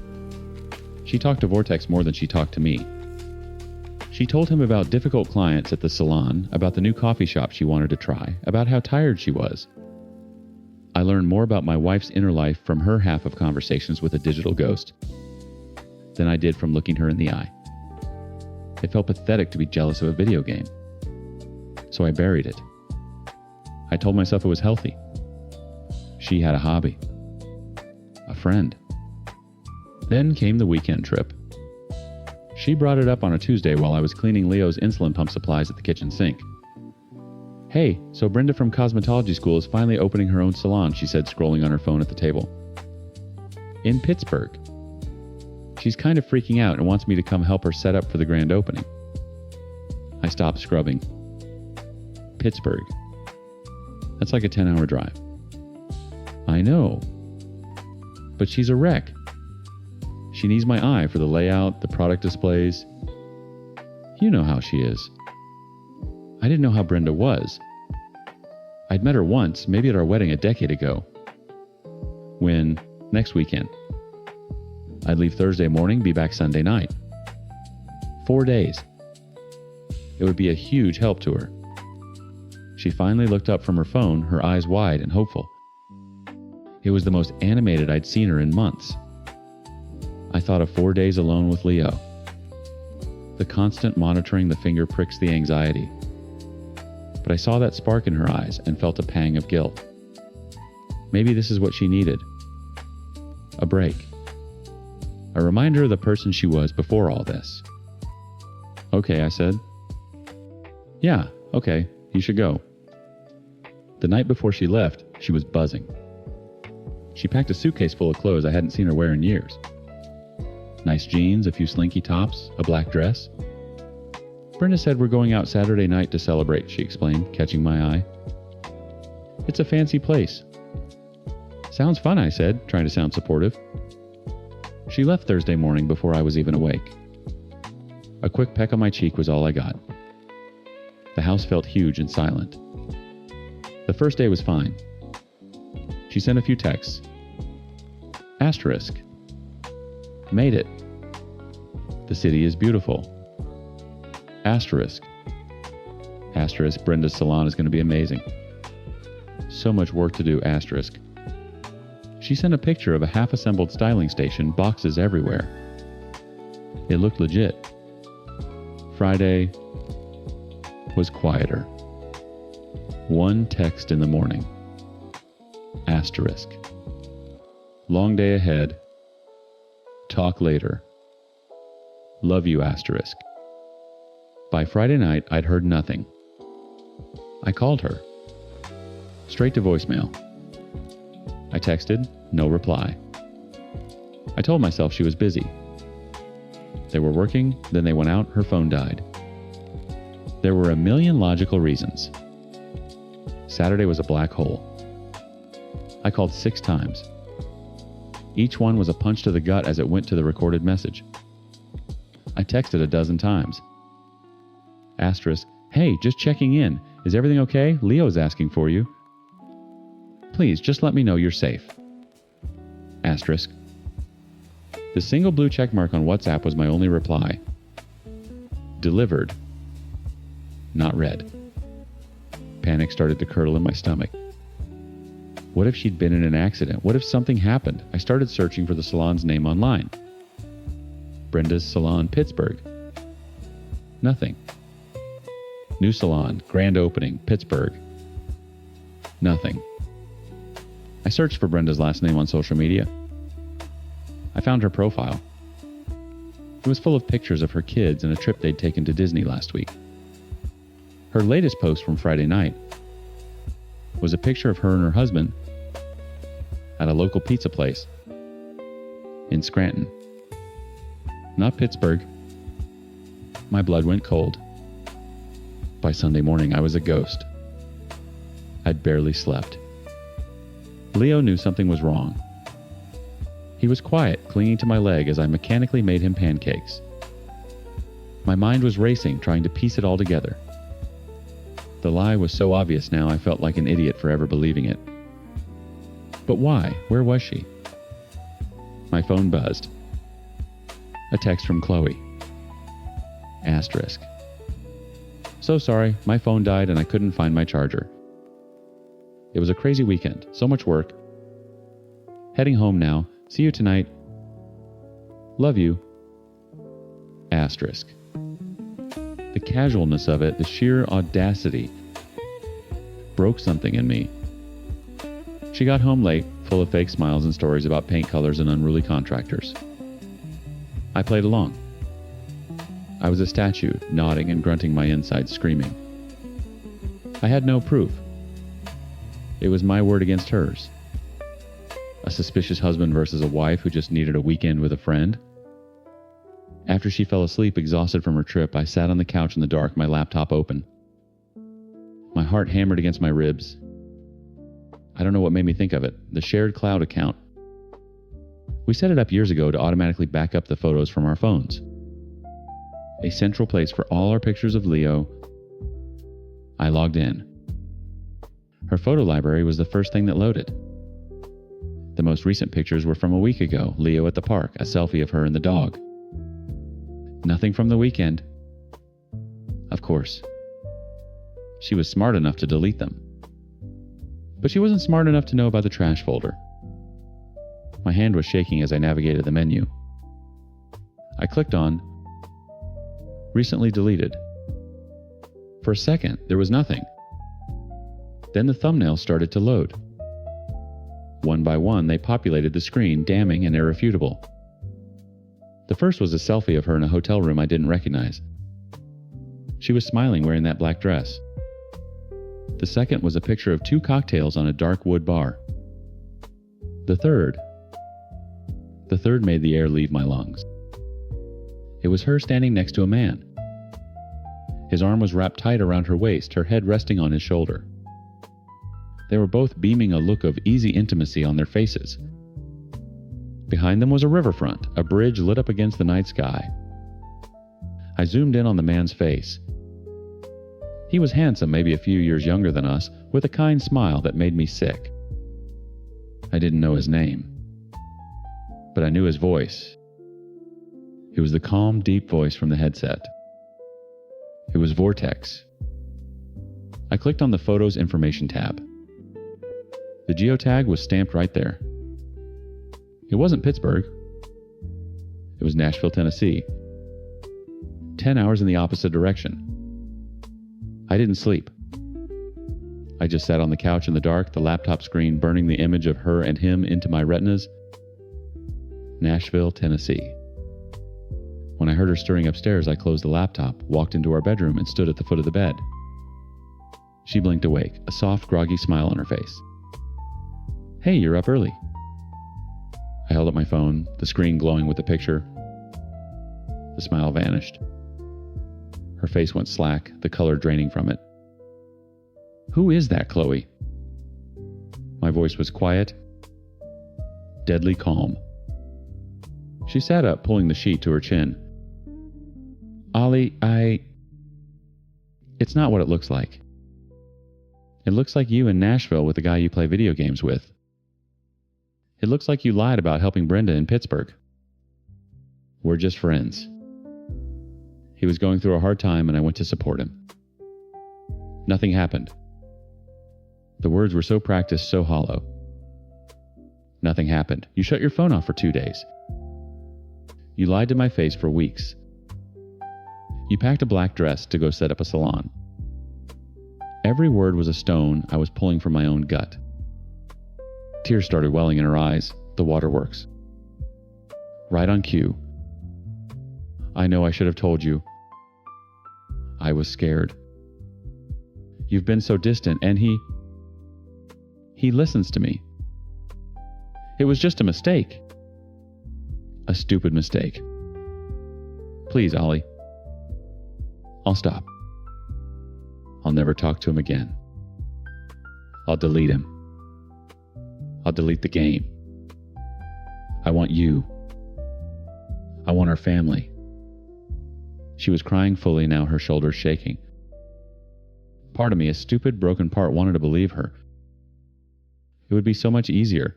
Speaker 1: She talked to Vortex more than she talked to me. She told him about difficult clients at the salon, about the new coffee shop she wanted to try, about how tired she was. I learned more about my wife's inner life from her half of conversations with a digital ghost than I did from looking her in the eye. It felt pathetic to be jealous of a video game, so I buried it. I told myself it was healthy. She had a hobby, a friend. Then came the weekend trip. She brought it up on a Tuesday while I was cleaning Leo's insulin pump supplies at the kitchen sink. "Hey, so Brenda from cosmetology school is finally opening her own salon," she said, scrolling on her phone at the table. "In Pittsburgh. She's kind of freaking out and wants me to come help her set up for the grand opening." I stopped scrubbing. Pittsburgh. That's like a 10-hour drive. I know. But she's a wreck. She needs my eye for the layout, the product displays. You know how she is. I didn't know how Brenda was. I'd met her once, maybe at our wedding a decade ago. When? Next weekend. I'd leave Thursday morning, be back Sunday night. 4 days. It would be a huge help to her. She finally looked up from her phone, her eyes wide and hopeful. It was the most animated I'd seen her in months. I thought of 4 days alone with Leo. The constant monitoring the finger pricks the anxiety. But I saw that spark in her eyes and felt a pang of guilt. Maybe this is what she needed. A break. A reminder of the person she was before all this. "Okay," I said. "Yeah, okay, you should go." The night before she left, she was buzzing. She packed a suitcase full of clothes I hadn't seen her wear in years. Nice jeans, a few slinky tops, a black dress. "Brenda said we're going out Saturday night to celebrate," she explained, catching my eye. "It's a fancy place." "Sounds fun," I said, trying to sound supportive. She left Thursday morning before I was even awake. A quick peck on my cheek was all I got. The house felt huge and silent. The first day was fine. She sent a few texts. Asterisk. Made it. The city is beautiful. Asterisk. Asterisk. Brenda's salon is going to be amazing. So much work to do. Asterisk. She sent a picture of a half-assembled styling station, boxes everywhere. It looked legit. Friday was quieter. One text in the morning. Asterisk. Long day ahead. Talk later. Love you. Asterisk. By Friday night, I'd heard nothing. I called her. Straight to voicemail. I texted, no reply. I told myself she was busy. They were working, then they went out, her phone died. There were a million logical reasons. Saturday was a black hole. I called 6 times. Each one was a punch to the gut as it went to the recorded message. I texted a dozen times. Asterisk, hey, just checking in. Is everything okay? Leo's asking for you. Please, just let me know you're safe. Asterisk. The single blue check mark on WhatsApp was my only reply. Delivered. Not read. Panic started to curdle in my stomach. What if she'd been in an accident? What if something happened? I started searching for the salon's name online. Brenda's Salon, Pittsburgh. Nothing. New salon, grand opening, Pittsburgh. Nothing. I searched for Brenda's last name on social media. I found her profile. It was full of pictures of her kids and a trip they'd taken to Disney last week. Her latest post from Friday night was a picture of her and her husband at a local pizza place in Scranton. Not Pittsburgh. My blood went cold. By Sunday morning, I was a ghost. I'd barely slept. Leo knew something was wrong. He was quiet, clinging to my leg as I mechanically made him pancakes. My mind was racing, trying to piece it all together. The lie was so obvious now I felt like an idiot for ever believing it. But why? Where was she? My phone buzzed. A text from Chloe. Asterisk. So sorry, my phone died and I couldn't find my charger. It was a crazy weekend. So much work. Heading home now. See you tonight. Love you. Asterisk. The casualness of it, the sheer audacity, broke something in me. She got home late, full of fake smiles and stories about paint colors and unruly contractors. I played along. I was a statue, nodding and grunting my insides, screaming. I had no proof. It was my word against hers. A suspicious husband versus a wife who just needed a weekend with a friend. After she fell asleep, exhausted from her trip, I sat on the couch in the dark, my laptop open. My heart hammered against my ribs. I don't know what made me think of it. The shared cloud account. We set it up years ago to automatically back up the photos from our phones. A central place for all our pictures of Leo. I logged in. Her photo library was the first thing that loaded. The most recent pictures were from a week ago, Leo at the park, a selfie of her and the dog. Nothing from the weekend. Of course. She was smart enough to delete them. But she wasn't smart enough to know about the trash folder. My hand was shaking as I navigated the menu. I clicked on Recently Deleted. For a second, there was nothing. Then the thumbnails started to load. One by one, they populated the screen, damning and irrefutable. The first was a selfie of her in a hotel room I didn't recognize. She was smiling wearing that black dress. The second was a picture of 2 cocktails on a dark wood bar. The third made the air leave my lungs. It was her standing next to a man. His arm was wrapped tight around her waist, her head resting on his shoulder. They were both beaming a look of easy intimacy on their faces. Behind them was a riverfront, a bridge lit up against the night sky. I zoomed in on the man's face. He was handsome, maybe a few years younger than us, with a kind smile that made me sick. I didn't know his name, but I knew his voice. It was the calm, deep voice from the headset. It was Vortex. I clicked on the photo's information tab. The geotag was stamped right there. It wasn't Pittsburgh. It was Nashville, Tennessee. 10 hours in the opposite direction. I didn't sleep. I just sat on the couch in the dark, the laptop screen burning the image of her and him into my retinas. Nashville, Tennessee. When I heard her stirring upstairs, I closed the laptop, walked into our bedroom, and stood at the foot of the bed. She blinked awake, a soft, groggy smile on her face. Hey, you're up early. I held up my phone, the screen glowing with the picture. The smile vanished. Her face went slack, the color draining from it. Who is that, Chloe? My voice was quiet, deadly calm. She sat up, pulling the sheet to her chin. Ollie, It's not what it looks like. It looks like you in Nashville with the guy you play video games with. It looks like you lied about helping Brenda in Pittsburgh. We're just friends. He was going through a hard time and I went to support him. Nothing happened. The words were so practiced, so hollow. Nothing happened. You shut your phone off for 2 days. You lied to my face for weeks. You packed a black dress to go set up a salon. Every word was a stone I was pulling from my own gut. Tears started welling in her eyes, the waterworks. Right on cue. I know I should have told you. I was scared. You've been so distant, and he listens to me. It was just a mistake. A stupid mistake. Please, Ollie. I'll stop. I'll never talk to him again. I'll delete him. I'll delete the game. I want you. I want our family. She was crying fully now, her shoulders shaking. Part of me, a stupid, broken part, wanted to believe her. It would be so much easier.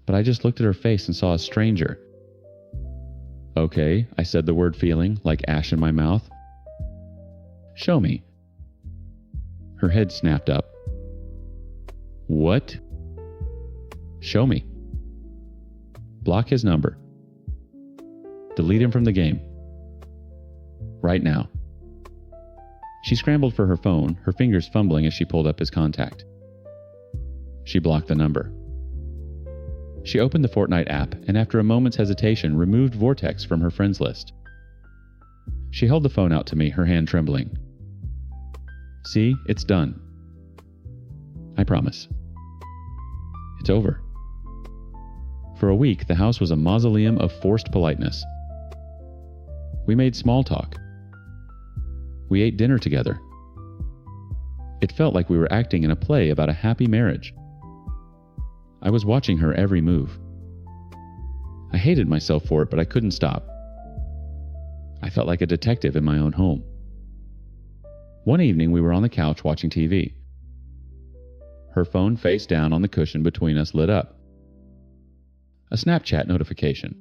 Speaker 1: But I just looked at her face and saw a stranger. Okay, I said the word feeling, like ash in my mouth. Show me. Her head snapped up. What? Show me. Block his number. Delete him from the game. Right now. She scrambled for her phone, her fingers fumbling as she pulled up his contact. She blocked the number. She opened the Fortnite app and after a moment's hesitation removed Vortex from her friends list. She held the phone out to me, her hand trembling. See, it's done. I promise. It's over. For a week, the house was a mausoleum of forced politeness. We made small talk. We ate dinner together. It felt like we were acting in a play about a happy marriage. I was watching her every move. I hated myself for it, but I couldn't stop. I felt like a detective in my own home. One evening, we were on the couch watching TV. Her phone face down on the cushion between us lit up. A Snapchat notification.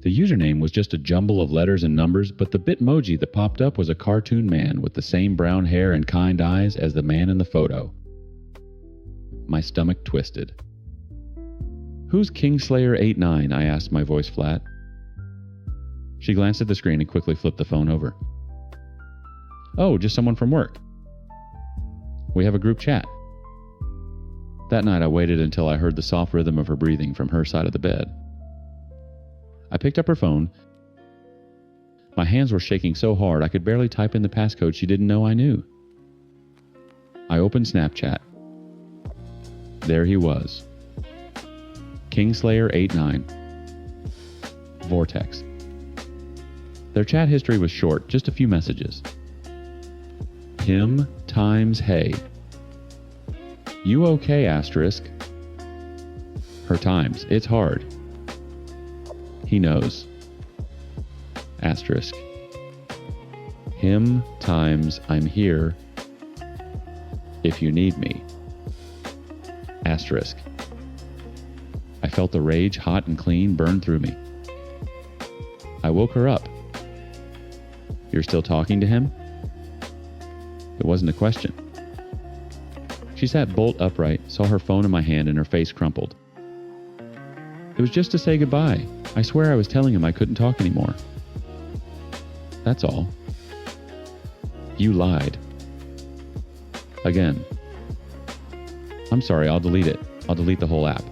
Speaker 1: The username was just a jumble of letters and numbers, but the Bitmoji that popped up was a cartoon man with the same brown hair and kind eyes as the man in the photo. My stomach twisted. Who's Kingslayer89? I asked, my voice flat. She glanced at the screen and quickly flipped the phone over. Oh, just someone from work. We have a group chat. That night I waited until I heard the soft rhythm of her breathing from her side of the bed. I picked up her phone. My hands were shaking so hard I could barely type in the passcode she didn't know I knew. I opened Snapchat. There he was. Kingslayer89. Vortex. Their chat history was short, just a few messages. Him times hey. You okay, asterisk? Her times. It's hard. He knows. Asterisk. Him times I'm here. If you need me. Asterisk. I felt the rage, hot and clean, burn through me. I woke her up. You're still talking to him? It wasn't a question. She sat bolt upright, saw her phone in my hand and her face crumpled. It was just to say goodbye. I swear I was telling him I couldn't talk anymore. That's all. You lied. Again. I'm sorry, I'll delete it. I'll delete the whole app.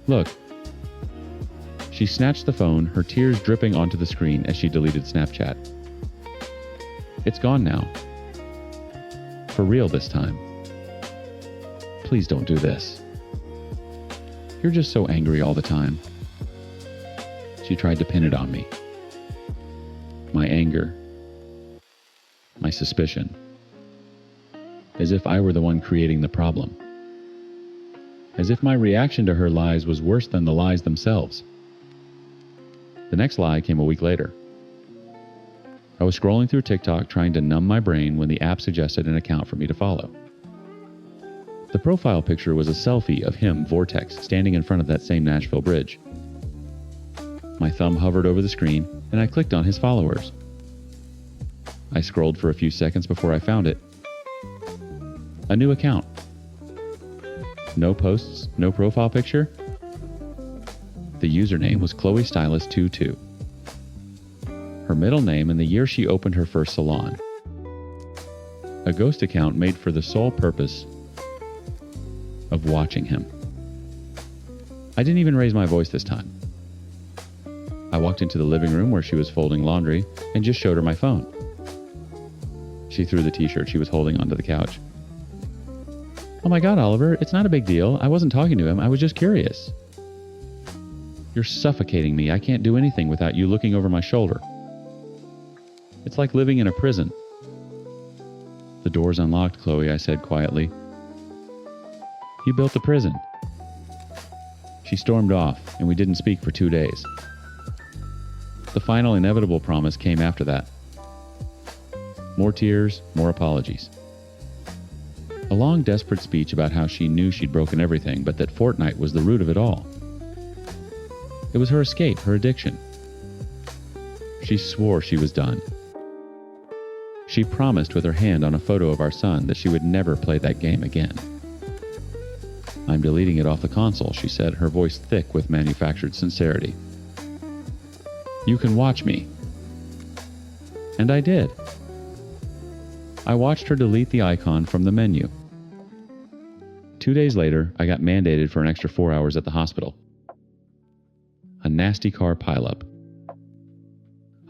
Speaker 1: Look. She snatched the phone, her tears dripping onto the screen as she deleted Snapchat. It's gone now. For real this time. Please don't do this. You're just so angry all the time. She tried to pin it on me. My anger. My suspicion. As if I were the one creating the problem. As if my reaction to her lies was worse than the lies themselves. The next lie came a week later. I was scrolling through TikTok trying to numb my brain when the app suggested an account for me to follow. The profile picture was a selfie of him, Vortex, standing in front of that same Nashville bridge. My thumb hovered over the screen, and I clicked on his followers. I scrolled for a few seconds before I found it. A new account. No posts, no profile picture. The username was ChloeStylist22. Her middle name and the year she opened her first salon. A ghost account made for the sole purpose of watching him. I didn't even raise my voice this time. I walked into the living room where she was folding laundry and just showed her my phone. She threw the t-shirt she was holding onto the couch. Oh my God, Oliver, it's not a big deal. I wasn't talking to him. I was just curious. You're suffocating me. I can't do anything without you looking over my shoulder. It's like living in a prison. The door's unlocked, Chloe, I said quietly. You built the prison. She stormed off, and we didn't speak for 2 days. The final inevitable promise came after that. More tears, more apologies. A long, desperate speech about how she knew she'd broken everything, but that Fortnite was the root of it all. It was her escape, her addiction. She swore she was done. She promised with her hand on a photo of our son that she would never play that game again. "I'm deleting it off the console," she said, her voice thick with manufactured sincerity. "You can watch me." And I did. I watched her delete the icon from the menu. 2 days later, I got mandated for an extra 4 hours at the hospital. A nasty car pileup.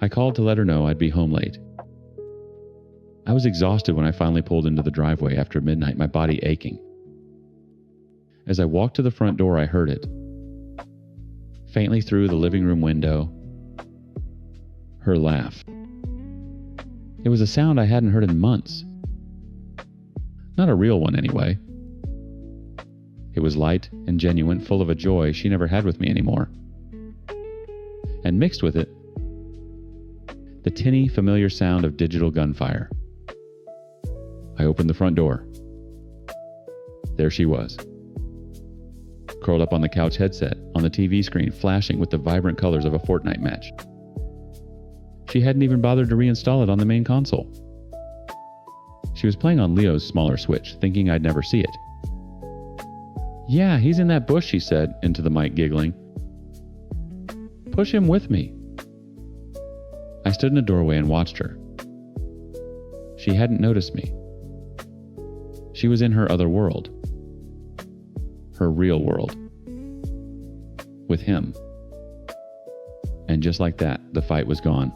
Speaker 1: I called to let her know I'd be home late. I was exhausted when I finally pulled into the driveway after midnight, my body aching. As I walked to the front door, I heard it. Faintly through the living room window, her laugh. It was a sound I hadn't heard in months. Not a real one, anyway. It was light and genuine, full of a joy she never had with me anymore. And mixed with it, the tinny, familiar sound of digital gunfire. I opened the front door. There she was, curled up on the couch headset, on the TV screen, flashing with the vibrant colors of a Fortnite match. She hadn't even bothered to reinstall it on the main console. She was playing on Leo's smaller Switch, thinking I'd never see it. "Yeah, he's in that bush," she said, into the mic, giggling. "Push him with me." I stood in a doorway and watched her. She hadn't noticed me. She was in her other world. Her real world. With him. And just like that, the fight was gone.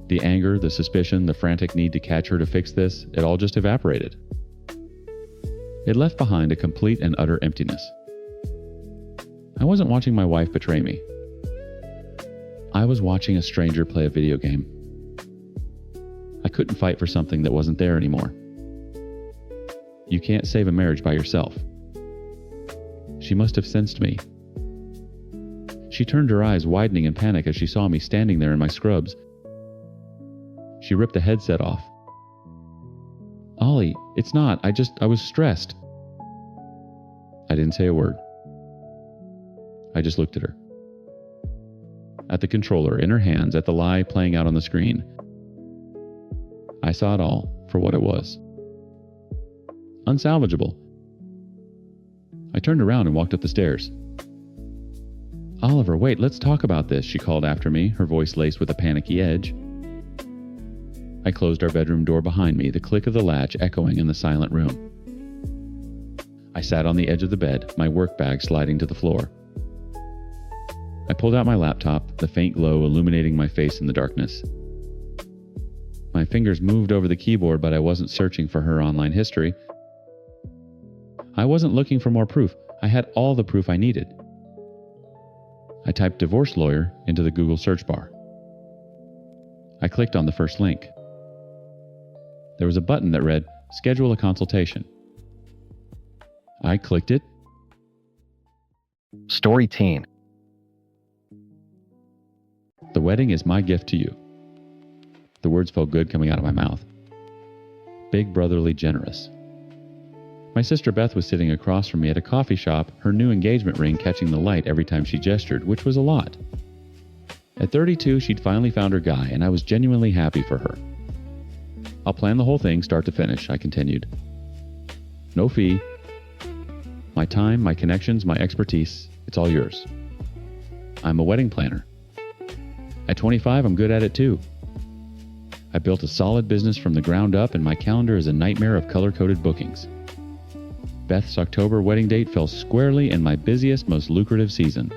Speaker 1: The anger, the suspicion, the frantic need to catch her to fix this, it all just evaporated. It left behind a complete and utter emptiness. I wasn't watching my wife betray me. I was watching a stranger play a video game. I couldn't fight for something that wasn't there anymore. You can't save a marriage by yourself. She must have sensed me. She turned her eyes, widening in panic as she saw me standing there in my scrubs. She ripped the headset off. "Ollie, it's not. I was stressed." I didn't say a word. I just looked at her. At the controller, in her hands, at the lie playing out on the screen. I saw it all for what it was. Unsalvageable. I turned around and walked up the stairs. "Oliver, wait, let's talk about this," she called after me, her voice laced with a panicky edge. I closed our bedroom door behind me, the click of the latch echoing in the silent room. I sat on the edge of the bed, my work bag sliding to the floor. I pulled out my laptop, the faint glow illuminating my face in the darkness. My fingers moved over the keyboard, but I wasn't searching for her online history. I wasn't looking for more proof. I had all the proof I needed. I typed "divorce lawyer" into the Google search bar. I clicked on the first link. There was a button that read, "Schedule a consultation." I clicked it.
Speaker 2: Story Teen.
Speaker 1: "The wedding is my gift to you." The words felt good coming out of my mouth. Big brotherly generous. My sister Beth was sitting across from me at a coffee shop, her new engagement ring catching the light every time she gestured, which was a lot. At 32, she'd finally found her guy, and I was genuinely happy for her. "I'll plan the whole thing start to finish," I continued. "No fee. My time, my connections, my expertise, it's all yours. I'm a wedding planner. At 25, I'm good at it too. I built a solid business from the ground up, and my calendar is a nightmare of color-coded bookings. Beth's October wedding date fell squarely in my busiest, most lucrative season.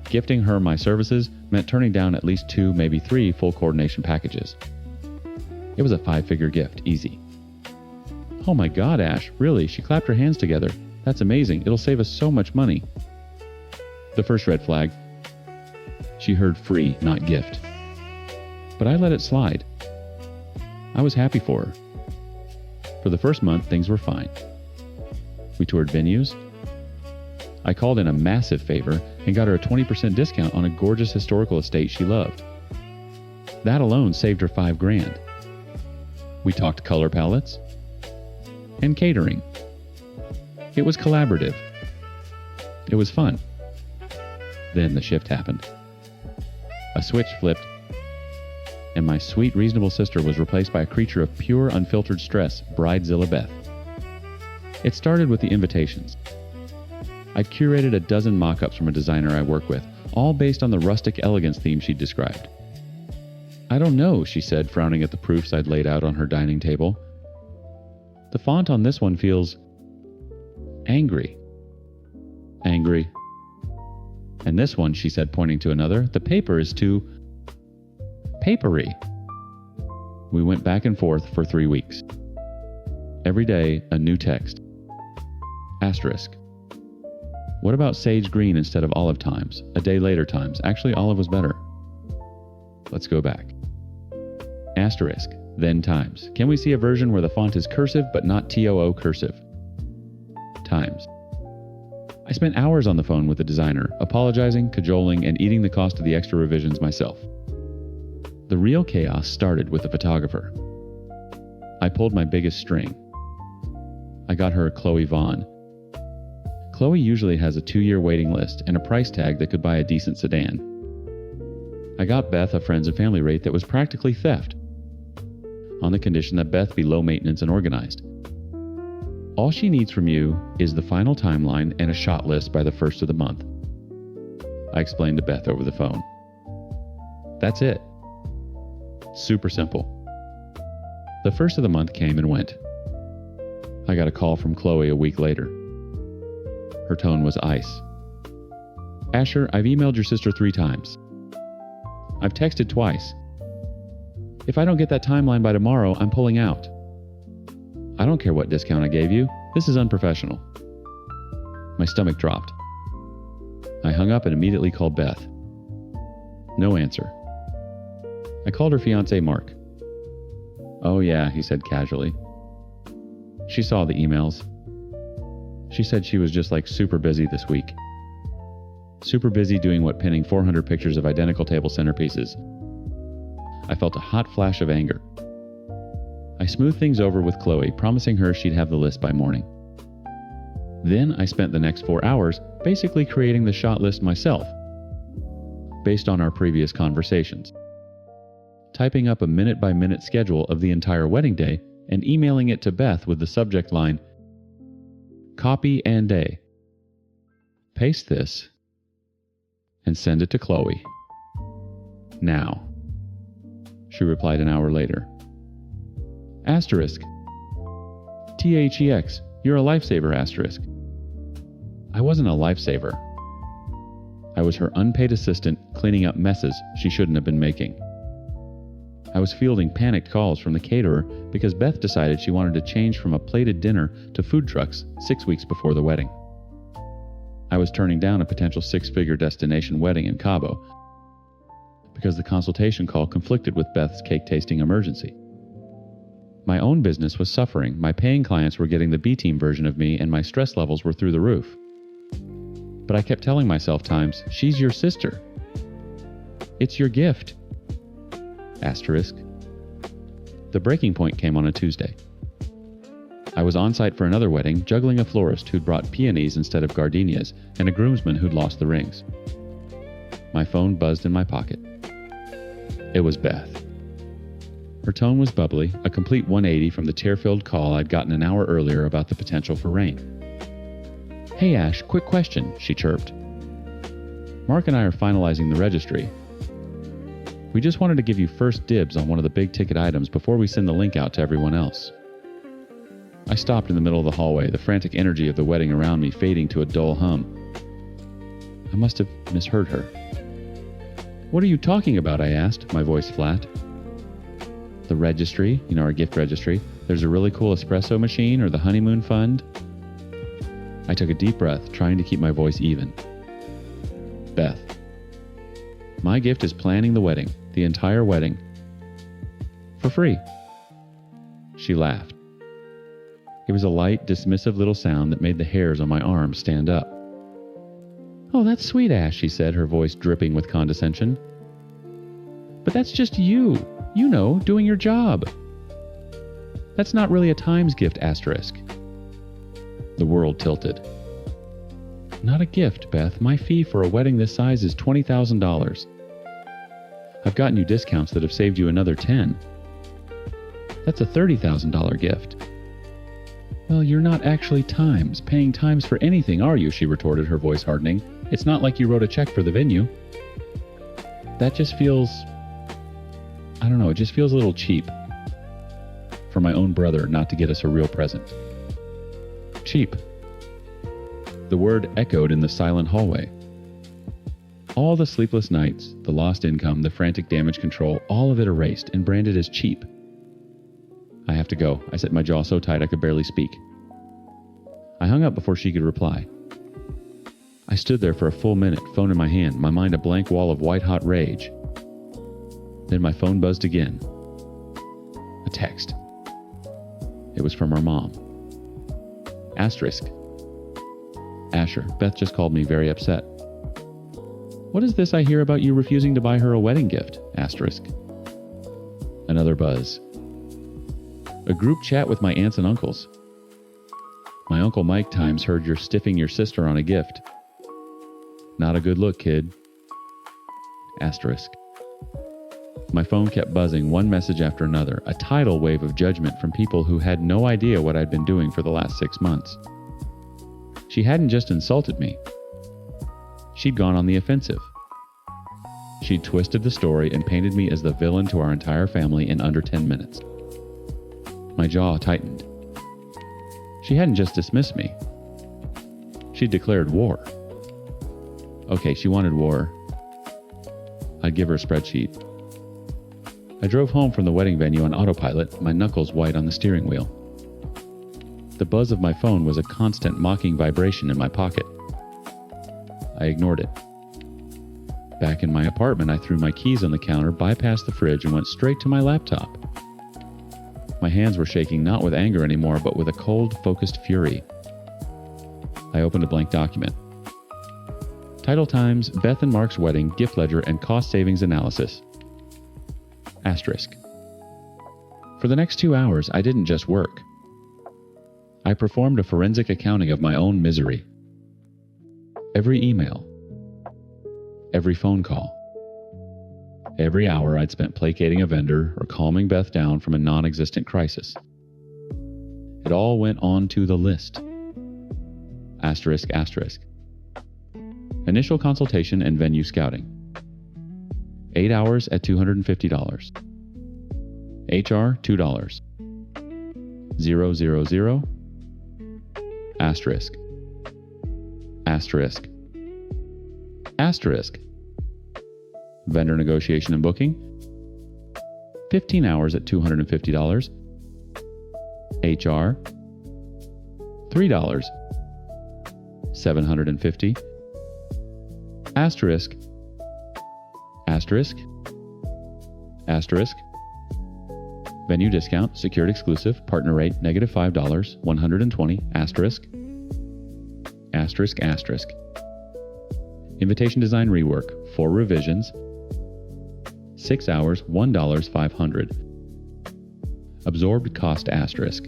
Speaker 1: Gifting her my services meant turning down at least 2, maybe 3 full coordination packages. It was a 5-figure gift, easy. "Oh my God, Ash, really?" She clapped her hands together. "That's amazing. It'll save us so much money." The first red flag. She heard free, not gift. But I let it slide. I was happy for her. For the first month, things were fine. We toured venues. I called in a massive favor and got her a 20% discount on a gorgeous historical estate she loved. That alone saved her $5,000. We talked color palettes and catering. It was collaborative. It was fun. Then the shift happened. A switch flipped. and my sweet, reasonable sister was replaced by a creature of pure, unfiltered stress, Bridezilla Beth. It started with the invitations. I'd curated a dozen mock-ups from a designer I work with, all based on the rustic elegance theme she'd described. I don't know, she said, frowning at the proofs I'd laid out on her dining table. The font on this one feels angry. Angry. And this one, she said, pointing to another, the paper is too papery. We went back and forth for 3 weeks. Every day, a new text. Asterisk. What about sage green instead of olive times? A day later times. Actually, olive was better. Let's go back. Asterisk. Then times. Can we see a version where the font is cursive but not TOO cursive? Times. I spent hours on the phone with the designer, apologizing, cajoling, and eating the cost of the extra revisions myself. The real chaos started with the photographer. I pulled my biggest string. I got her a Chloe Vaughn. Chloe usually has a 2-year waiting list and a price tag that could buy a decent sedan. I got Beth a friends and family rate that was practically theft, on the condition that Beth be low maintenance and organized. All she needs from you is the final timeline and a shot list by the 1st of the month. I explained to Beth over the phone. That's it. Super simple. The 1st of the month came and went. I got a call from Chloe a week later. Her tone was ice. Asher, I've emailed your sister 3 times. I've texted twice. If I don't get that timeline by tomorrow, I'm pulling out. I don't care what discount I gave you. This is unprofessional. My stomach dropped. I hung up and immediately called Beth. No answer. I called her fiancé, Mark. Oh yeah, he said casually. She saw the emails. She said she was just super busy this week. Super busy doing what pinning 400 pictures of identical table centerpieces. I felt a hot flash of anger. I smoothed things over with Chloe, promising her she'd have the list by morning. Then I spent the next 4 hours basically creating the shot list myself, based on our previous conversations. Typing up a minute-by-minute schedule of the entire wedding day and emailing it to Beth with the subject line, "Copy and day." Paste this and send it to Chloe. Now. She replied an hour later. Asterisk. THEX, you're a lifesaver, asterisk. I wasn't a lifesaver. I was her unpaid assistant cleaning up messes she shouldn't have been making. I was fielding panicked calls from the caterer because Beth decided she wanted to change from a plated dinner to food trucks 6 weeks before the wedding. I was turning down a potential 6-figure destination wedding in Cabo because the consultation call conflicted with Beth's cake-tasting emergency. My own business was suffering, my paying clients were getting the B-team version of me, and my stress levels were through the roof. But I kept telling myself times, she's your sister. It's your gift. Asterisk. The breaking point came on a Tuesday. I was on site for another wedding, juggling a florist who'd brought peonies instead of gardenias, and a groomsman who'd lost the rings. My phone buzzed in my pocket. It was Beth. Her tone was bubbly, a complete 180 from the tear-filled call I'd gotten an hour earlier about the potential for rain. Hey Ash, quick question, she chirped. Mark and I are finalizing the registry. We just wanted to give you first dibs on one of the big-ticket items before we send the link out to everyone else. I stopped in the middle of the hallway, the frantic energy of the wedding around me fading to a dull hum. I must have misheard her. What are you talking about? I asked, my voice flat. The registry, our gift registry. There's a really cool espresso machine or the honeymoon fund. I took a deep breath, trying to keep my voice even. Beth. My gift is planning the wedding, the entire wedding. For free. She laughed. It was a light, dismissive little sound that made the hairs on my arms stand up. Oh, that's sweet, Ash, she said, her voice dripping with condescension. But that's just you, doing your job. That's not really a times gift, asterisk. The world tilted. Not a gift, Beth. My fee for a wedding this size is $20,000. I've gotten you discounts that have saved you another 10. That's a $30,000 gift. Well, you're not actually paying times for anything, are you? She retorted, her voice hardening. It's not like you wrote a check for the venue. That just feels, it just feels a little cheap for my own brother not to get us a real present. Cheap. The word echoed in the silent hallway. All the sleepless nights, the lost income, the frantic damage control, all of it erased and branded as cheap. I have to go. I set my jaw so tight I could barely speak. I hung up before she could reply. I stood there for a full minute, phone in my hand, my mind a blank wall of white-hot rage. Then my phone buzzed again. A text. It was from her mom. Asterisk. Asher, Beth just called me very upset. What is this I hear about you refusing to buy her a wedding gift? Asterisk. Another buzz. A group chat with my aunts and uncles. My Uncle Mike times heard you're stiffing your sister on a gift. Not a good look, kid. Asterisk. My phone kept buzzing, one message after another, a tidal wave of judgment from people who had no idea what I'd been doing for the last 6 months. She hadn't just insulted me. She'd gone on the offensive. She'd twisted the story and painted me as the villain to our entire family in under 10 minutes. My jaw tightened. She hadn't just dismissed me. She'd declared war. Okay, she wanted war. I'd give her a spreadsheet. I drove home from the wedding venue on autopilot, my knuckles white on the steering wheel. The buzz of my phone was a constant mocking vibration in my pocket. I ignored it. Back in my apartment, I threw my keys on the counter, bypassed the fridge, and went straight to my laptop. My hands were shaking not with anger anymore, but with a cold, focused fury. I opened a blank document. Title times, Beth and Mark's wedding, gift ledger, and cost savings analysis. Asterisk. For the next 2 hours, I didn't just work. I performed a forensic accounting of my own misery. Every email. Every phone call. Every hour I'd spent placating a vendor or calming Beth down from a non-existent crisis. It all went on to the list. Asterisk, asterisk. Initial consultation and venue scouting. 8 hours at $250. HR, $2. 000. Asterisk. Asterisk. Asterisk. Vendor negotiation and booking. 15 hours at $250. HR. $3. 750. Asterisk. Asterisk. Asterisk. Venue discount, secured exclusive, partner rate, -$5, 120, asterisk. Asterisk, asterisk. Invitation design rework, 4 revisions, 6 hours, $1, 500. Absorbed cost asterisk.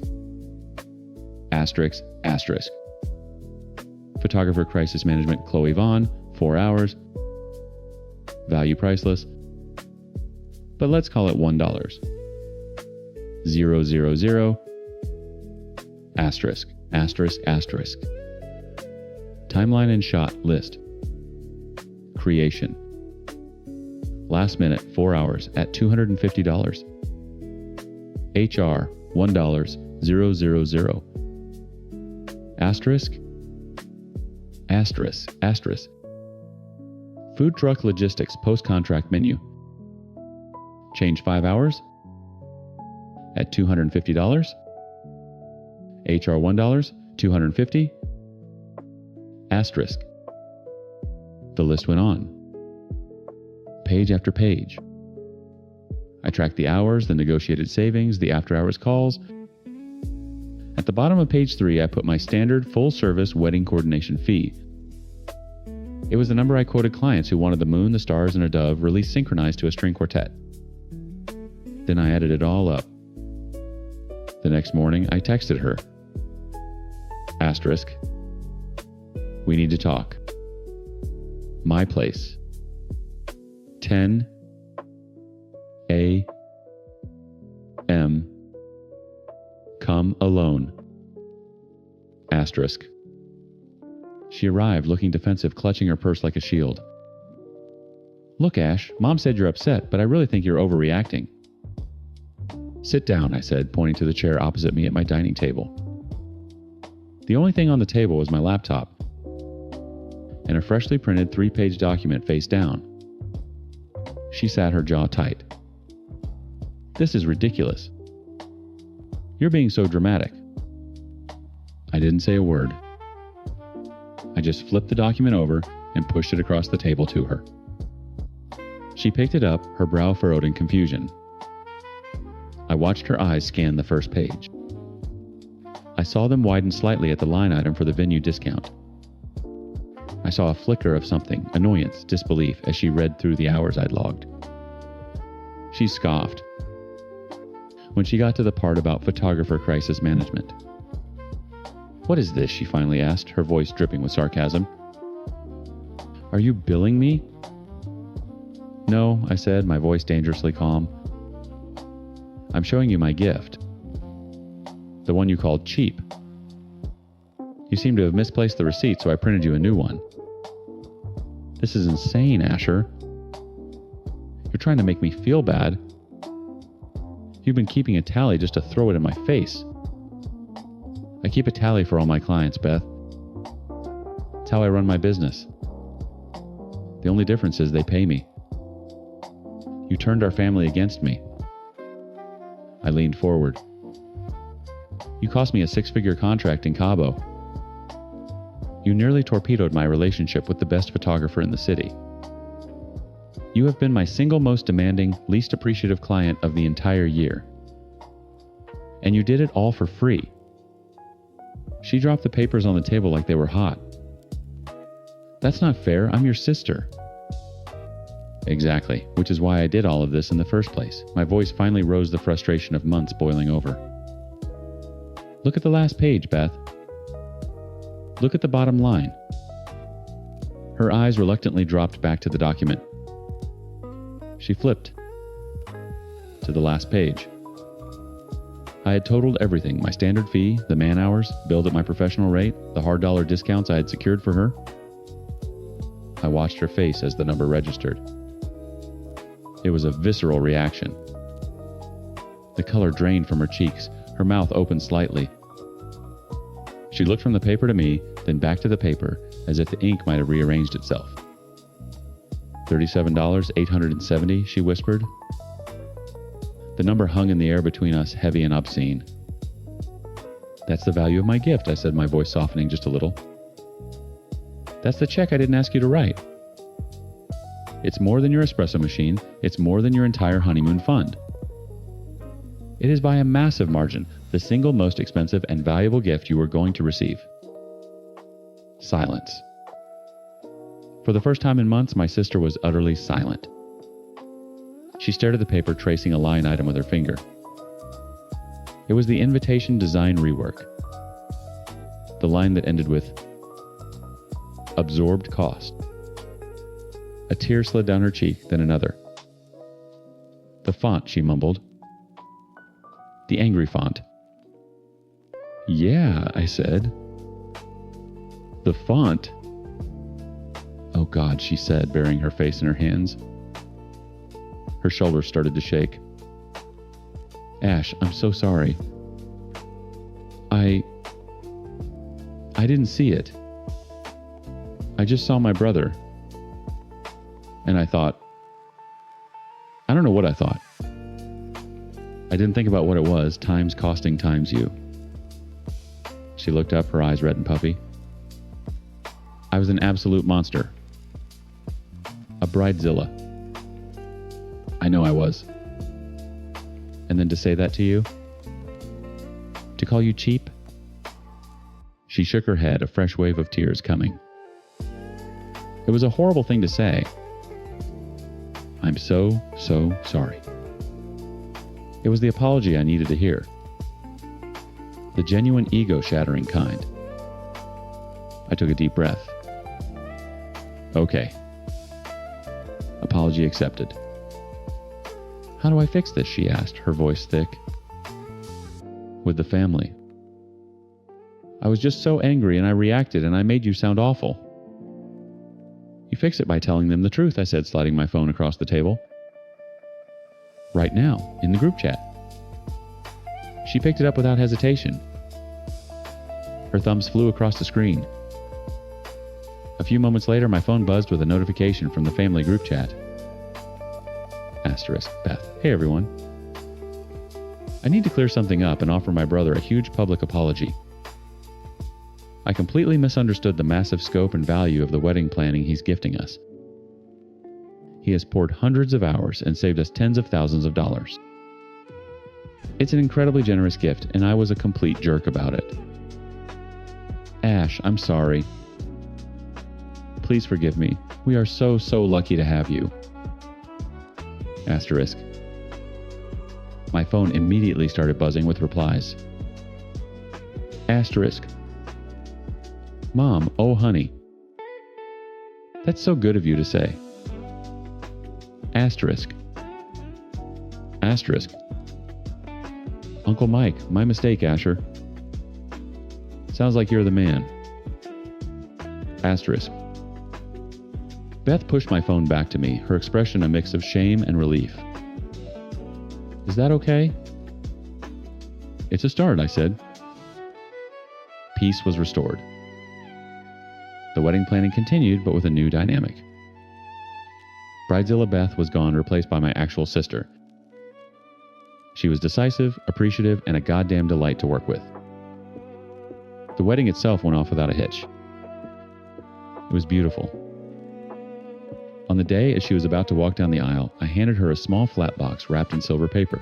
Speaker 1: Asterisk, asterisk. Photographer crisis management, Chloe Vaughn, 4 hours. Value priceless, but let's call it $1. 000. Asterisk, asterisk, asterisk. Timeline and shot list. Creation. Last minute, 4 hours at $250. HR, $1, 000. Asterisk. Asterisk, asterisk. Food truck logistics post-contract menu. Change 5 hours at $250. HR $1, 250. Asterisk. The list went on. Page after page. I tracked the hours, the negotiated savings, the after-hours calls. At the bottom of page 3, I put my standard full-service wedding coordination fee. It was the number I quoted clients who wanted the moon, the stars, and a dove released synchronized to a string quartet. Then I added it all up. The next morning, I texted her. Asterisk. We need to talk. My place. 10 A.M. Come alone. Asterisk. She arrived, looking defensive, clutching her purse like a shield. Look, Ash, Mom said you're upset, but I really think you're overreacting. Sit down, I said, pointing to the chair opposite me at my dining table. The only thing on the table was my laptop and a freshly printed 3-page document face down. She sat her jaw tight. This is ridiculous. You're being so dramatic. I didn't say a word. I just flipped the document over and pushed it across the table to her. She picked it up, her brow furrowed in confusion. I watched her eyes scan the first page. I saw them widen slightly at the line item for the venue discount. I saw a flicker of something, annoyance, disbelief, as she read through the hours I'd logged. She scoffed when she got to the part about photographer crisis management. What is this? She finally asked, her voice dripping with sarcasm. Are you billing me? No, I said, my voice dangerously calm. I'm showing you my gift. The one you called cheap. You seem to have misplaced the receipt, so I printed you a new one. This is insane, Asher. You're trying to make me feel bad. You've been keeping a tally just to throw it in my face. I keep a tally for all my clients, Beth. It's how I run my business. The only difference is they pay me. You turned our family against me. I leaned forward. You cost me a 6-figure contract in Cabo. You nearly torpedoed my relationship with the best photographer in the city. You have been my single most demanding, least appreciative client of the entire year. And you did it all for free. She dropped the papers on the table like they were hot. That's not fair. I'm your sister. Exactly, which is why I did all of this in the first place. My voice finally rose the frustration of months boiling over. Look at the last page, Beth. Look at the bottom line. Her eyes reluctantly dropped back to the document. She flipped to the last page. I had totaled everything, my standard fee, the man hours, billed at my professional rate, the hard dollar discounts I had secured for her. I watched her face as the number registered. It was a visceral reaction. The color drained from her cheeks, her mouth opened slightly. She looked from the paper to me, then back to the paper, as if the ink might have rearranged itself. $37,870, she whispered. The number hung in the air between us, heavy and obscene. That's the value of my gift, I said, my voice softening just a little. That's the check I didn't ask you to write. It's more than your espresso machine. It's more than your entire honeymoon fund. It is by a massive margin the single most expensive and valuable gift you are going to receive. Silence. For the first time in months, my sister was utterly silent. She stared at the paper, tracing a line item with her finger. It was the invitation design rework. The line that ended with absorbed cost. A tear slid down her cheek, then another. The font, she mumbled. The angry font. Yeah, I said. The font? Oh God, she said, burying her face in her hands. Her shoulders started to shake. Ash, I'm so sorry. I didn't see it. I just saw my brother. And I thought, I don't know what I thought. I didn't think about what it was, times costing times you. She looked up, her eyes red and puffy. I was an absolute monster. A bridezilla. I know I was. And then to say that to you? To call you cheap? She shook her head, a fresh wave of tears coming. It was a horrible thing to say. I'm so sorry. It was the apology I needed to hear. The genuine ego-shattering kind. I took a deep breath. Okay. Apology accepted. How do I fix this? She asked, her voice thick. With the family. I was just so angry and I reacted and I made you sound awful. You fix it by telling them the truth, I said, sliding my phone across the table. Right now, in the group chat. She picked it up without hesitation. Her thumbs flew across the screen. A few moments later, my phone buzzed with a notification from the family group chat. Asterisk, Beth. Hey everyone. I need to clear something up and offer my brother a huge public apology. I completely misunderstood the massive scope and value of the wedding planning he's gifting us. He has poured hundreds of hours and saved us tens of thousands of dollars. It's an incredibly generous gift, and I was a complete jerk about it. Ash, I'm sorry. Please forgive me. We are so lucky to have you. Asterisk. My phone immediately started buzzing with replies. Asterisk. Mom, oh honey. That's so good of you to say. Asterisk. Asterisk. Uncle Mike, my mistake, Asher. Sounds like you're the man. Asterisk. Beth pushed my phone back to me, her expression a mix of shame and relief. Is that okay? It's a start, I said. Peace was restored. The wedding planning continued, but with a new dynamic. Bridezilla Beth was gone, replaced by my actual sister. She was decisive, appreciative, and a goddamn delight to work with. The wedding itself went off without a hitch. It was beautiful. On the day, as she was about to walk down the aisle, I handed her a small flat box wrapped in silver paper.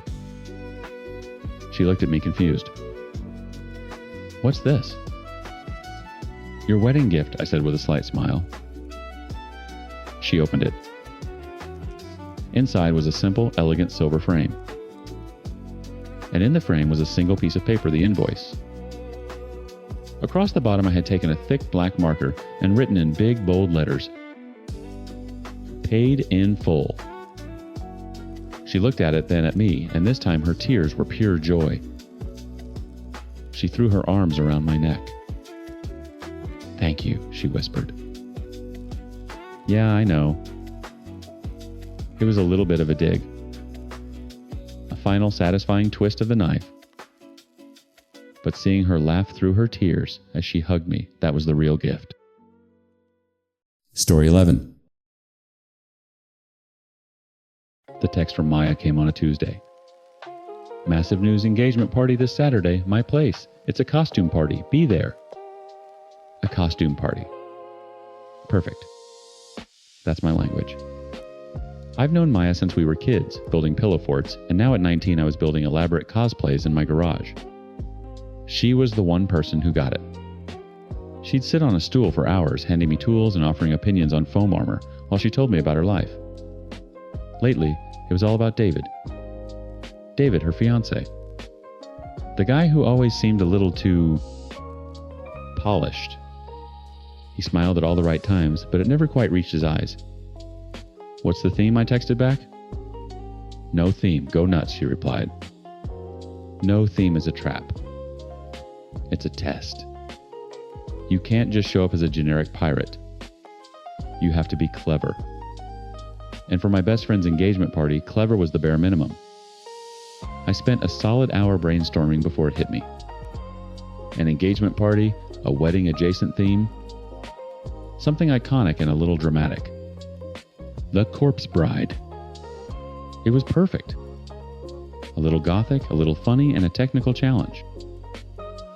Speaker 1: She looked at me confused. What's this? Your wedding gift, I said with a slight smile. She opened it. Inside was a simple, elegant silver frame. And in the frame was a single piece of paper, the invoice. Across the bottom, I had taken a thick black marker and written in big, bold letters, Paid in full. She looked at it, then at me, and this time her tears were pure joy. She threw her arms around my neck. Thank you, she whispered. Yeah, I know. It was a little bit of a dig. A final satisfying twist of the knife. But seeing her laugh through her tears as she hugged me, that was the real gift. Story 11. The text from Maya came on a Tuesday. Massive news engagement party this Saturday, my place. It's a costume party. Be there. A costume party. Perfect. That's my language. I've known Maya since we were kids, building pillow forts, and now at 19 I was building elaborate cosplays in my garage. She was the one person who got it. She'd sit on a stool for hours, handing me tools and offering opinions on foam armor, while she told me about her life. Lately, it was all about David. David, her fiancé. The guy who always seemed a little too polished. He smiled at all the right times, but it never quite reached his eyes. What's the theme? I texted back. No theme, go nuts, she replied. No theme is a trap. It's a test. You can't just show up as a generic pirate. You have to be clever. And for my best friend's engagement party, clever was the bare minimum. I spent a solid hour brainstorming before it hit me. An engagement party, a wedding adjacent theme, something iconic and a little dramatic. The Corpse Bride. It was perfect. A little gothic, a little funny, and a technical challenge.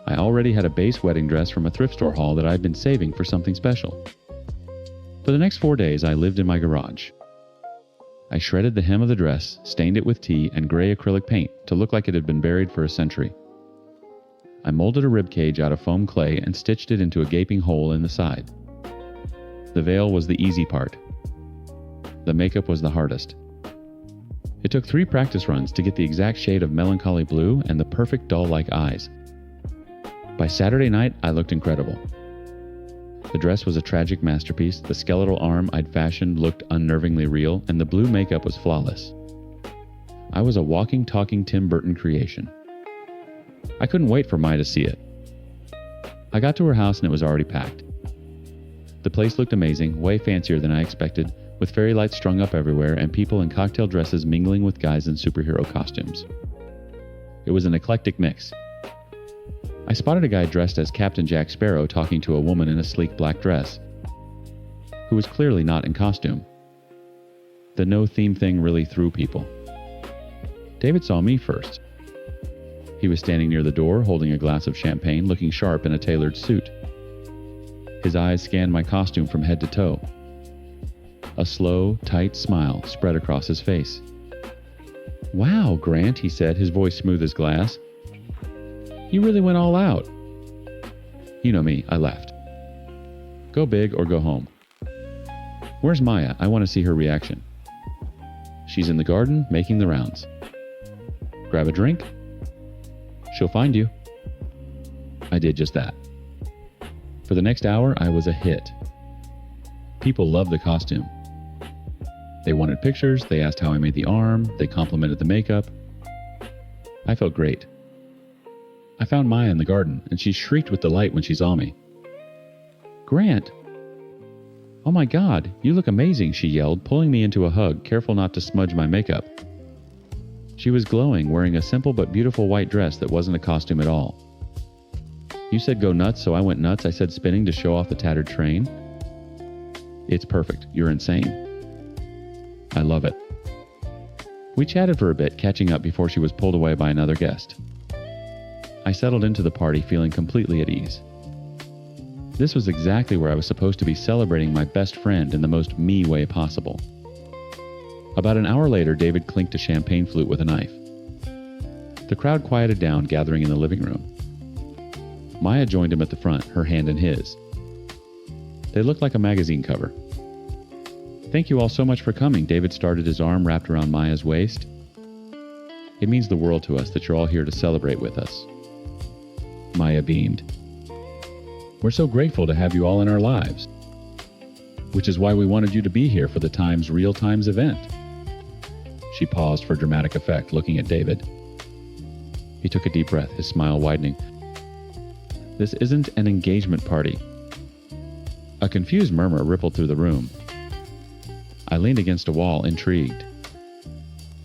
Speaker 1: I already had a base wedding dress from a thrift store haul that I'd been saving for something special. For the next 4 days, I lived in my garage. I shredded the hem of the dress, stained it with tea and gray acrylic paint to look like it had been buried for a century. I molded a rib cage out of foam clay and stitched it into a gaping hole in the side. The veil was the easy part. The makeup was the hardest. It took 3 practice runs to get the exact shade of melancholy blue and the perfect doll-like eyes. By Saturday night, I looked incredible. The dress was a tragic masterpiece, the skeletal arm I'd fashioned looked unnervingly real, and the blue makeup was flawless. I was a walking, talking Tim Burton creation. I couldn't wait for Maya to see it. I got to her house and it was already packed. The place looked amazing, way fancier than I expected, with fairy lights strung up everywhere and people in cocktail dresses mingling with guys in superhero costumes. It was an eclectic mix. I spotted a guy dressed as Captain Jack Sparrow talking to a woman in a sleek black dress, who was clearly not in costume. The no-theme thing really threw people. David saw me first. He was standing near the door, holding a glass of champagne, looking sharp in a tailored suit. His eyes scanned my costume from head to toe. A slow, tight smile spread across his face. "Wow, Grant," he said, his voice smooth as glass. "You really went all out." You know me, I laughed. Go big or go home. Where's Maya? I want to see her reaction. She's in the garden, making the rounds. Grab a drink? She'll find you. I did just that. For the next hour, I was a hit. People loved the costume. They wanted pictures, they asked how I made the arm, they complimented the makeup. I felt great. I found Maya in the garden, and she shrieked with delight when she saw me. "Grant! Oh my God, you look amazing," she yelled, pulling me into a hug, careful not to smudge my makeup. She was glowing, wearing a simple but beautiful white dress that wasn't a costume at all. "You said go nuts, so I went nuts," I said, spinning to show off the tattered train. "It's perfect. You're insane." "I love it." We chatted for a bit, catching up before she was pulled away by another guest. I settled into the party feeling completely at ease. This was exactly where I was supposed to be celebrating my best friend in the most me way possible. About an hour later, David clinked a champagne flute with a knife. The crowd quieted down, gathering in the living room. Maya joined him at the front, her hand in his. They looked like a magazine cover. "Thank you all so much for coming," David started, his arm wrapped around Maya's waist. "It means the world to us that you're all here to celebrate with us." Maya beamed. "We're so grateful to have you all in our lives, which is why we wanted you to be here for the Times Real Times event." She paused for dramatic effect, looking at David. He took a deep breath, his smile widening. "This isn't an engagement party." A confused murmur rippled through the room. I leaned against a wall, intrigued.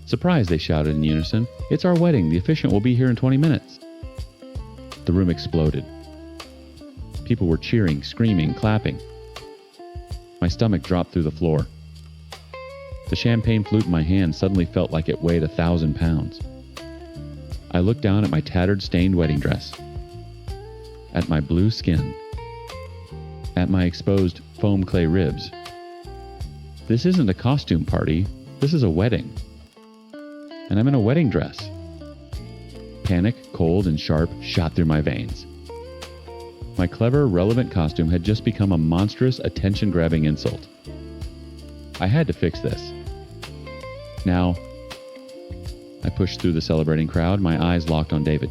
Speaker 1: "Surprise," they shouted in unison. "It's our wedding. The officiant will be here in 20 minutes. The room exploded. People were cheering, screaming, clapping. My stomach dropped through the floor. The champagne flute in my hand suddenly felt like it weighed 1,000 pounds. I looked down at my tattered, stained wedding dress, at my blue skin, at my exposed foam clay ribs. This isn't a costume party. This is a wedding. And I'm in a wedding dress. Panic, cold and sharp, shot through my veins. My clever, relevant costume had just become a monstrous, attention-grabbing insult. I had to fix this. Now, I pushed through the celebrating crowd, my eyes locked on David.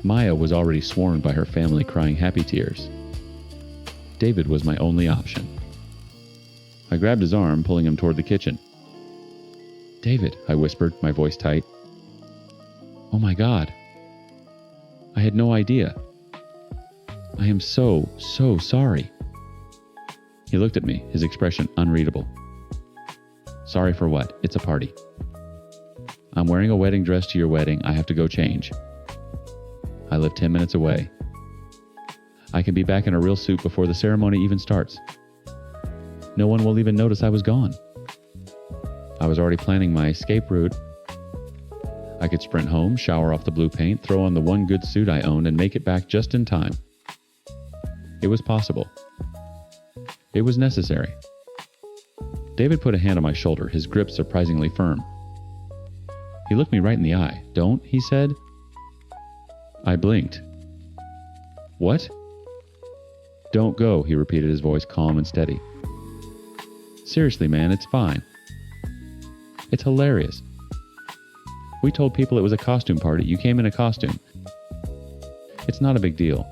Speaker 1: Maya was already swarmed by her family crying happy tears. David was my only option. I grabbed his arm, pulling him toward the kitchen. "David," I whispered, my voice tight. "Oh my God. I had no idea. I am so sorry." He looked at me, his expression unreadable. "Sorry for what? It's a party. I'm wearing a wedding dress to your wedding. I have to go change. I live 10 minutes away. I can be back in a real suit before the ceremony even starts. No one will even notice I was gone. I was already planning my escape route. I could sprint home, shower off the blue paint, throw on the one good suit I owned, and make it back just in time. It was possible. It was necessary." David put a hand on my shoulder, his grip surprisingly firm. He looked me right in the eye. "Don't," he said. I blinked. "What?" "Don't go," he repeated, his voice calm and steady. "Seriously, man, it's fine. It's hilarious. We told people it was a costume party. You came in a costume. It's not a big deal."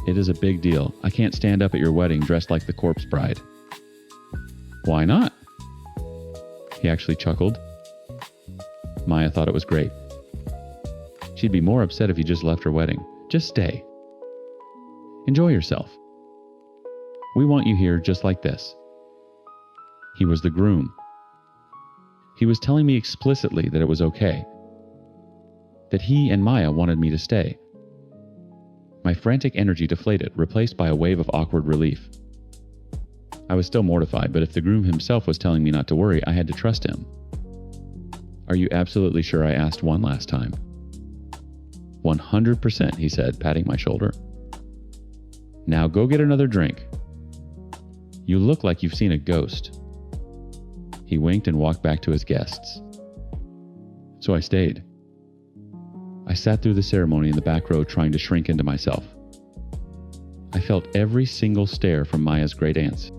Speaker 1: "It is a big deal. I can't stand up at your wedding dressed like the corpse bride." "Why not?" He actually chuckled. Maya thought it was great. She'd be more upset if you just left her wedding. Just stay. Enjoy yourself. We want you here just like this. He was the groom. He was telling me explicitly that it was okay. That he and Maya wanted me to stay. My frantic energy deflated, replaced by a wave of awkward relief. I was still mortified, but if the groom himself was telling me not to worry, I had to trust him. Are you absolutely sure? I asked one last time. 100%, he said, patting my shoulder. Now go get another drink. You look like you've seen a ghost. He winked and walked back to his guests. So I stayed. I sat through the ceremony in the back row trying to shrink into myself. I felt every single stare from Maya's great aunts.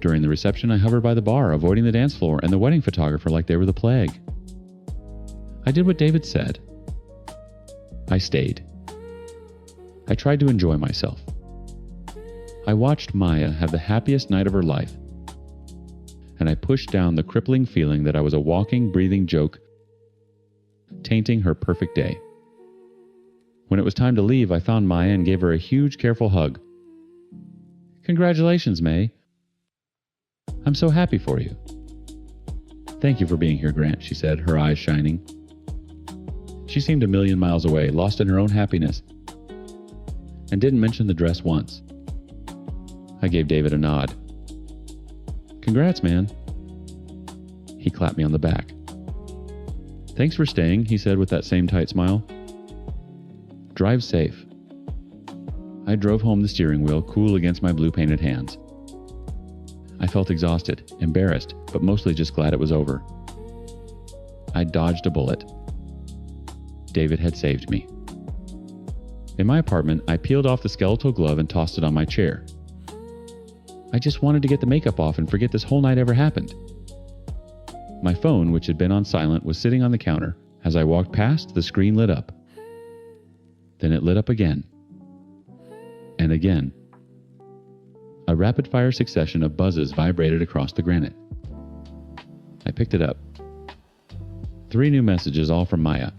Speaker 1: During the reception, I hovered by the bar, avoiding the dance floor and the wedding photographer like they were the plague. I did what David said. I stayed. I tried to enjoy myself. I watched Maya have the happiest night of her life, and I pushed down the crippling feeling that I was a walking, breathing joke, tainting her perfect day. When it was time to leave, I found Maya and gave her a huge, careful hug. Congratulations, May. I'm so happy for you. Thank you for being here, Grant, she said, her eyes shining. She seemed a million miles away, lost in her own happiness, and didn't mention the dress once. I gave David a nod. Congrats, man. He clapped me on the back. Thanks for staying, he said with that same tight smile. Drive safe. I drove home the steering wheel, cool against my blue-painted hands. I felt exhausted, embarrassed, but mostly just glad it was over. I dodged a bullet. David had saved me. In my apartment, I peeled off the skeletal glove and tossed it on my chair. I just wanted to get the makeup off and forget this whole night ever happened. My phone, which had been on silent, was sitting on the counter. As I walked past, the screen lit up. Then it lit up again. And again. A rapid-fire succession of buzzes vibrated across the granite. I picked it up. 3 new messages, all from Maya.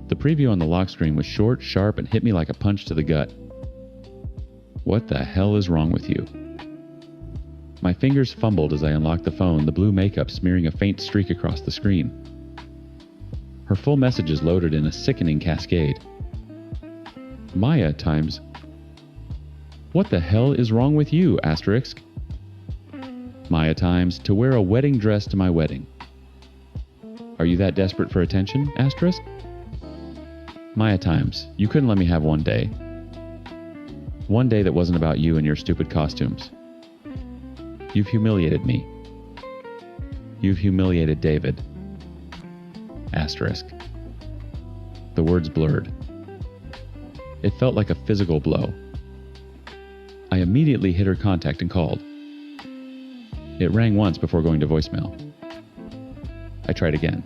Speaker 1: The preview on the lock screen was short, sharp, and hit me like a punch to the gut. What the hell is wrong with you? My fingers fumbled as I unlocked the phone, the blue makeup smearing a faint streak across the screen. Her full messages loaded in a sickening cascade. Maya times, what the hell is wrong with you, asterisk? Maya times, to wear a wedding dress to my wedding. Are you that desperate for attention, asterisk? Maya times, you couldn't let me have one day. One day that wasn't about you and your stupid costumes. You've humiliated me. You've humiliated David. Asterisk. The words blurred. It felt like a physical blow. I immediately hit her contact and called. It rang once before going to voicemail. I tried again.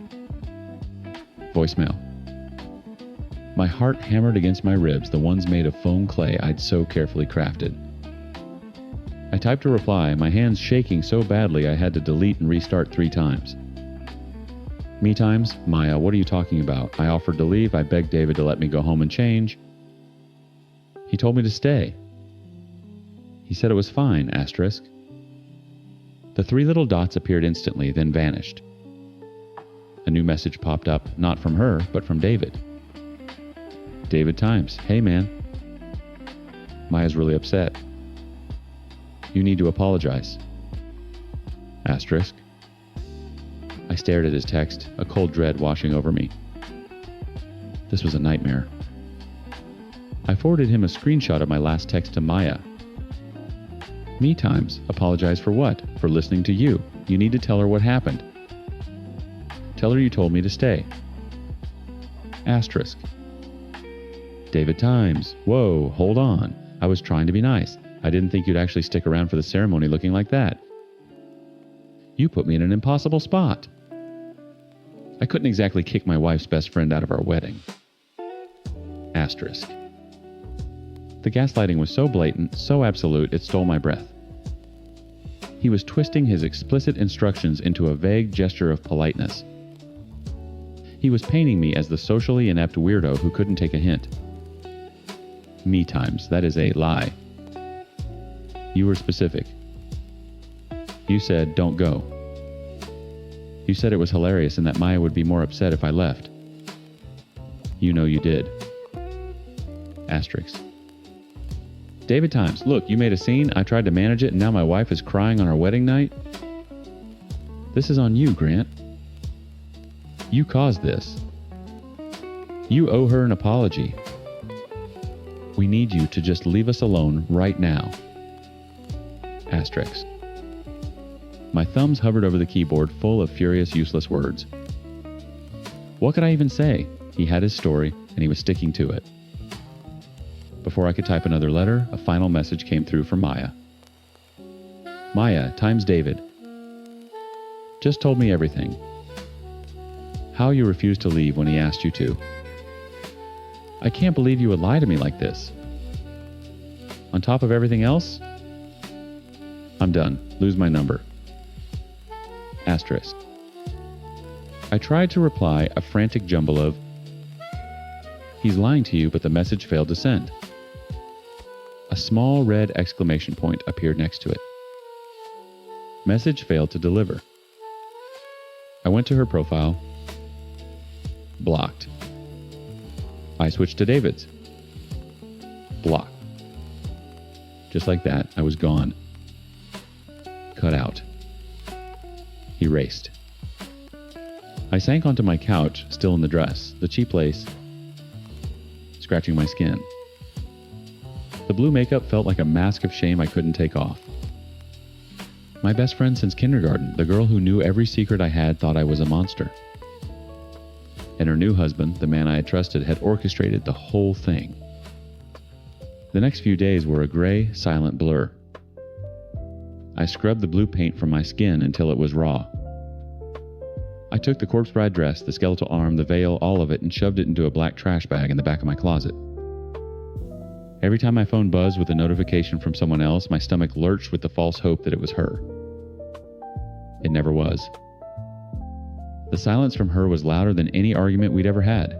Speaker 1: Voicemail. My heart hammered against my ribs, the ones made of foam clay I'd so carefully crafted. I typed a reply, my hands shaking so badly I had to delete and restart 3 times. Me times, Maya, what are you talking about? I offered to leave, I begged David to let me go home and change. He told me to stay. He said it was fine, asterisk. The 3 little dots appeared instantly, then vanished. A new message popped up, not from her, but from David. David times, hey man. Maya's really upset. You need to apologize. Asterisk. I stared at his text, a cold dread washing over me. This was a nightmare. I forwarded him a screenshot of my last text to Maya. Me times, apologize for what? For listening to you. You need to tell her what happened. Tell her you told me to stay. Asterisk. David times, whoa, hold on. I was trying to be nice. I didn't think you'd actually stick around for the ceremony looking like that. You put me in an impossible spot. I couldn't exactly kick my wife's best friend out of our wedding. Asterisk. The gaslighting was so blatant, so absolute, it stole my breath. He was twisting his explicit instructions into a vague gesture of politeness, He was painting me as the socially inept weirdo who couldn't take a hint. Me times, that is a lie. You were specific. You said, don't go. You said it was hilarious and that Maya would be more upset if I left. You know you did. Asterisk. David Times, look, you made a scene, I tried to manage it, and now my wife is crying on our wedding night. This is on you, Grant. You caused this. You owe her an apology. We need you to just leave us alone right now. Asterisk. My thumbs hovered over the keyboard full of furious, useless words. What could I even say? He had his story, and he was sticking to it. Before I could type another letter, a final message came through from Maya. Maya, times David. Just told me everything. How you refused to leave when he asked you to. I can't believe you would lie to me like this. On top of everything else, I'm done. Lose my number. Asterisk. I tried to reply a frantic jumble of, he's lying to you, but the message failed to send. A small red exclamation point appeared next to it. Message failed to deliver. I went to her profile. Blocked. I switched to David's. Blocked. Just like that, I was gone. Cut out. Erased. I sank onto my couch, still in the dress, the cheap lace, scratching my skin. The blue makeup felt like a mask of shame I couldn't take off. My best friend since kindergarten, the girl who knew every secret I had, thought I was a monster. And her new husband, the man I had trusted, had orchestrated the whole thing. The next few days were a gray, silent blur. I scrubbed the blue paint from my skin until it was raw. I took the corpse bride dress, the skeletal arm, the veil, all of it, and shoved it into a black trash bag in the back of my closet. Every time my phone buzzed with a notification from someone else, my stomach lurched with the false hope that it was her. It never was. The silence from her was louder than any argument we'd ever had.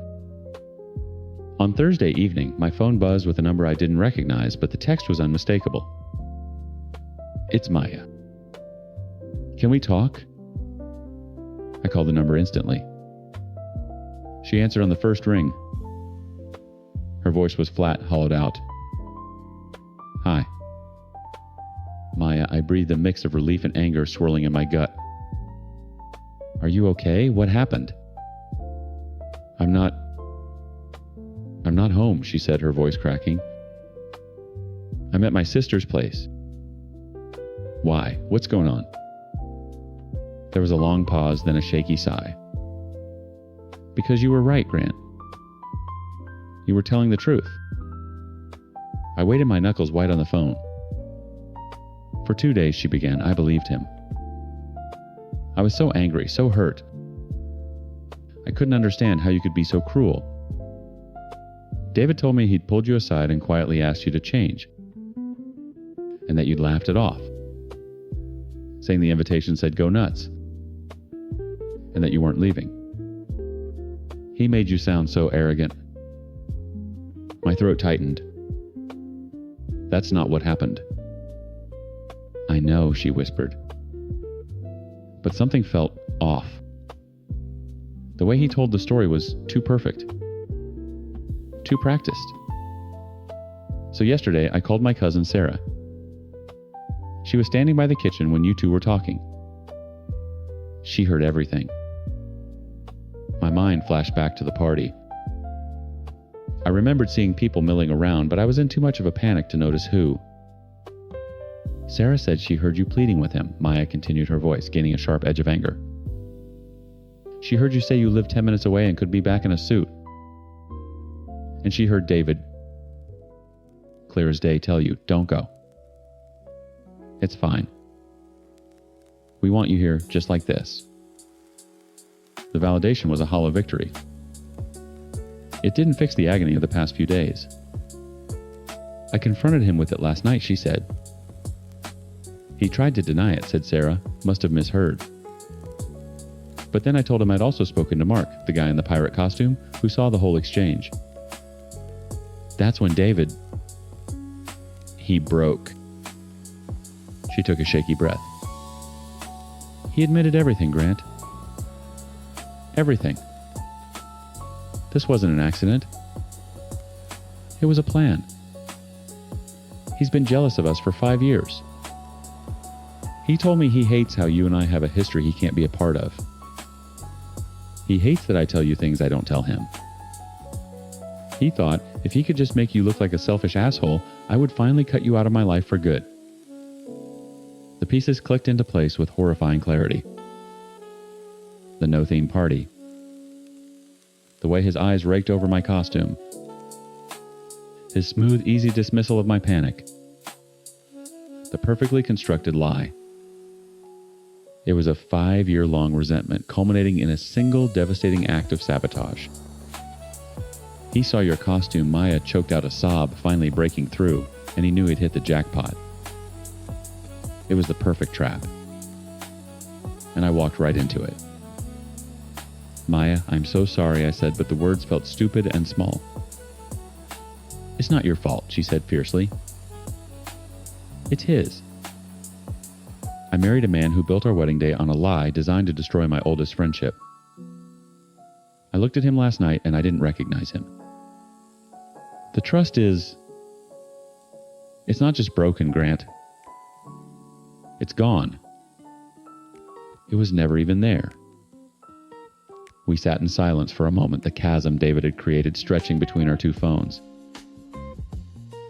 Speaker 1: On Thursday evening, my phone buzzed with a number I didn't recognize, but the text was unmistakable. It's Maya. Can we talk? I called the number instantly. She answered on the first ring. Her voice was flat, hollowed out. Hi. Maya, I breathed a mix of relief and anger swirling in my gut. Are you okay? What happened? I'm not home, she said, her voice cracking. I'm at my sister's place. Why? What's going on? There was a long pause, then a shaky sigh. Because you were right, Grant. You were telling the truth. I weighted my knuckles white on the phone. For 2 days, she began, I believed him. I was so angry, so hurt. I couldn't understand how you could be so cruel. David told me he'd pulled you aside and quietly asked you to change, and that you'd laughed it off, saying the invitation said go nuts, and that you weren't leaving. He made you sound so arrogant. My throat tightened. That's not what happened. I know, she whispered. But something felt off. The way he told the story was too perfect. Too practiced. So yesterday, I called my cousin Sarah. She was standing by the kitchen when you two were talking. She heard everything. My mind flashed back to the party. I remembered seeing people milling around, but I was in too much of a panic to notice who. Sarah said she heard you pleading with him, Maya continued, her voice gaining a sharp edge of anger. She heard you say you lived 10 minutes away and could be back in a suit. And she heard David, clear as day, tell you, don't go. It's fine. We want you here just like this. The validation was a hollow victory. It didn't fix the agony of the past few days. I confronted him with it last night, she said. He tried to deny it, said Sarah. Must have misheard. But then I told him I'd also spoken to Mark, the guy in the pirate costume, who saw the whole exchange. That's when David... He broke. She took a shaky breath. He admitted everything, Grant. Everything. This wasn't an accident. It was a plan. He's been jealous of us for 5 years. He told me he hates how you and I have a history he can't be a part of. He hates that I tell you things I don't tell him. He thought if he could just make you look like a selfish asshole, I would finally cut you out of my life for good. The pieces clicked into place with horrifying clarity. The no-theme party. The way his eyes raked over my costume. His smooth, easy dismissal of my panic. The perfectly constructed lie. It was a 5-year-long resentment culminating in a single devastating act of sabotage. He saw your costume, Maya choked out a sob, finally breaking through, and he knew he'd hit the jackpot. It was the perfect trap. And I walked right into it. Maya, I'm so sorry, I said, but the words felt stupid and small. It's not your fault, she said fiercely. It's his. I married a man who built our wedding day on a lie designed to destroy my oldest friendship. I looked at him last night and I didn't recognize him. The trust is... It's not just broken, Grant. It's gone. It was never even there. We sat in silence for a moment, the chasm David had created stretching between our two phones.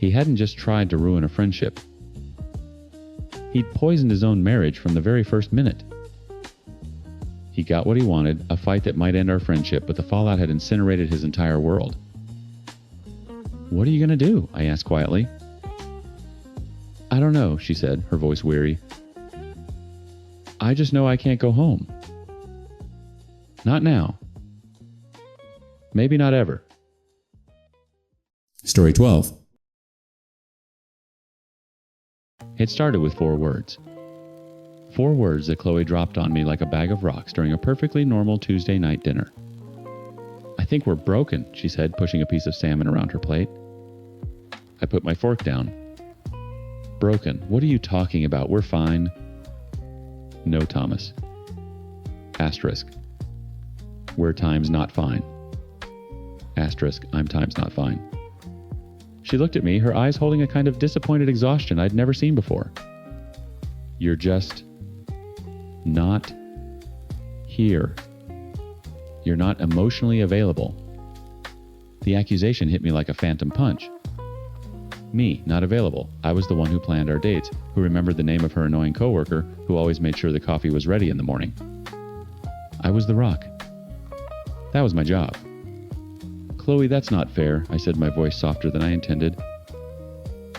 Speaker 1: He hadn't just tried to ruin a friendship. He'd poisoned his own marriage from the very first minute. He got what he wanted, a fight that might end our friendship, but the fallout had incinerated his entire world. What are you going to do? I asked quietly. I don't know, she said, her voice weary. I just know I can't go home. Not now. Maybe not ever.
Speaker 2: Story 12.
Speaker 1: It started with 4 words. 4 words that Chloe dropped on me like a bag of rocks during a perfectly normal Tuesday night dinner. I think we're broken, she said, pushing a piece of salmon around her plate. I put my fork down. Broken? What are you talking about? We're fine. No, Thomas. Asterisk. We're times not fine. Asterisk. I'm times not fine. She looked at me, her eyes holding a kind of disappointed exhaustion I'd never seen before. You're just not here. You're not emotionally available. The accusation hit me like a phantom punch. Me, not available. I was the one who planned our dates, who remembered the name of her annoying coworker, who always made sure the coffee was ready in the morning. I was the rock. That was my job. Chloe, that's not fair, I said, my voice softer than I intended.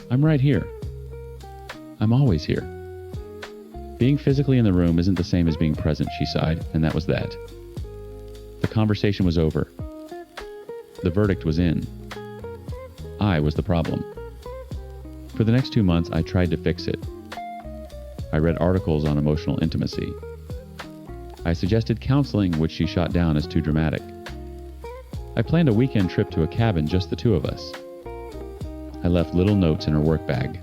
Speaker 1: I'm right here. I'm always here. Being physically in the room isn't the same as being present, she sighed, and that was that. The conversation was over. The verdict was in. I was the problem. For the next 2 months, I tried to fix it. I read articles on emotional intimacy. I suggested counseling, which she shot down as too dramatic. I planned a weekend trip to a cabin, just the 2 of us. I left little notes in her work bag.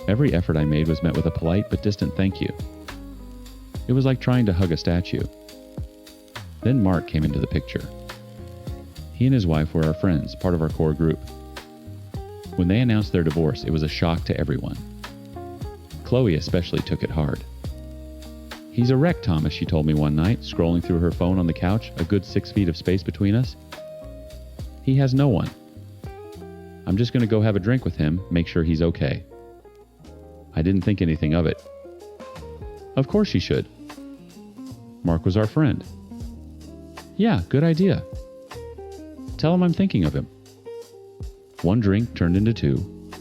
Speaker 1: Every effort I made was met with a polite but distant thank you. It was like trying to hug a statue. Then Mark came into the picture. He and his wife were our friends, part of our core group. When they announced their divorce, it was a shock to everyone. Chloe especially took it hard. He's a wreck, Thomas, she told me one night, scrolling through her phone on the couch, a good 6 feet of space between us. He has no one. I'm just going to go have a drink with him, make sure he's okay. I didn't think anything of it. Of course she should. Mark was our friend. Yeah, good idea. Tell him I'm thinking of him. 1 drink turned into 2.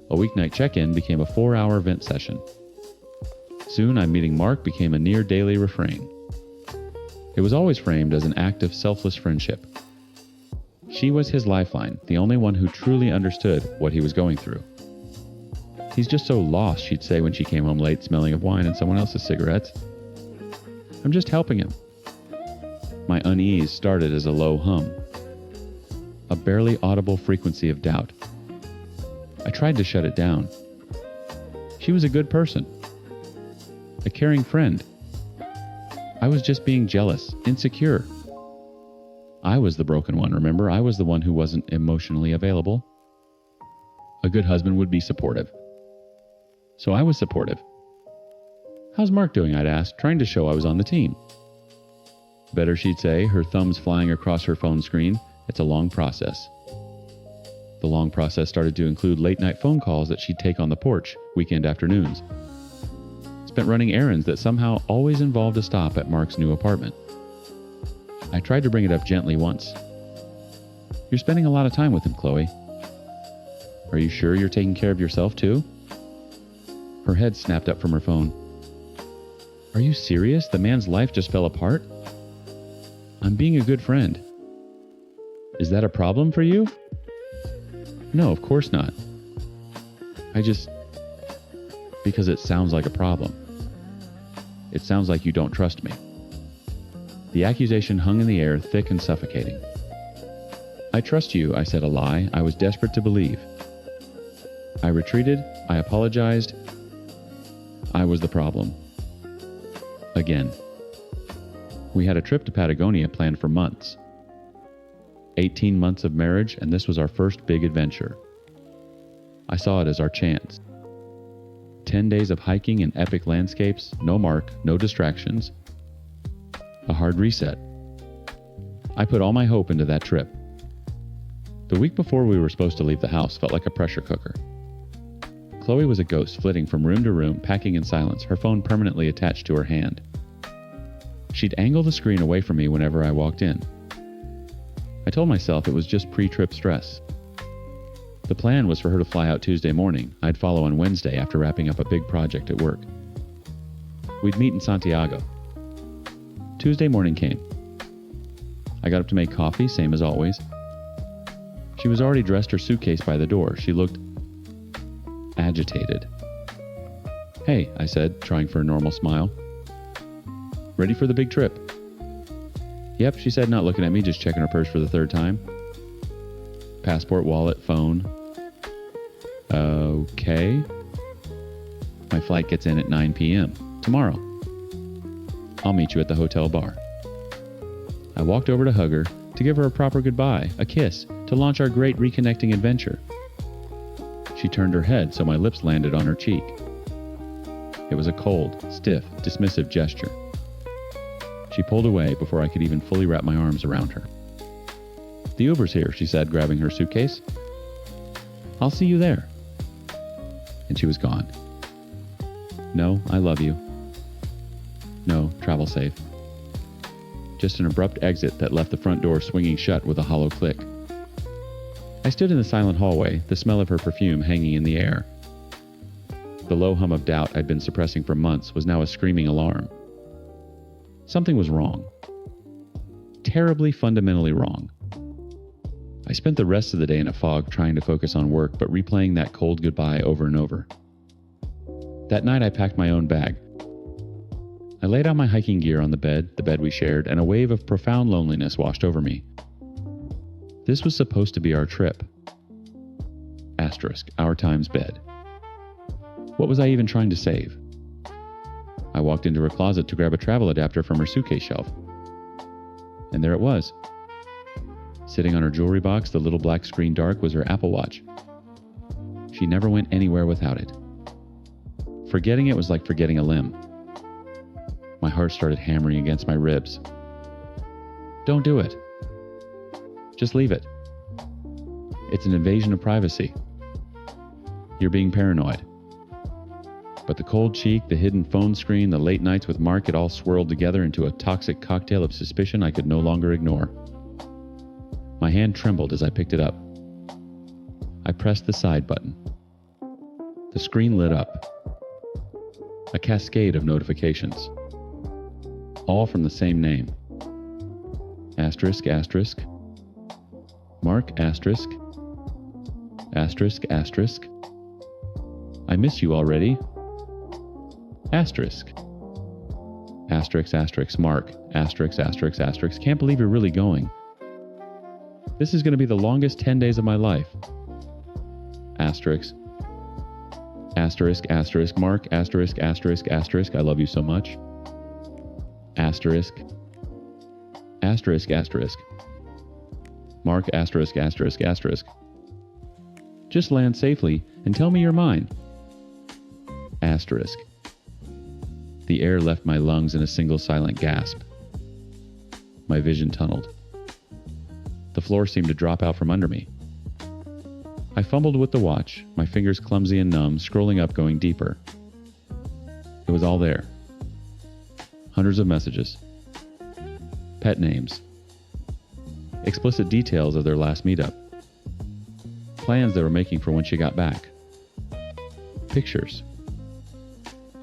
Speaker 1: A weeknight check-in became a 4-hour vent session. Soon, I'm meeting Mark became a near daily refrain. It was always framed as an act of selfless friendship. She was his lifeline, the only one who truly understood what he was going through. He's just so lost, she'd say when she came home late, smelling of wine and someone else's cigarettes. I'm just helping him. My unease started as a low hum, a barely audible frequency of doubt. I tried to shut it down. She was a good person, a caring friend. I was just being jealous, insecure. I was the broken one, remember? I was the one who wasn't emotionally available. A good husband would be supportive. So I was supportive. How's Mark doing? I'd ask, trying to show I was on the team. Better, she'd say, her thumbs flying across her phone screen. It's a long process. The long process started to include late-night phone calls that she'd take on the porch, weekend afternoons. Spent running errands that somehow always involved a stop at Mark's new apartment. I tried to bring it up gently once. You're spending a lot of time with him, Chloe. Are you sure you're taking care of yourself too? Her head snapped up from her phone. Are you serious? The man's life just fell apart? I'm being a good friend. Is that a problem for you? No, of course not. Because it sounds like a problem. It sounds like you don't trust me. The accusation hung in the air, thick and suffocating. I trust you, I said, a lie I was desperate to believe. I retreated, I apologized. I was the problem. Again. We had a trip to Patagonia planned for months. 18 months of marriage, and this was our first big adventure. I saw it as our chance. 10 days of hiking in epic landscapes, no Mark, no distractions. A hard reset. I put all my hope into that trip. The week before we were supposed to leave the house felt like a pressure cooker. Chloe was a ghost, flitting from room to room, packing in silence, her phone permanently attached to her hand. She'd angle the screen away from me whenever I walked in. I told myself it was just pre-trip stress. The plan was for her to fly out Tuesday morning. I'd follow on Wednesday after wrapping up a big project at work. We'd meet in Santiago. Tuesday morning came. I got up to make coffee, same as always. She was already dressed, her suitcase by the door. She looked agitated. Hey, I said, trying for a normal smile. Ready for the big trip? Yep, she said, not looking at me, just checking her purse for the third time. Passport, wallet, phone. Okay. My flight gets in at 9 p.m. tomorrow. I'll meet you at the hotel bar. I walked over to hug her, to give her a proper goodbye, a kiss, to launch our great reconnecting adventure. She turned her head so my lips landed on her cheek. It was a cold, stiff, dismissive gesture. She pulled away before I could even fully wrap my arms around her. The Uber's here, she said, grabbing her suitcase. I'll see you there. And she was gone. No, I love you. No, travel safe. Just an abrupt exit that left the front door swinging shut with a hollow click. I stood in the silent hallway, the smell of her perfume hanging in the air. The low hum of doubt I'd been suppressing for months was now a screaming alarm. Something was wrong. Terribly, fundamentally wrong. I spent the rest of the day in a fog trying to focus on work, but replaying that cold goodbye over and over. That night I packed my own bag. I laid out my hiking gear on the bed we shared, and a wave of profound loneliness washed over me. This was supposed to be our trip. Asterisk, our time's bed. What was I even trying to save? I walked into her closet to grab a travel adapter from her suitcase shelf. And there it was. Sitting on her jewelry box, the little black screen dark, was her Apple Watch. She never went anywhere without it. Forgetting it was like forgetting a limb. My heart started hammering against my ribs. Don't do it. Just leave it. It's an invasion of privacy. You're being paranoid. But the cold cheek, the hidden phone screen, the late nights with Mark, it all swirled together into a toxic cocktail of suspicion I could no longer ignore. My hand trembled as I picked it up. I pressed the side button. The screen lit up. A cascade of notifications. All from the same name. Asterisk, asterisk. Mark, asterisk. Asterisk, asterisk. I miss you already. Asterisk. Asterisk, asterisk, Mark, asterisk, asterisk, asterisk, can't believe you're really going. This is going to be the longest 10 days of my life. Asterisk, asterisk, asterisk, Mark, asterisk, asterisk, asterisk, I love you so much. Asterisk, asterisk, asterisk, Mark, asterisk, asterisk, asterisk. Just land safely and tell me you're mine. Asterisk. The air left my lungs in a single silent gasp. My vision tunneled. The floor seemed to drop out from under me. I fumbled with the watch, my fingers clumsy and numb, scrolling up, going deeper. It was all there. Hundreds of messages. Pet names. Explicit details of their last meetup. Plans they were making for when she got back. Pictures.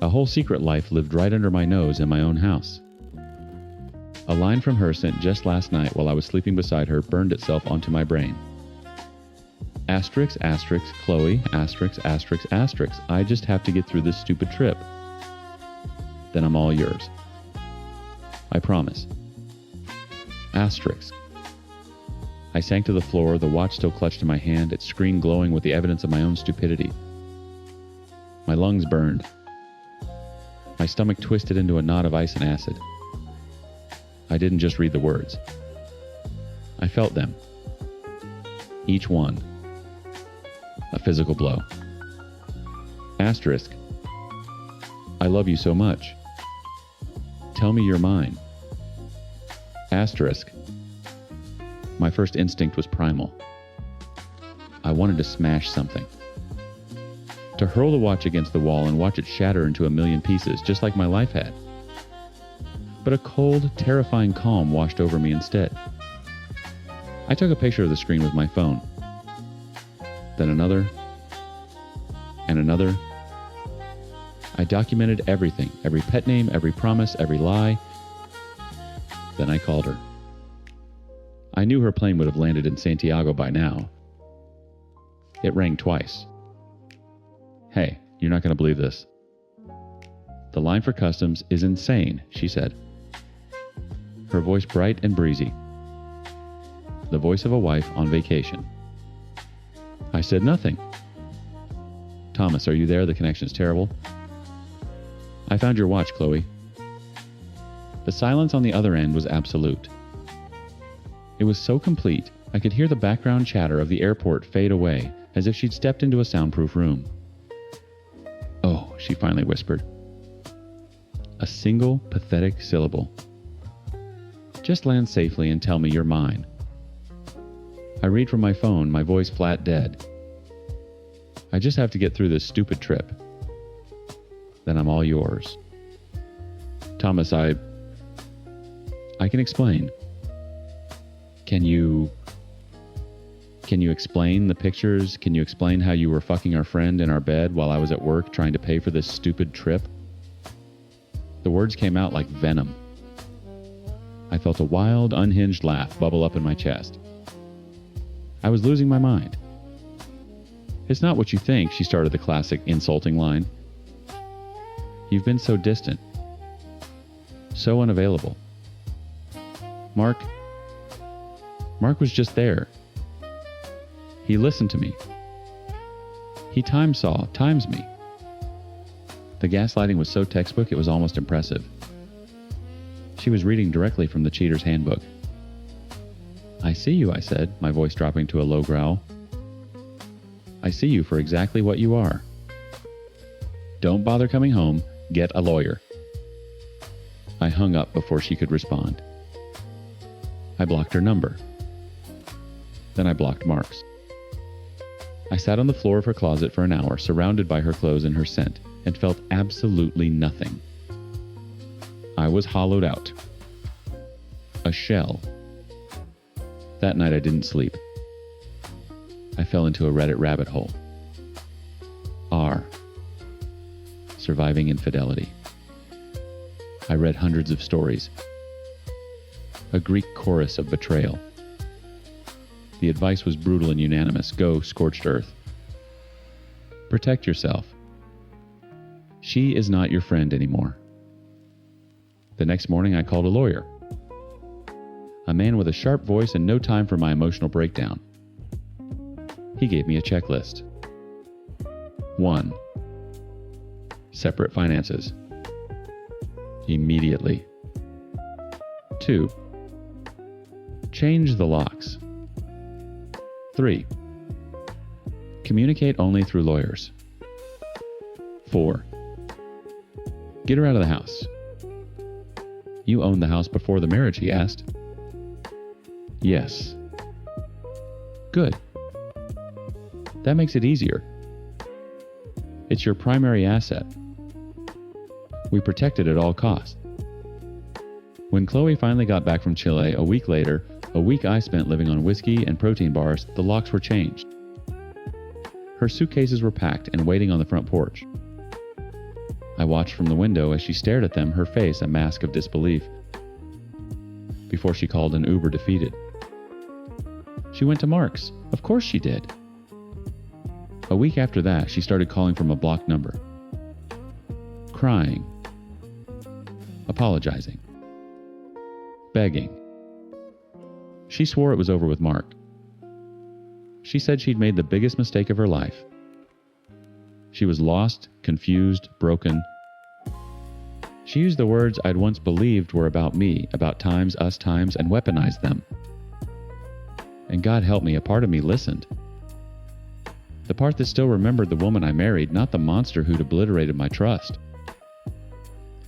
Speaker 1: A whole secret life lived right under my nose in my own house. A line from her sent just last night while I was sleeping beside her burned itself onto my brain. Asterisk, asterisk, Chloe, asterisk, asterisk, asterisk, I just have to get through this stupid trip. Then I'm all yours. I promise. Asterisk. I sank to the floor, the watch still clutched in my hand, its screen glowing with the evidence of my own stupidity. My lungs burned. My stomach twisted into a knot of ice and acid. I didn't just read the words. I felt them. Each one. A physical blow. Asterisk. I love you so much. Tell me you're mine. Asterisk. My first instinct was primal. I wanted to smash something. To hurl the watch against the wall and watch it shatter into a million pieces, just like my life had. But a cold, terrifying calm washed over me instead. I took a picture of the screen with my phone. Then another. And another. I documented everything, every pet name, every promise, every lie. Then I called her. I knew her plane would have landed in Santiago by now. It rang twice. Hey, you're not going to believe this. The line for customs is insane, she said. Her voice bright and breezy. The voice of a wife on vacation. I said nothing. Thomas, are you there? The connection's terrible. I found your watch, Chloe. The silence on the other end was absolute. It was so complete, I could hear the background chatter of the airport fade away, as if she'd stepped into a soundproof room. Oh, she finally whispered. A single, pathetic syllable. Just land safely and tell me you're mine. I read from my phone, my voice flat dead. I just have to get through this stupid trip. Then I'm all yours. Thomas, I can explain. Can you explain the pictures? Can you explain how you were fucking our friend in our bed while I was at work trying to pay for this stupid trip? The words came out like venom. I felt a wild, unhinged laugh bubble up in my chest. I was losing my mind. It's not what you think, she started the classic insulting line. You've been so distant. So unavailable. Mark was just there. He listened to me. He times me. The gaslighting was so textbook it was almost impressive. She was reading directly from the cheater's handbook. I see you, I said, my voice dropping to a low growl. I see you for exactly what you are. Don't bother coming home. Get a lawyer. I hung up before she could respond. I blocked her number. Then I blocked Mark's. I sat on the floor of her closet for an hour, surrounded by her clothes and her scent, and felt absolutely nothing. I was hollowed out. A shell. That night I didn't sleep. I fell into a Reddit rabbit hole. R. Surviving infidelity. I read hundreds of stories. A Greek chorus of betrayal. The advice was brutal and unanimous. Go, scorched earth. Protect yourself. She is not your friend anymore. The next morning, I called a lawyer. A man with a sharp voice and no time for my emotional breakdown. He gave me a checklist. 1. Separate finances. Immediately. 2. Change the locks. 3. Communicate only through lawyers. 4. Get her out of the house. You owned the house before the marriage, he asked. Yes. Good. That makes it easier. It's your primary asset. We protect it at all costs. When Chloe finally got back from Chile a week later, a week I spent living on whiskey and protein bars, the locks were changed. Her suitcases were packed and waiting on the front porch. I watched from the window as she stared at them, her face a mask of disbelief, before she called an Uber defeated. She went to Mark's. Of course she did. A week after that, she started calling from a blocked number. Crying. Apologizing. Begging. She swore it was over with Mark. She said she'd made the biggest mistake of her life. She was lost, confused, broken. She used the words I'd once believed were about me, about times, us times, and weaponized them. And God help me, a part of me listened. The part that still remembered the woman I married, not the monster who'd obliterated my trust.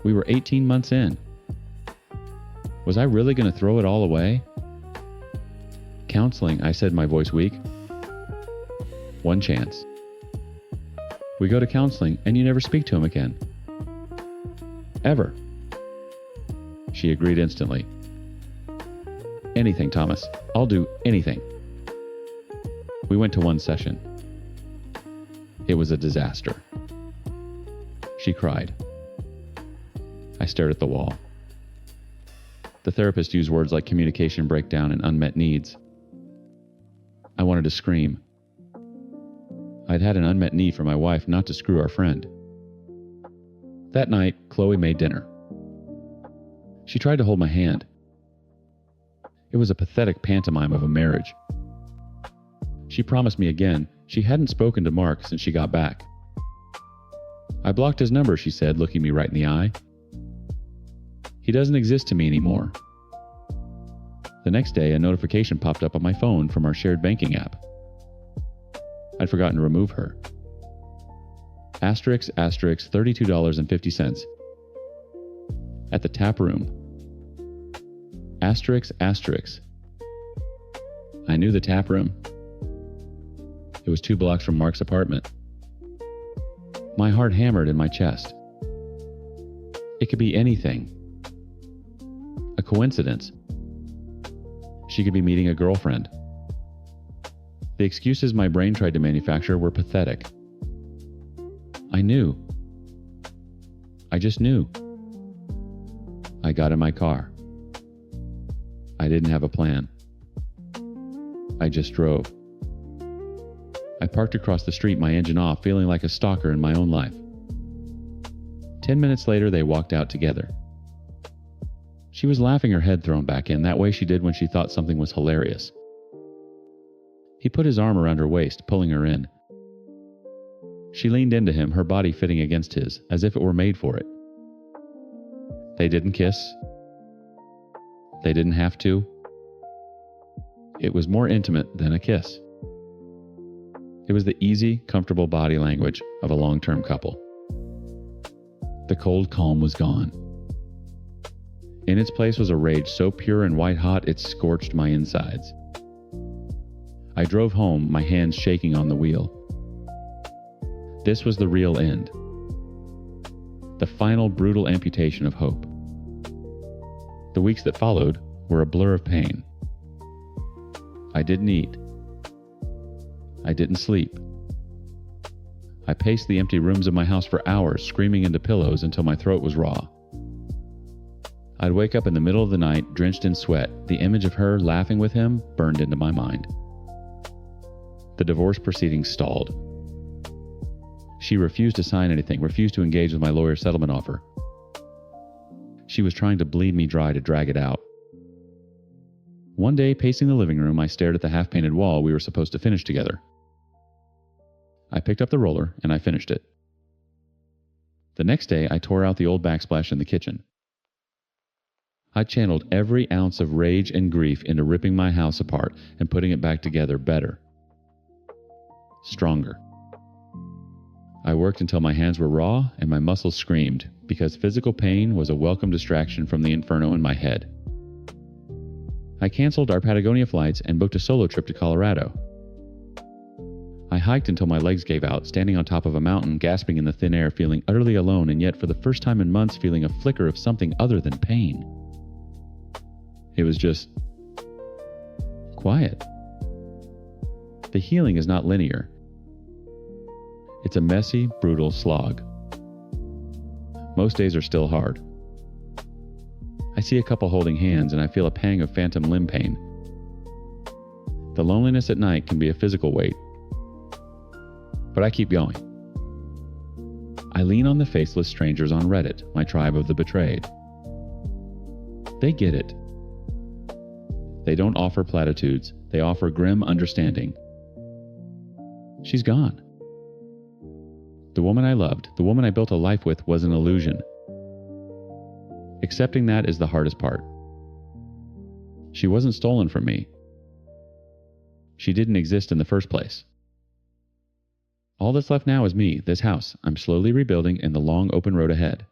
Speaker 1: We were 18 months in. Was I really going to throw it all away? Counseling, I said, my voice weak. One chance. We go to counseling and you never speak to him again. Ever. She agreed instantly. Anything, Thomas. I'll do anything. We went to one session. It was a disaster. She cried. I stared at the wall. The therapist used words like communication breakdown and unmet needs. I wanted to scream. I'd had an unmet need for my wife not to screw our friend. That night, Chloe made dinner. She tried to hold my hand. It was a pathetic pantomime of a marriage. She promised me again she hadn't spoken to Mark since she got back. I blocked his number, she said, looking me right in the eye. He doesn't exist to me anymore. The next day, a notification popped up on my phone from our shared banking app. I'd forgotten to remove her. Asterisk, asterisk, $32.50. At the tap room. Asterisk, asterisk. I knew the tap room. It was 2 blocks from Mark's apartment. My heart hammered in my chest. It could be anything. A coincidence. She could be meeting a girlfriend. The excuses my brain tried to manufacture were pathetic. I knew. I just knew. I got in my car. I didn't have a plan. I just drove. I parked across the street, my engine off, feeling like a stalker in my own life. 10 minutes later, they walked out together. She was laughing, her head thrown back in, that way she did when she thought something was hilarious. He put his arm around her waist, pulling her in. She leaned into him, her body fitting against his, as if it were made for it. They didn't kiss. They didn't have to. It was more intimate than a kiss. It was the easy, comfortable body language of a long-term couple. The cold calm was gone. In its place was a rage so pure and white-hot it scorched my insides. I drove home, my hands shaking on the wheel. This was the real end. The final brutal amputation of hope. The weeks that followed were a blur of pain. I didn't eat. I didn't sleep. I paced the empty rooms of my house for hours, screaming into pillows until my throat was raw. I'd wake up in the middle of the night, drenched in sweat. The image of her laughing with him burned into my mind. The divorce proceedings stalled. She refused to sign anything, refused to engage with my lawyer's settlement offer. She was trying to bleed me dry to drag it out. One day, pacing the living room, I stared at the half-painted wall we were supposed to finish together. I picked up the roller and I finished it. The next day, I tore out the old backsplash in the kitchen. I channeled every ounce of rage and grief into ripping my house apart and putting it back together better. Stronger. I worked until my hands were raw and my muscles screamed because physical pain was a welcome distraction from the inferno in my head. I canceled our Patagonia flights and booked a solo trip to Colorado. I hiked until my legs gave out, standing on top of a mountain, gasping in the thin air, feeling utterly alone, and yet for the first time in months feeling a flicker of something other than pain. It was just quiet. The healing is not linear. It's a messy, brutal slog. Most days are still hard. I see a couple holding hands and I feel a pang of phantom limb pain. The loneliness at night can be a physical weight. But I keep going. I lean on the faceless strangers on Reddit, my tribe of the betrayed. They get it. They don't offer platitudes, they offer grim understanding. She's gone. The woman I loved, the woman I built a life with, was an illusion. Accepting that is the hardest part. She wasn't stolen from me. She didn't exist in the first place. All that's left now is me, this house I'm slowly rebuilding, and the long open road ahead.